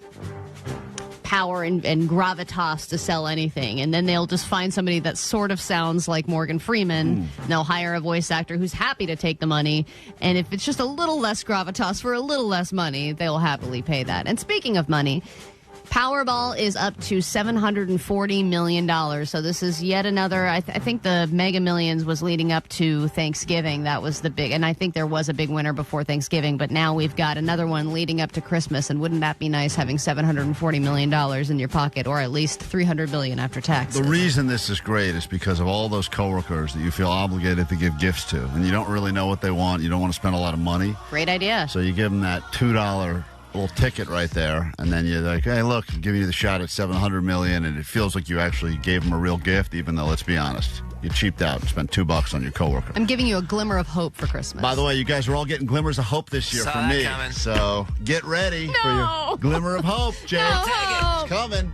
power and gravitas to sell anything. And then they'll just find somebody that sort of sounds like Morgan Freeman. And they'll hire a voice actor who's happy to take the money. And if it's just a little less gravitas for a little less money, they'll happily pay that. And speaking of money, Powerball is up to $740 million. So this is yet another, I think the Mega Millions was leading up to Thanksgiving. That was the big, and I think there was a big winner before Thanksgiving, but now we've got another one leading up to Christmas. And wouldn't that be nice, having $740 million in your pocket, or at least $300 billion after taxes? The reason this is great is because of all those coworkers that you feel obligated to give gifts to, and you don't really know what they want. You don't want to spend a lot of money. Great idea. So you give them that $2 little ticket right there, and then you're like, hey, look, I'm giving you the shot at $700 million, and it feels like you actually gave them a real gift, even though, let's be honest, you cheaped out and spent $2 on your coworker. I'm giving you a glimmer of hope for Christmas. By the way, you guys are all getting glimmers of hope this year from me. Coming. So get ready for your glimmer of hope, Jay. It's coming.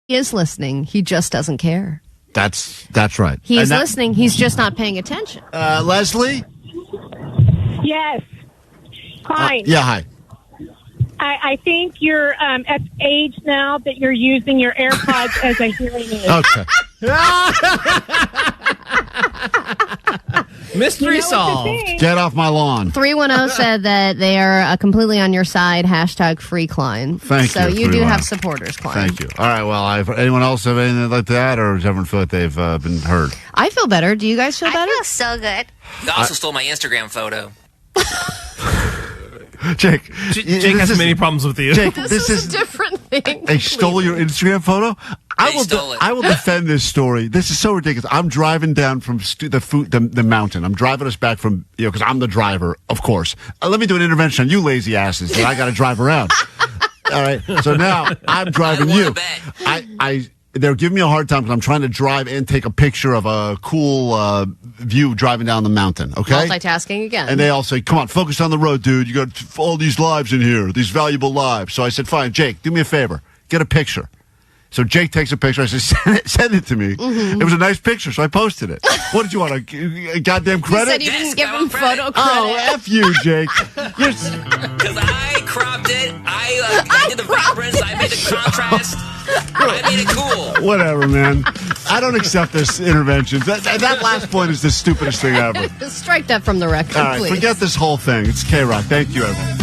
He is listening. He just doesn't care. That's right. He is listening. He's just not paying attention. Leslie? Yes. Klein. Yeah, hi. I think you're at the age now that you're using your AirPods as a hearing aid. Okay. Mystery solved. Get off my lawn. 310 said that they are completely on your side. # free Klein. Thank so you. So you do have supporters, Klein. Thank you. All right. Well, anyone else have anything like that, or does everyone feel like they've been heard? I feel better. Do you guys feel better? I feel so good. You also stole my Instagram photo. Jake has many problems with you. Jake, this is a different thing. They stole your Instagram photo? I will defend this story. This is so ridiculous. I'm driving down from the mountain. I'm driving us back from, because I'm the driver, of course. Let me do an intervention on you lazy asses that I got to drive around. All right. So now I'm driving you. They're giving me a hard time because I'm trying to drive and take a picture of a cool view driving down the mountain, okay? Multitasking again. And they all say, come on, focus on the road, dude. You got all these lives in here, these valuable lives. So I said, fine, Jake, do me a favor. Get a picture. So Jake takes a picture. I said, send it to me. Mm-hmm. It was a nice picture, so I posted it. What did you want, a goddamn credit? You said you didn't give him photo credit. Oh, F you, Jake. Because I cropped it. I did the vibrance. I made the contrast. I made it cool. Whatever, man. I don't accept this intervention. That last point is the stupidest thing ever. Strike that from the record, All right, please. forget this whole thing. It's KROQ. Thank you, everyone.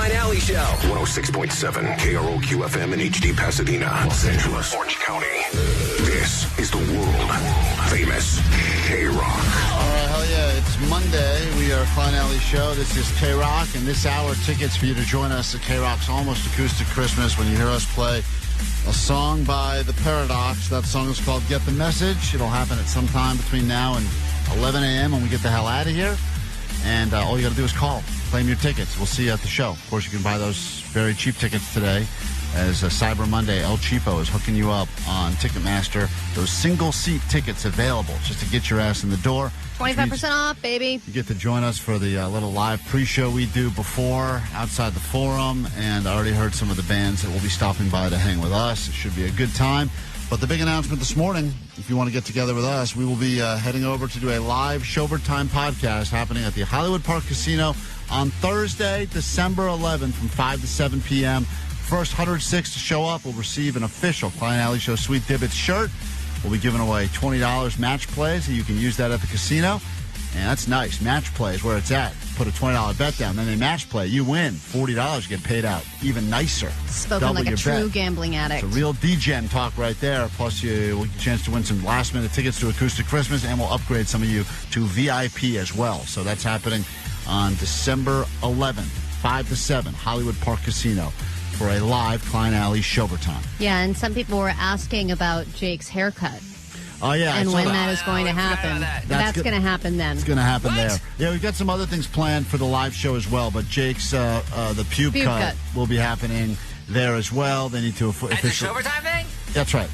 Klein Alley Show. 106.7 KROQ FM in HD Pasadena, Los Angeles, Orange County. This is the world famous KROQ. All right, hell yeah. It's Monday. We are Klein Alley Show. This is KROQ, and this hour, tickets for you to join us at KROQ's Almost Acoustic Christmas when you hear us play a song by The Paradox. That song is called Get the Message. It'll happen at some time between now and 11 a.m. when we get the hell out of here. And all you got to do is call. Claim your tickets. We'll see you at the show. Of course, you can buy those very cheap tickets today as Cyber Monday, El Cheapo is hooking you up on Ticketmaster. Those single-seat tickets available just to get your ass in the door. 25% off, baby. You get to join us for the little live pre-show we do before outside the forum. And I already heard some of the bands that will be stopping by to hang with us. It should be a good time. But the big announcement this morning, if you want to get together with us, we will be heading over to do a live Showbird Time podcast happening at the Hollywood Park Casino on Thursday, December 11th from 5 to 7 p.m. First 106 to show up will receive an official Klein Alley Show Sweet Dibbits shirt. We'll be giving away $20 match plays, so you can use that at the casino. And that's nice. Match play is where it's at. Put a $20 bet down, then they match play. You win. $40 get paid out. Even nicer. Spoken Double like a your true bet. gambling addict. It's a real D-Gen talk right there. Plus, you will get a chance to win some last-minute tickets to Acoustic Christmas, and we'll upgrade some of you to VIP as well. So that's happening on December 11th, 5 to 7, Hollywood Park Casino, for a live Klein Alley Showbird Time. Yeah, and some people were asking about Jake's haircut. Oh, yeah. And when that is going to happen. That's going to happen then. It's going to happen there. Yeah, we've got some other things planned for the live show as well, but Jake's, the Pube cut will be happening there as well. They need to officially... At the Showbird Time thing? That's right.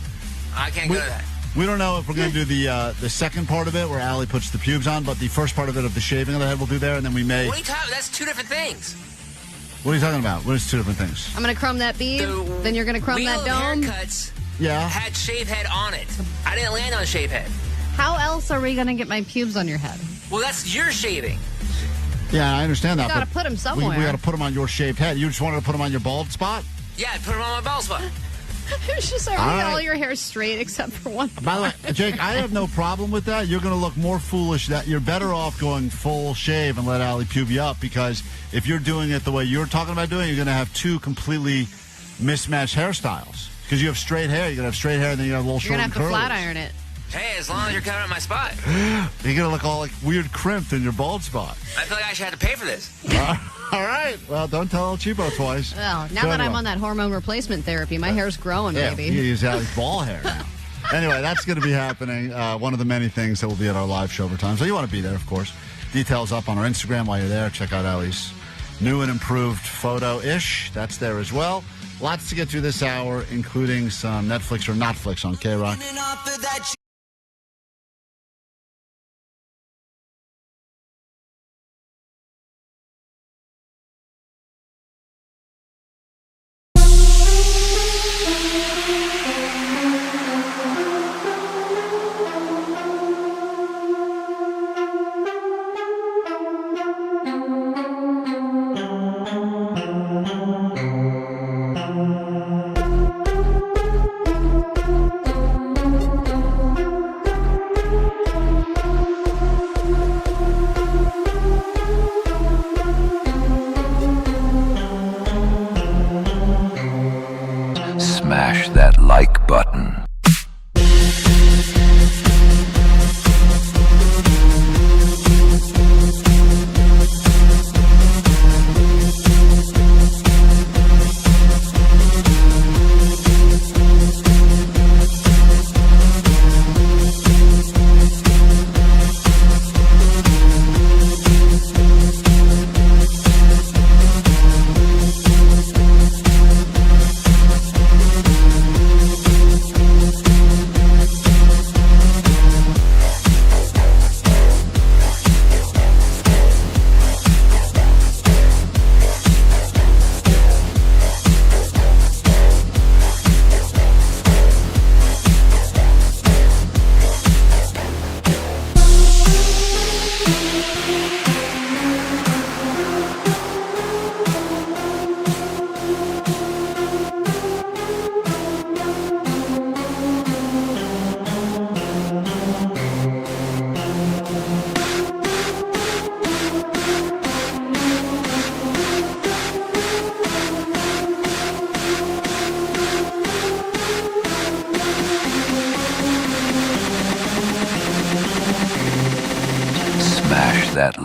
I can't go to that. We don't know if we're going to do the second part of it where Allie puts the pubes on, but the first part of it of the shaving of the head we'll do there, and then we may... What are you talking about? That's two different things. What are you talking about? What is two different things? I'm going to crumb that bead, then you're going to crumb that dome. Haircuts yeah. had shave head on it. I didn't land on shave head. How else are we going to get my pubes on your head? Well, that's your shaving. Yeah, I understand that. You got to put them somewhere. We got to put them on your shaved head. You just wanted to put them on your bald spot? Yeah, put them on my bald spot. It's just all your hair straight except for one. By the way, Jake, I have no problem with that. You're going to look more foolish. That you're better off going full shave and let Allie pube you up, because if you're doing it the way you're talking about doing it, you're going to have two completely mismatched hairstyles. Because you have straight hair. You're going to have straight hair, and then you have a little short and curly. You're going to have to curlies. flat iron it. Hey, as long as you're covering up my spot. You're going to look all like weird crimped in your bald spot. I feel like I should have to pay for this. All right. Well, don't tell El Cheapo twice. Well, now that I'm on that hormone replacement therapy, my hair's growing, baby. You use Allie's ball hair now. Anyway, that's going to be happening. One of the many things that will be at our live show over time. So you want to be there, of course. Details up on our Instagram while you're there. Check out Allie's new and improved photo-ish. That's there as well. Lots to get through this hour, including some Netflix or Notflix on KROQ. Smash that like button.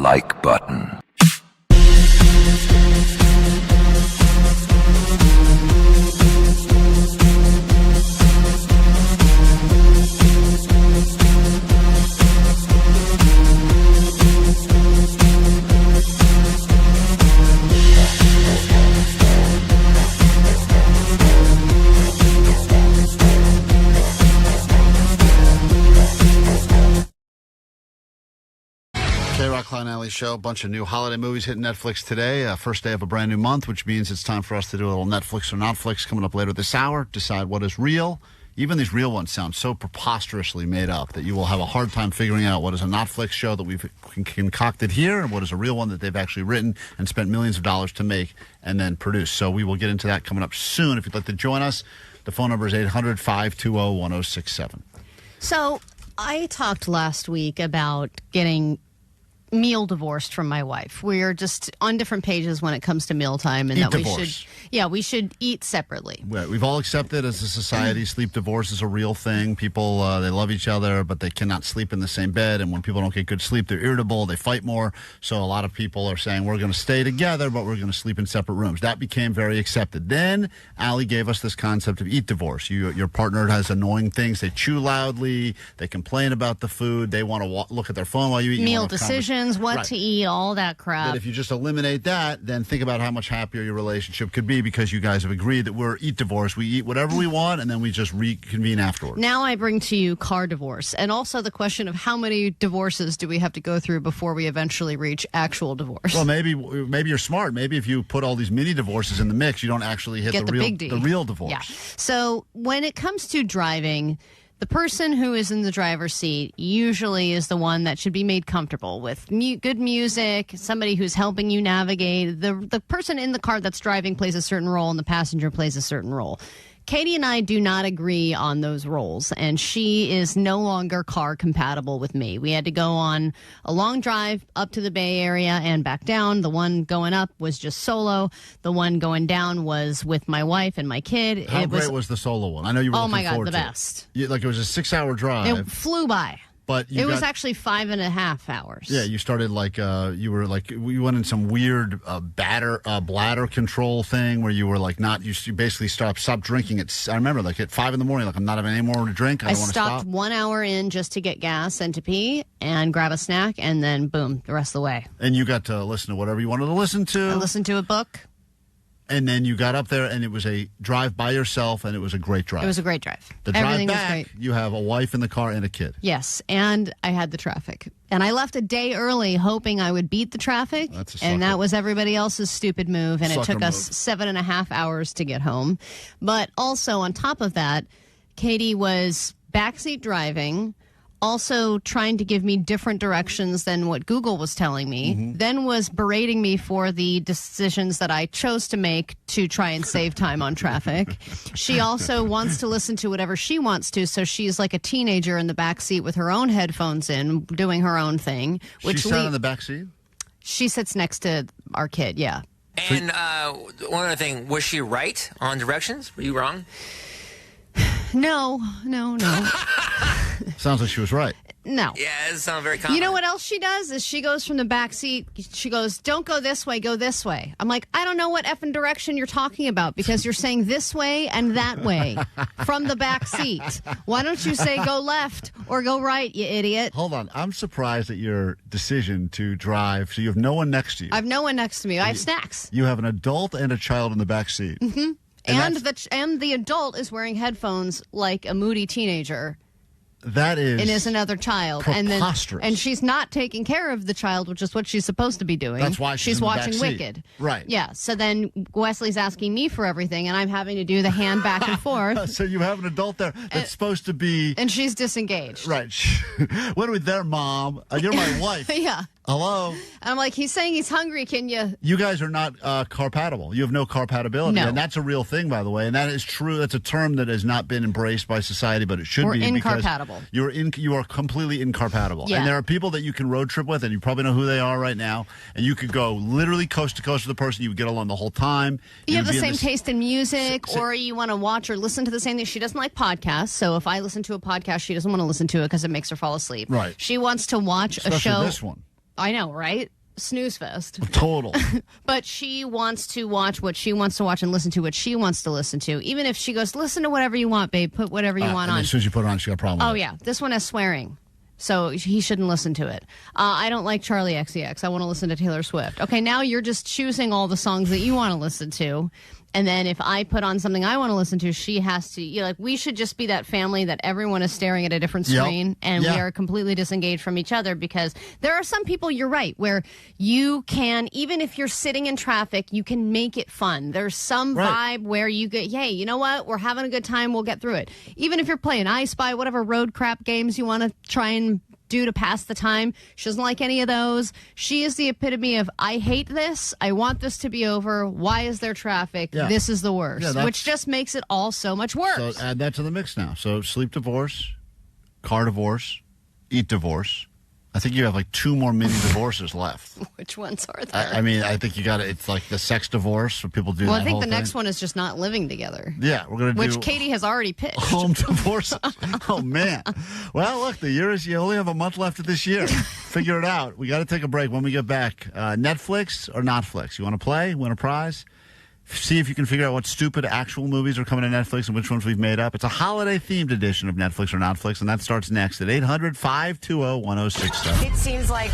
like button. KROQ Klein Alley Show. A bunch of new holiday movies hitting Netflix today. First day of a brand new month, which means it's time for us to do a little Netflix or Notflix coming up later this hour. Decide what is real. Even these real ones sound so preposterously made up that you will have a hard time figuring out what is a Notflix show that we've concocted here and what is a real one that they've actually written and spent millions of dollars to make and then produce. So we will get into that coming up soon. If you'd like to join us, the phone number is 800-520-1067. So I talked last week about getting meal divorced from my wife. We're just on different pages when it comes to mealtime, and Eat that divorce. we should eat separately. We've all accepted as a society sleep divorce is a real thing. People, they love each other, but they cannot sleep in the same bed. And when people don't get good sleep, they're irritable, they fight more. So a lot of people are saying, we're going to stay together, but we're going to sleep in separate rooms. That became very accepted. Then Allie gave us this concept of eat divorce. Your partner has annoying things. They chew loudly. They complain about the food. They want to look at their phone while you eat. Meal decisions, what Right. to eat, all that crap. That if you just eliminate that, then think about how much happier your relationship could be because you guys have agreed that we're eat divorce. We eat whatever we want, and then we just reconvene afterwards. Now I bring to you car divorce, and also the question of how many divorces do we have to go through before we eventually reach actual divorce? Well, maybe you're smart. Maybe if you put all these mini divorces in the mix, you don't actually hit Get the big D. the real divorce. Yeah. So when it comes to driving, the person who is in the driver's seat usually is the one that should be made comfortable with good music, somebody who's helping you navigate. The person in the car that's driving plays a certain role, and the passenger plays a certain role. Katie and I do not agree on those roles, and she is no longer car compatible with me. We had to go on a long drive up to the Bay Area and back down. The one going up was just solo. The one going down was with my wife and my kid. How great was the solo one? I know you were Oh looking my God, forward the to best. It. Like it was a 6-hour drive. It flew by. But it was actually 5.5 hours. Yeah, you started you went in some weird bladder control thing where you were like you basically stopped drinking I remember at 5 in the morning, like I'm not having any more to drink. I don't want to stop. stopped 1 hour in just to get gas and to pee and grab a snack, and then boom, the rest of the way. And you got to listen to whatever you wanted to listen to. I listened to a book. And then you got up there, and it was a drive by yourself, and it was a great drive. It was a great drive. The drive Everything back, was great. you have a wife in the car and a kid. Yes, and I had the traffic. And I left a day early hoping I would beat the traffic. And that was everybody else's stupid move, and it took us 7.5 hours to get home. But also, on top of that, Katie was backseat driving, also trying to give me different directions than what Google was telling me, then was berating me for the decisions that I chose to make to try and save time on traffic. She also wants to listen to whatever she wants to, so she's like a teenager in the back seat with her own headphones in, doing her own thing. She sat in the back seat? She sits next to our kid, yeah. And one other thing, was she right on directions? Were you wrong? No. Sounds like she was right. No. Yeah, it sounds very common. You know what else she does? Is she goes from the back seat, she goes, don't go this way, go this way. I'm like, I don't know what effing direction you're talking about because you're saying this way and that way from the back seat. Why don't you say go left or go right, you idiot? Hold on. I'm surprised at your decision to drive. So you have no one next to you. I have no one next to me. I have snacks. You have an adult and a child in the back seat. Mm-hmm. And the adult is wearing headphones like a moody teenager. That is... And is another child. Preposterous. And she's not taking care of the child, which is what she's supposed to be doing. That's why she's in the watching back seat. Wicked. Right. Yeah. So then Wesley's asking me for everything, and I'm having to do the hand back and forth. So you have an adult there that's supposed to be... And she's disengaged. Right. What are we there, Mom? You're my wife. Yeah. Hello? And I'm like, he's saying he's hungry. Can you... You guys are not carpatable. You have no carpatability. No. And that's a real thing, by the way. And that is true. That's a term that has not been embraced by society, but it should We're be. incarpatable. You are completely incarpatable. Yeah. And there are people that you can road trip with, and you probably know who they are right now. And you could go literally coast to coast with the person. You would get along the whole time. You have the same taste in music, or you want to watch or listen to the same thing. She doesn't like podcasts. So if I listen to a podcast, she doesn't want to listen to it because it makes her fall asleep. Right. She wants to watch Especially a show. this one. I know, right? snooze fest. Total. But she wants to watch what she wants to watch and listen to what she wants to listen to. Even if she goes, listen to whatever you want, babe. Put whatever you want on. As soon as you put it on, she got a problem with it. Yeah. This one has swearing. So he shouldn't listen to it. I don't like Charlie XCX. I want to listen to Taylor Swift. Okay, now you're just choosing all the songs that you want to listen to. And then if I put on something I want to listen to, she has to, we should just be that family that everyone is staring at a different screen and we are completely disengaged from each other, because there are some people, you're right, where you can, even if you're sitting in traffic, you can make it fun. There's some vibe where you get, hey, you know what? We're having a good time. We'll get through it. Even if you're playing I Spy, whatever road crap games you want to try and do to pass the time. She doesn't like any of those. She is the epitome of, I hate this. I want this to be over. Why is there traffic? Yeah. This is the worst. Yeah, which just makes it all so much worse. So add that to the mix now. So sleep divorce, car divorce, eat divorce. I think you have like 2 more mini divorces left. Which ones are there? I mean, I think you got it. It's like the sex divorce where people do that. Well, I think whole the thing. next one is just not living together. Yeah, we're going to do. Which Katie has already pitched. Home divorces. Oh, man. Well, look, the year is, you only have a month left of this year. Figure it out. We got to take a break. When we get back, Netflix or Notflix? You want to play? Win a prize? See if you can figure out what stupid actual movies are coming to Netflix and which ones we've made up. It's a holiday-themed edition of Netflix or Notflix, and that starts next at 800-520-1067. It seems like...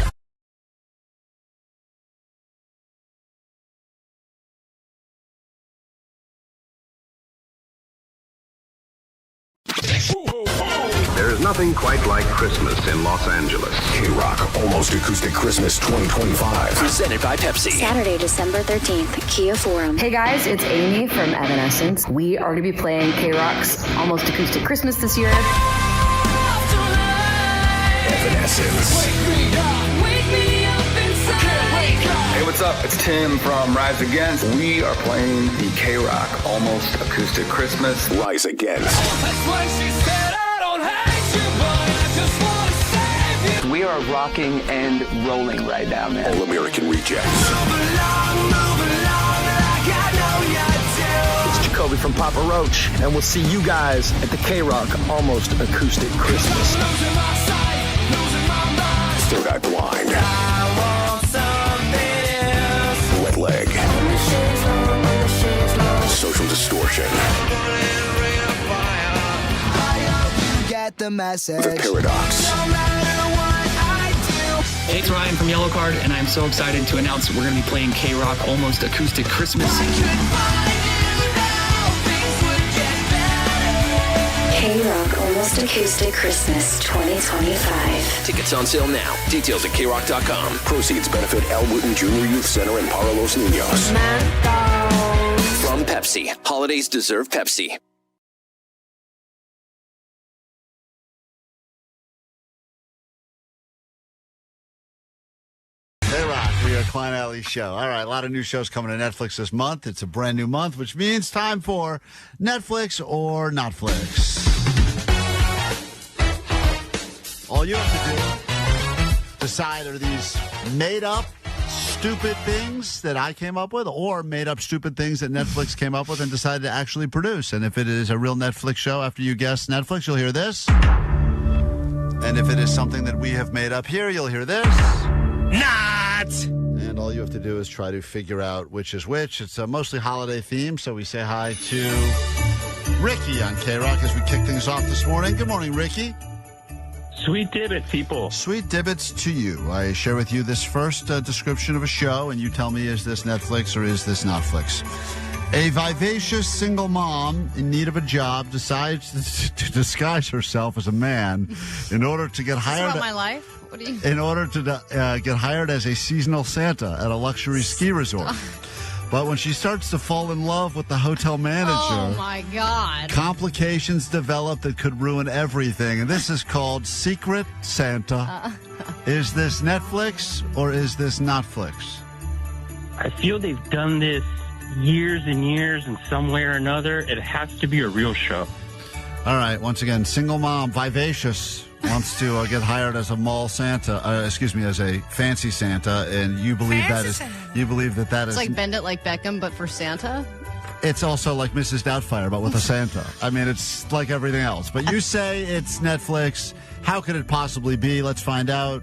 There is nothing quite like Christmas in Los Angeles. KROQ Almost Acoustic Christmas 2025. Presented by Pepsi. Saturday, December 13th, Kia Forum. Hey guys, it's Amy from Evanescence. We are going to be playing KROQ's Almost Acoustic Christmas this year. Evanescence. Hey, what's up? It's Tim from Rise Against. We are playing the KROQ Almost Acoustic Christmas. Rise Against. We are rocking and rolling right now, man. All American Rejects. It's Jacoby from Papa Roach, and we'll see you guys at the KROQ Almost Acoustic Christmas. Third Eye Blind. Wet Leg. Social Distortion. Get the message. The Paradox. Hey, it's Ryan from Yellow Card, and I'm so excited to announce that we're going to be playing KROQ Almost Acoustic Christmas. KROQ Almost Acoustic Christmas 2025. Tickets on sale now. Details at KROQ.com. Proceeds benefit Al Wooten Junior Youth Center in Para Los Niños. From Pepsi. Holidays deserve Pepsi. We are Klein Alley Show. All right, a lot of new shows coming to Netflix this month. It's a brand new month, which means time for Netflix or Notflix. All you have to do, decide, are these made-up, stupid things that I came up with, or made-up, stupid things that Netflix came up with and decided to actually produce. And if it is a real Netflix show, after you guess Netflix, you'll hear this. And if it is something that we have made up here, you'll hear this. Not! And all you have to do is try to figure out which is which. It's mostly holiday themed, so we say hi to Ricky on KROQ as we kick things off this morning. Good morning, Ricky. Sweet dibbit, people. Sweet dibbits to you. I share with you this first description of a show, and you tell me, is this Netflix or is this Notflix? A vivacious single mom in need of a job decides to disguise herself as a man in order to get hired. Is this about my life? What do you? In order to get hired as a seasonal Santa at a luxury ski resort. But when she starts to fall in love with the hotel manager, oh my God, complications develop that could ruin everything. And this is called Secret Santa. Is this Netflix or is this Notflix? I feel they've done this years and years, and some way or another, it has to be a real show. All right. Once again, single mom, vivacious, wants to get hired as a mall Santa. As a fancy Santa, and you believe that It's like Bend It Like Beckham, but for Santa. It's also like Mrs. Doubtfire, but with a Santa. I mean, it's like everything else. But you say it's Netflix. How could it possibly be? Let's find out.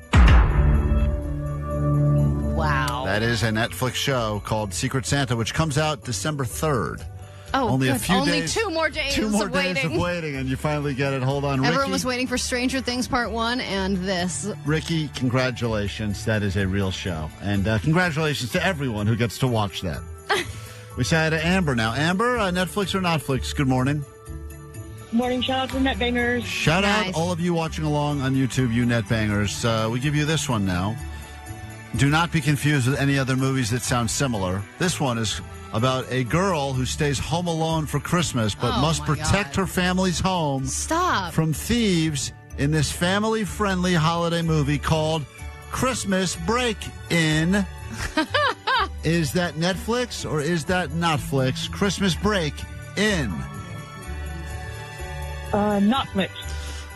Wow. That is a Netflix show called Secret Santa, which comes out December 3rd. Oh, only good. a few Only days. 2 more days. 2 more of days waiting. of waiting, and you finally get it. Hold on, Ricky. Everyone was waiting for Stranger Things Part 1 and this. Ricky, congratulations. That is a real show. And congratulations to everyone who gets to watch that. We say hi to Amber now. Amber, Netflix or Notflix? Good morning. Morning, shout out to Netbangers. Shout out all of you watching along on YouTube, you Netbangers. We give you this one now. Do not be confused with any other movies that sound similar. This one is about a girl who stays home alone for Christmas but must protect her family's home from thieves in this family-friendly holiday movie called Christmas Break-In. Is that Netflix or is that Notflix? Christmas Break-In. Notflix.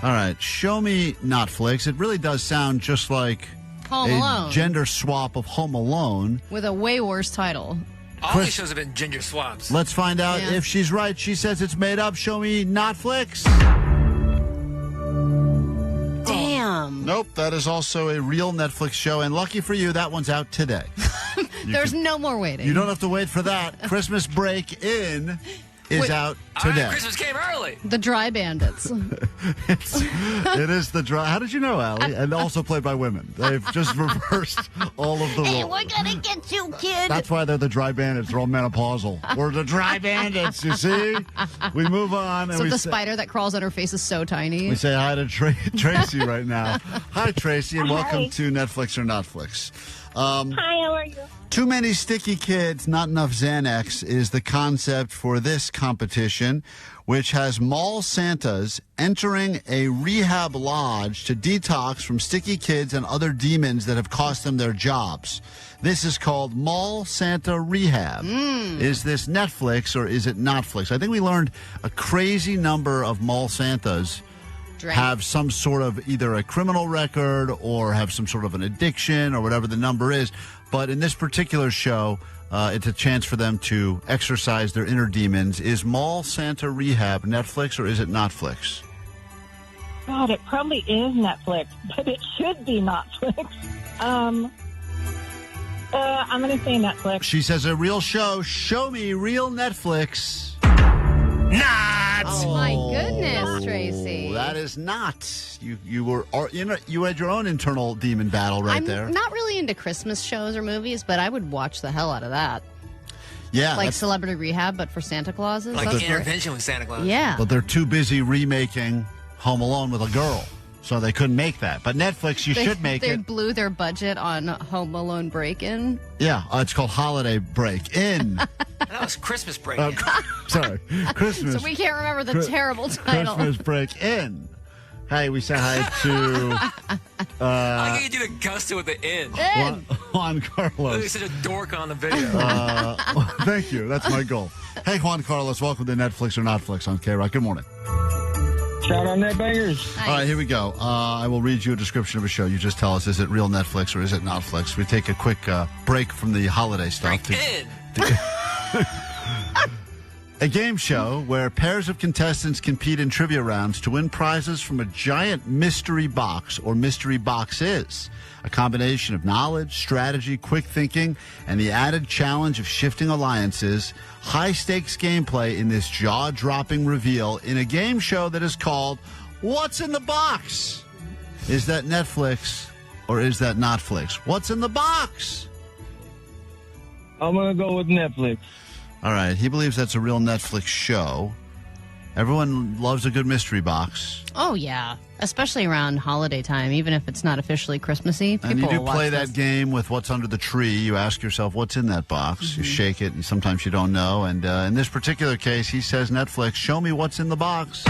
All right, show me Notflix. It really does sound just like Home a Alone. gender swap of Home Alone. With a way worse title. All these shows have been ginger swaps. Let's find out if she's right. She says it's made up. Show me Notflix. Damn. Nope, that is also a real Netflix show, and lucky for you, that one's out today. There's no more waiting. You don't have to wait for that. Christmas Break-In is out today. Christmas came early. The Dry Bandits. It is the dry. How did you know, Allie? And also played by women. They've just reversed all of the roles. Hey, we're gonna get you, kid. That's why they're the Dry Bandits. They're all menopausal. We're the Dry Bandits, you see? We move on. And So we the say, spider that crawls on her face is so tiny. we say hi to Tracy right now. Hi, Tracy, and welcome Hi. to Netflix or Notflix. Hi, how are you? Too many sticky kids, not enough Xanax is the concept for this competition, which has mall Santas entering a rehab lodge to detox from sticky kids and other demons that have cost them their jobs. This is called Mall Santa Rehab. Is this Netflix or is it Notflix? I think we learned a crazy number of mall Santas have some sort of either a criminal record or have some sort of an addiction or whatever the number is. But in this particular show, it's a chance for them to exercise their inner demons. Is Mall Santa Rehab Netflix or is it Notflix? God, it probably is Netflix, but it should be Notflix. I'm going to say Netflix. She says a real show. Show me real Netflix. Not. Oh, my goodness, Tracy. That is not. You had your own internal demon battle right I'm there. not really into Christmas shows or movies, but I would watch the hell out of that. Yeah, Like that's- Celebrity Rehab, but for Santa Clauses. Like That's great. Intervention with Santa Claus. Yeah. But they're too busy remaking Home Alone with a girl, so they couldn't make that. But Netflix, you should make They it. blew their budget on Home Alone Break-In. Yeah, it's called Holiday Break-In. That was Christmas break. Sorry, Christmas. So we can't remember the Chri- terrible title. Christmas Break-In. Hey, we say hi to I think you do the gusto at the end. Juan Look, Carlos. he's such a dork on the video. Thank you. That's my goal. Hey, Juan Carlos, welcome to Netflix or Notflix on KROQ. Good morning. Shout out Netbangers. All right, here we go. I will read you a description of a show. You just tell us, is it real Netflix or is it Notflix? We take a quick break from the holiday stuff. A game show where pairs of contestants compete in trivia rounds to win prizes from a giant mystery box or mystery boxes. A combination of knowledge, strategy, quick thinking, and the added challenge of shifting alliances. High-stakes gameplay in this jaw-dropping reveal in a game show that is called What's in the Box? Is that Netflix or is that Notflix? What's in the box? I'm going to go with Netflix. All right, he believes that's a real Netflix show. Everyone loves a good mystery box. Oh, yeah. Especially around holiday time, even if it's not officially Christmassy. People And you do will watch play this. that game with what's under the tree. You ask yourself, what's in that box? You shake it, and sometimes you don't know. And in this particular case, he says, Netflix, show me what's in the box.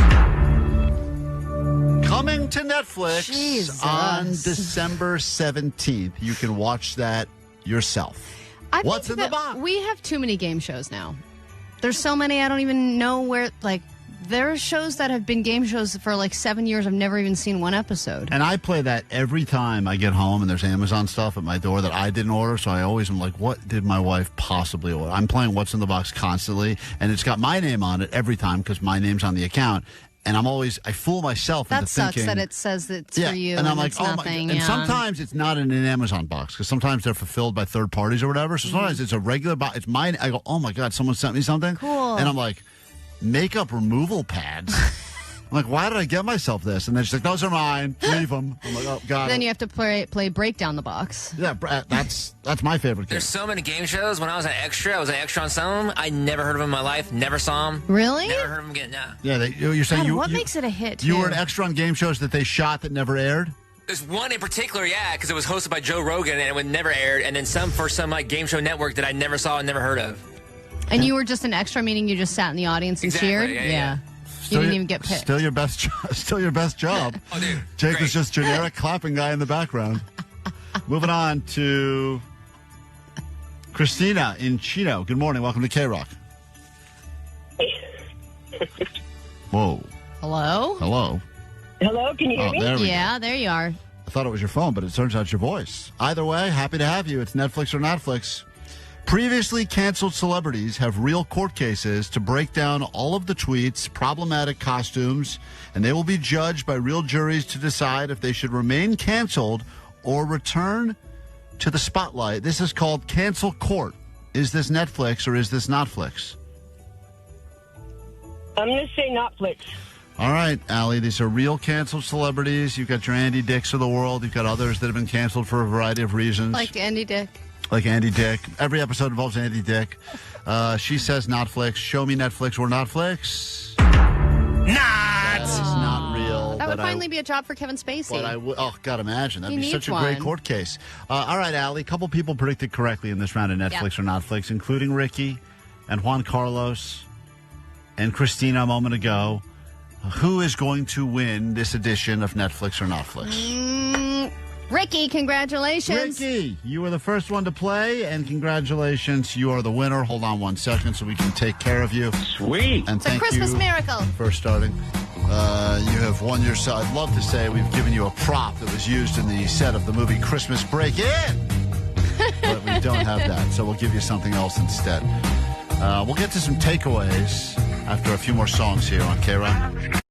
Coming to Netflix on December 17th. You can watch that yourself. What's in the box? We have too many game shows now. There's so many, I don't even know where, like, there are shows that have been game shows for like 7 years. I've never even seen one episode. And I play that every time I get home and there's Amazon stuff at my door that I didn't order. So I always am like, what did my wife possibly order? I'm playing What's in the Box constantly, and it's got my name on it every time because my name's on the account. And I fool myself That into sucks thinking. that it says it's for you and I'm like, it's oh nothing. my. And yeah. sometimes it's not in an Amazon box because sometimes they're fulfilled by third parties or whatever. So sometimes it's a regular box. It's mine. I go, oh my God, someone sent me something. Cool. And I'm like, makeup removal pads. I'm like, why did I get myself this? And then she's like, those are mine. Leave them. I'm like, oh, got it. Then you have to play Breakdown the Box. Yeah, that's my favorite game. There's so many game shows. When I was an extra on some of them. I never heard of them in my life. Never saw them. Really? Never heard of them again. No. Yeah, you're saying God, what makes it a hit? You too? were an extra on game shows that they shot that never aired? There's one in particular, yeah, because it was hosted by Joe Rogan and it would never aired. And then some for some like game show network that I never saw and never heard of. And you were just an extra, meaning you just sat in the audience and cheered? Yeah. You didn't even get picked. Still your best job. Oh, dude. Jake great. was just generic clapping guy in the background. Moving on to Christina in Chino. Good morning. Welcome to KROQ. Whoa. Hello? Hello. Hello, can you hear me? There we Yeah, there you are. I thought it was your phone, but it turns out it's your voice. Either way, happy to have you. It's Netflix or Notflix. Previously canceled celebrities have real court cases to break down all of the tweets, problematic costumes, and they will be judged by real juries to decide if they should remain canceled or return to the spotlight. This is called cancel court. Is this Netflix or is this Notflix? I'm going to say Notflix. All right, Allie, these are real canceled celebrities. You've got your Andy Dicks of the world. You've got others that have been canceled for a variety of reasons. Like Andy Dick. Like Andy Dick. Every episode involves Andy Dick. She says Notflix. Show me Netflix or Notflix. Not! It's not real. That would finally be a job for Kevin Spacey. But God, imagine. That'd He be such needs a great one. court case. All right, Allie, a couple people predicted correctly in this round of Netflix or Notflix, including Ricky and Juan Carlos and Christina a moment ago. Who is going to win this edition of Netflix or Notflix? Ricky, congratulations. Ricky, you were the first one to play, and congratulations. You are the winner. Hold on 1 second so we can take care of you. Sweet. And It's a thank Christmas you miracle. for starting. You have won yourself. I'd love to say we've given you a prop that was used in the set of the movie Christmas Break-In. But we don't have that, so we'll give you something else instead. We'll get to some takeaways after a few more songs here on KROQ.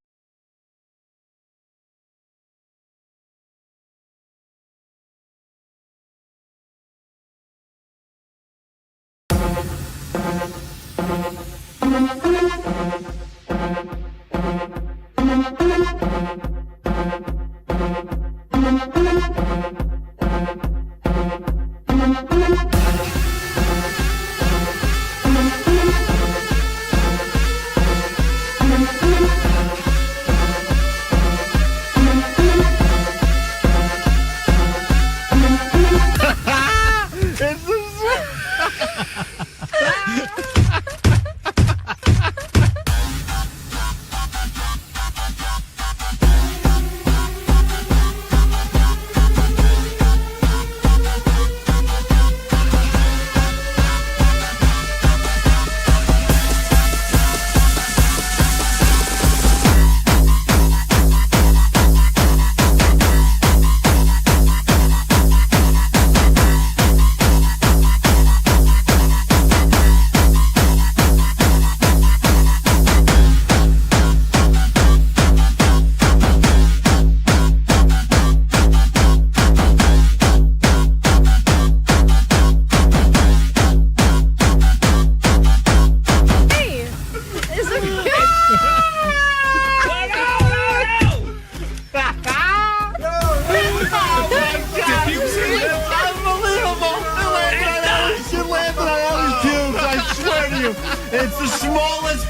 It's the smallest.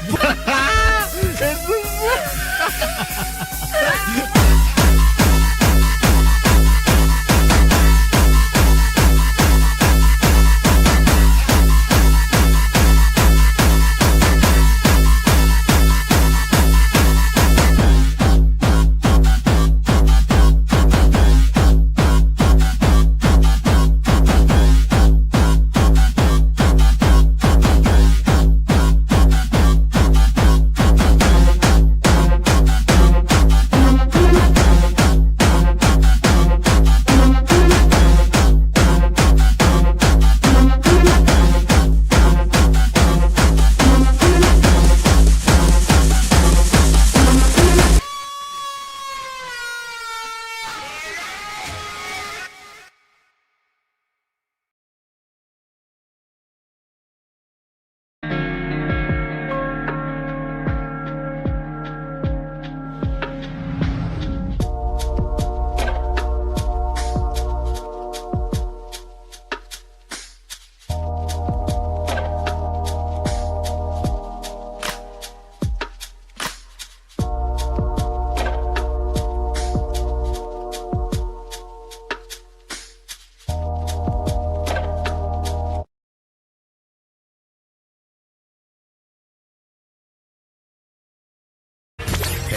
It's the.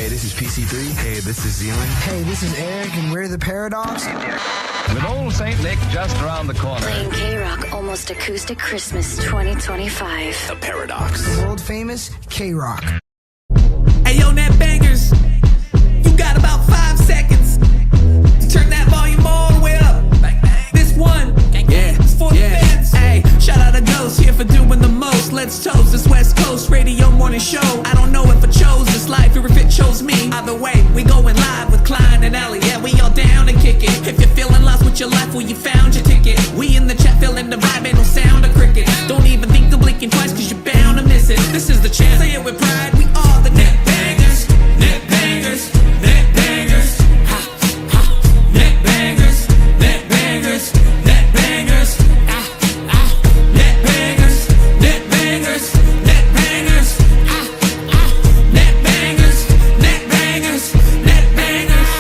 Hey, this is PC3. Hey, this is Zealand. Hey, this is Eric, and we're the Paradox. With old St. Nick just around the corner. Playing KROQ Almost Acoustic Christmas 2025. The Paradox. The world famous KROQ. Hey, yo, net bangers. You got about 5 seconds to turn that volume all the way up. This one, it's for the fans. Hey, shout out to Ghost here for doing the most. Let's toast this West Coast radio morning show. I don't know if I chose this life or if it chose me. Either way, we going live with Klein and Ellie. Yeah, we all down to kick it. If you're feeling lost with your life, well, you found your ticket. We in the chat feeling the vibe, ain't no sound of cricket. Don't even think of blinking twice, cause you're bound to miss it. This is the chance, say it with pride. We are the net bangers, net bangers, net bangers. Ha, ha. Net bangers, net bangers, net bangers. Ah, ah. Net bangers, net bangers, net bangers. Ah, ah. Net bangers, net bangers, net bangers.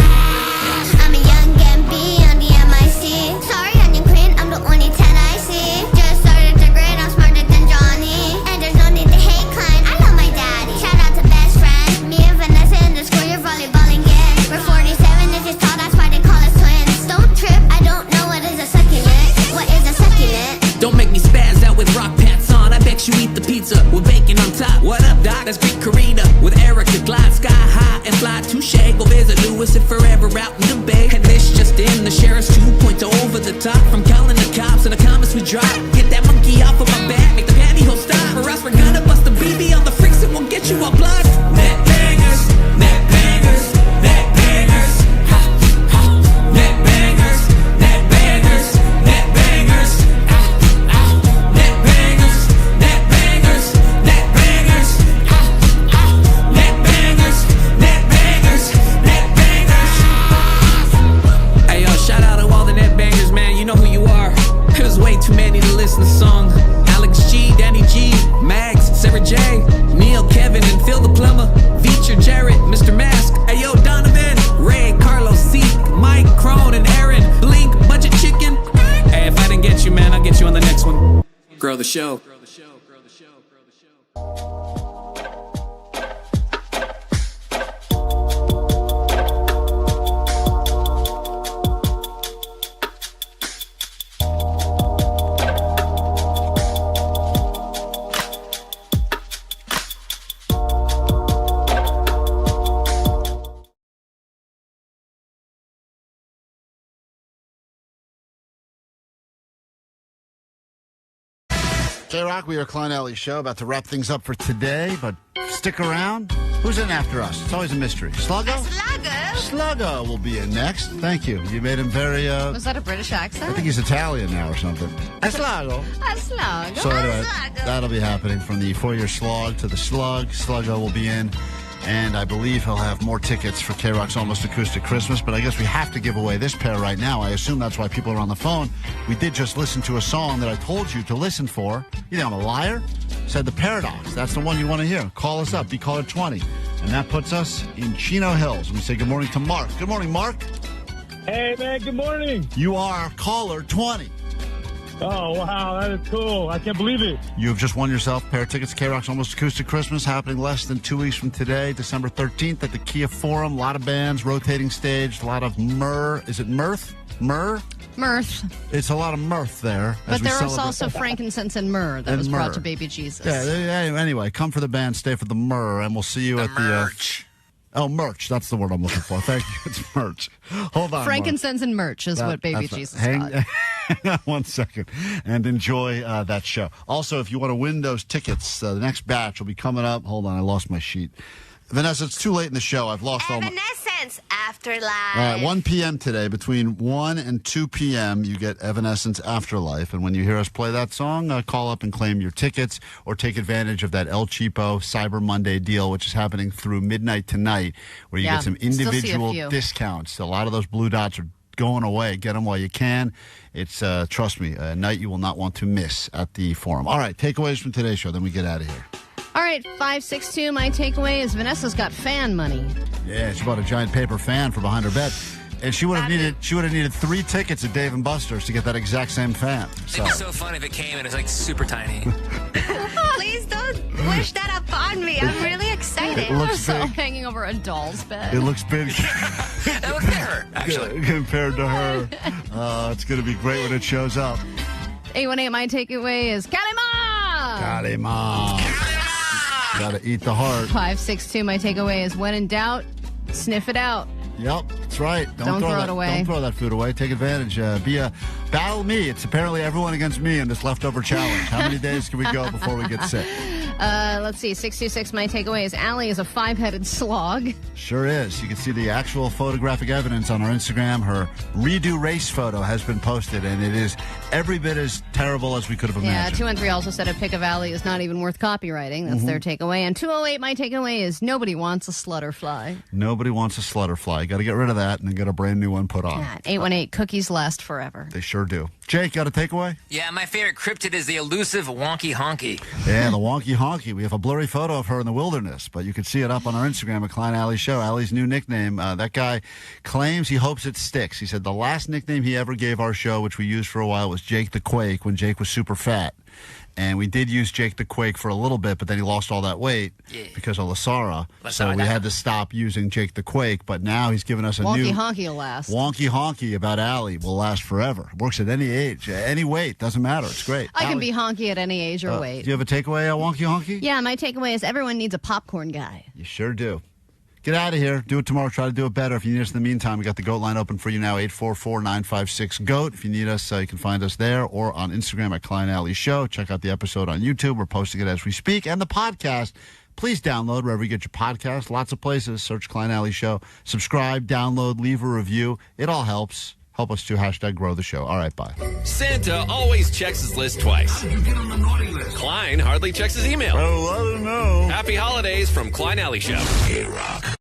I'm a young MB on the MIC. Sorry, onion queen, I'm the only 10 I see. Just started to grade, I'm smarter than Johnny. And there's no need to hate Klein, I love my daddy. Shout out to best friend, me and Vanessa in the school, you're volleyballing gang. We're 47, it's just tall, that's why they call us twins. Don't trip, I don't know what is a succulent. What is a succulent? Don't make me spaz out with rock pants on. I bet you eat the pizza with bacon on top. What up, Doc? That's Greek Karina with Erica. Glide sky high and fly touche. Go visit Lewis and forever out in the bay. And this just in, the sheriff's 2.0 over the top. From calling the cops and the comments we drop. Get that monkey off of my back, make the pantyhose stop. Or else we're gonna bust the BB on the freaks and we'll get you all blocked. Net bangers, net bangers, net bangers. Ha, ha. Net bangers, net bangers, net bangers. Ah, ah. Net bangers, net bangers, net bangers. Ah, ah. Net bangers, net bangers, net bangers. Hey, yo, shout out to all the net bangers, man. You know who you are. There's way too many to listen to the song. Alex G, Danny G, Max, Sarah J, Neil, Kevin, and Phil the Plumber. Feature Jarrett, Mr. Mask. Hey, yo, Donovan, Ray, Carlos, Zeke, Mike, Crone, and Aaron. Blink, Budget Chicken. Hey, if I didn't get you, man, I'll get you on the next one. Grow the show. KROQ, we are Klein Alley Show, about to wrap things up for today, but stick around. Who's in after us? It's always a mystery. Sluggo? Sluggo will be in next. Thank you. You made him very... Was that a British accent? I think he's Italian now or something. Sluggo. Sluggo. So anyway, that'll be happening from the four-year slog to the slug. Sluggo will be in. And I believe he'll have more tickets for KROQ's Almost Acoustic Christmas, but I guess we have to give away this pair right now. I assume that's why people are on the phone. We did just listen to a song that I told you to listen for. You think I'm a liar? Said the Paradox. That's the one you want to hear. Call us up. Be caller 20. And that puts us in Chino Hills. We say good morning to Mark. Good morning, Mark. Hey, man. Good morning. You are caller 20. Oh, wow. That is cool. I can't believe it. You've just won yourself a pair of tickets to KROQ's Almost Acoustic Christmas, happening less than 2 weeks from today, December 13th at the Kia Forum. A lot of bands, rotating stage, a lot of myrrh. Is it mirth? Myrrh? Mirth. It's a lot of mirth there. But there was also frankincense and myrrh that was brought to baby Jesus. Yeah, anyway, come for the band, stay for the myrrh, and we'll see you at the... merch. Merch. That's the word I'm looking for. Thank you. It's merch. Hold on. Frankincense and merch is what baby Jesus got. Hang on 1 second and enjoy that show. Also, if you want to win those tickets, the next batch will be coming up. Hold on. I lost my sheet. Vanessa, it's too late in the show. I've lost all my... Evanescence Afterlife. All right, 1 p.m. today. Between 1 and 2 p.m., you get Evanescence Afterlife. And when you hear us play that song, call up and claim your tickets or take advantage of that El Cheapo Cyber Monday deal, which is happening through midnight tonight, where you get some individual discounts. A lot of those blue dots are going away. Get them while you can. It's, trust me, a night you will not want to miss at the Forum. All right, takeaways from today's show, then we get out of here. All right, 562. My takeaway is Vanessa's got fan money. Yeah, she bought a giant paper fan for behind her bed, and she would have needed 3 tickets at Dave and Buster's to get that exact same fan. It'd be so fun if it came and it was like super tiny. Please don't wish that upon me. I'm really excited. It looks They're big. hanging over a doll's bed. It looks big. That looks better, actually. Compared to her. It's going to be great when it shows up. 818, my takeaway is Kalima! Kalima. Gotta eat the heart. 562, my takeaway is when in doubt, sniff it out. Yep, that's right. Don't throw it away. Don't throw that food away. Take advantage. Battle me. It's apparently everyone against me in this leftover challenge. How many days can we go before we get sick? Let's see. 626, my takeaway is Allie is a 5-headed slog. Sure is. You can see the actual photographic evidence on our Instagram. Her redo race photo has been posted, and it is every bit as terrible as we could have Yeah, imagined. 213 also said a pic of Allie is not even worth copywriting. That's their takeaway. And 208, my takeaway is nobody wants a slutterfly. Nobody wants a slutterfly. Got to get rid of that and then get a brand new one put on. 818, cookies last forever. They sure do. Jake, got a takeaway? Yeah, my favorite cryptid is the elusive Wonky Honky. Yeah, the Wonky Honky. We have a blurry photo of her in the wilderness, but you can see it up on our Instagram at Klein Alley Show. Allie's new nickname. That guy claims he hopes it sticks. He said the last nickname he ever gave our show, which we used for a while, was Jake the Quake when Jake was super fat. And we did use Jake the Quake for a little bit, but then he lost all that weight because of Lasara. So we had to stop using Jake the Quake, but now he's given us a new... Wonky Honky will last. Wonky Honky about Allie will last forever. Works at any age, any weight. Doesn't matter. It's great. I can be honky at any age or weight. Do you have a takeaway, Wonky Honky? Yeah, my takeaway is everyone needs a popcorn guy. You sure do. Get out of here. Do it tomorrow. Try to do it better. If you need us in the meantime, we got the Goat line open for you now, 844-956-GOAT. If you need us, you can find us there or on Instagram at Klein Alley Show. Check out the episode on YouTube. We're posting it as we speak. And the podcast, please download wherever you get your podcast. Lots of places. Search Klein Alley Show. Subscribe, download, leave a review. It all helps. Help us to #grow the show. All right, bye. Santa always checks his list twice. How did you get on the naughty list? Klein hardly checks his email. Oh, I don't know. Happy holidays from Klein Alley Show. KROQ.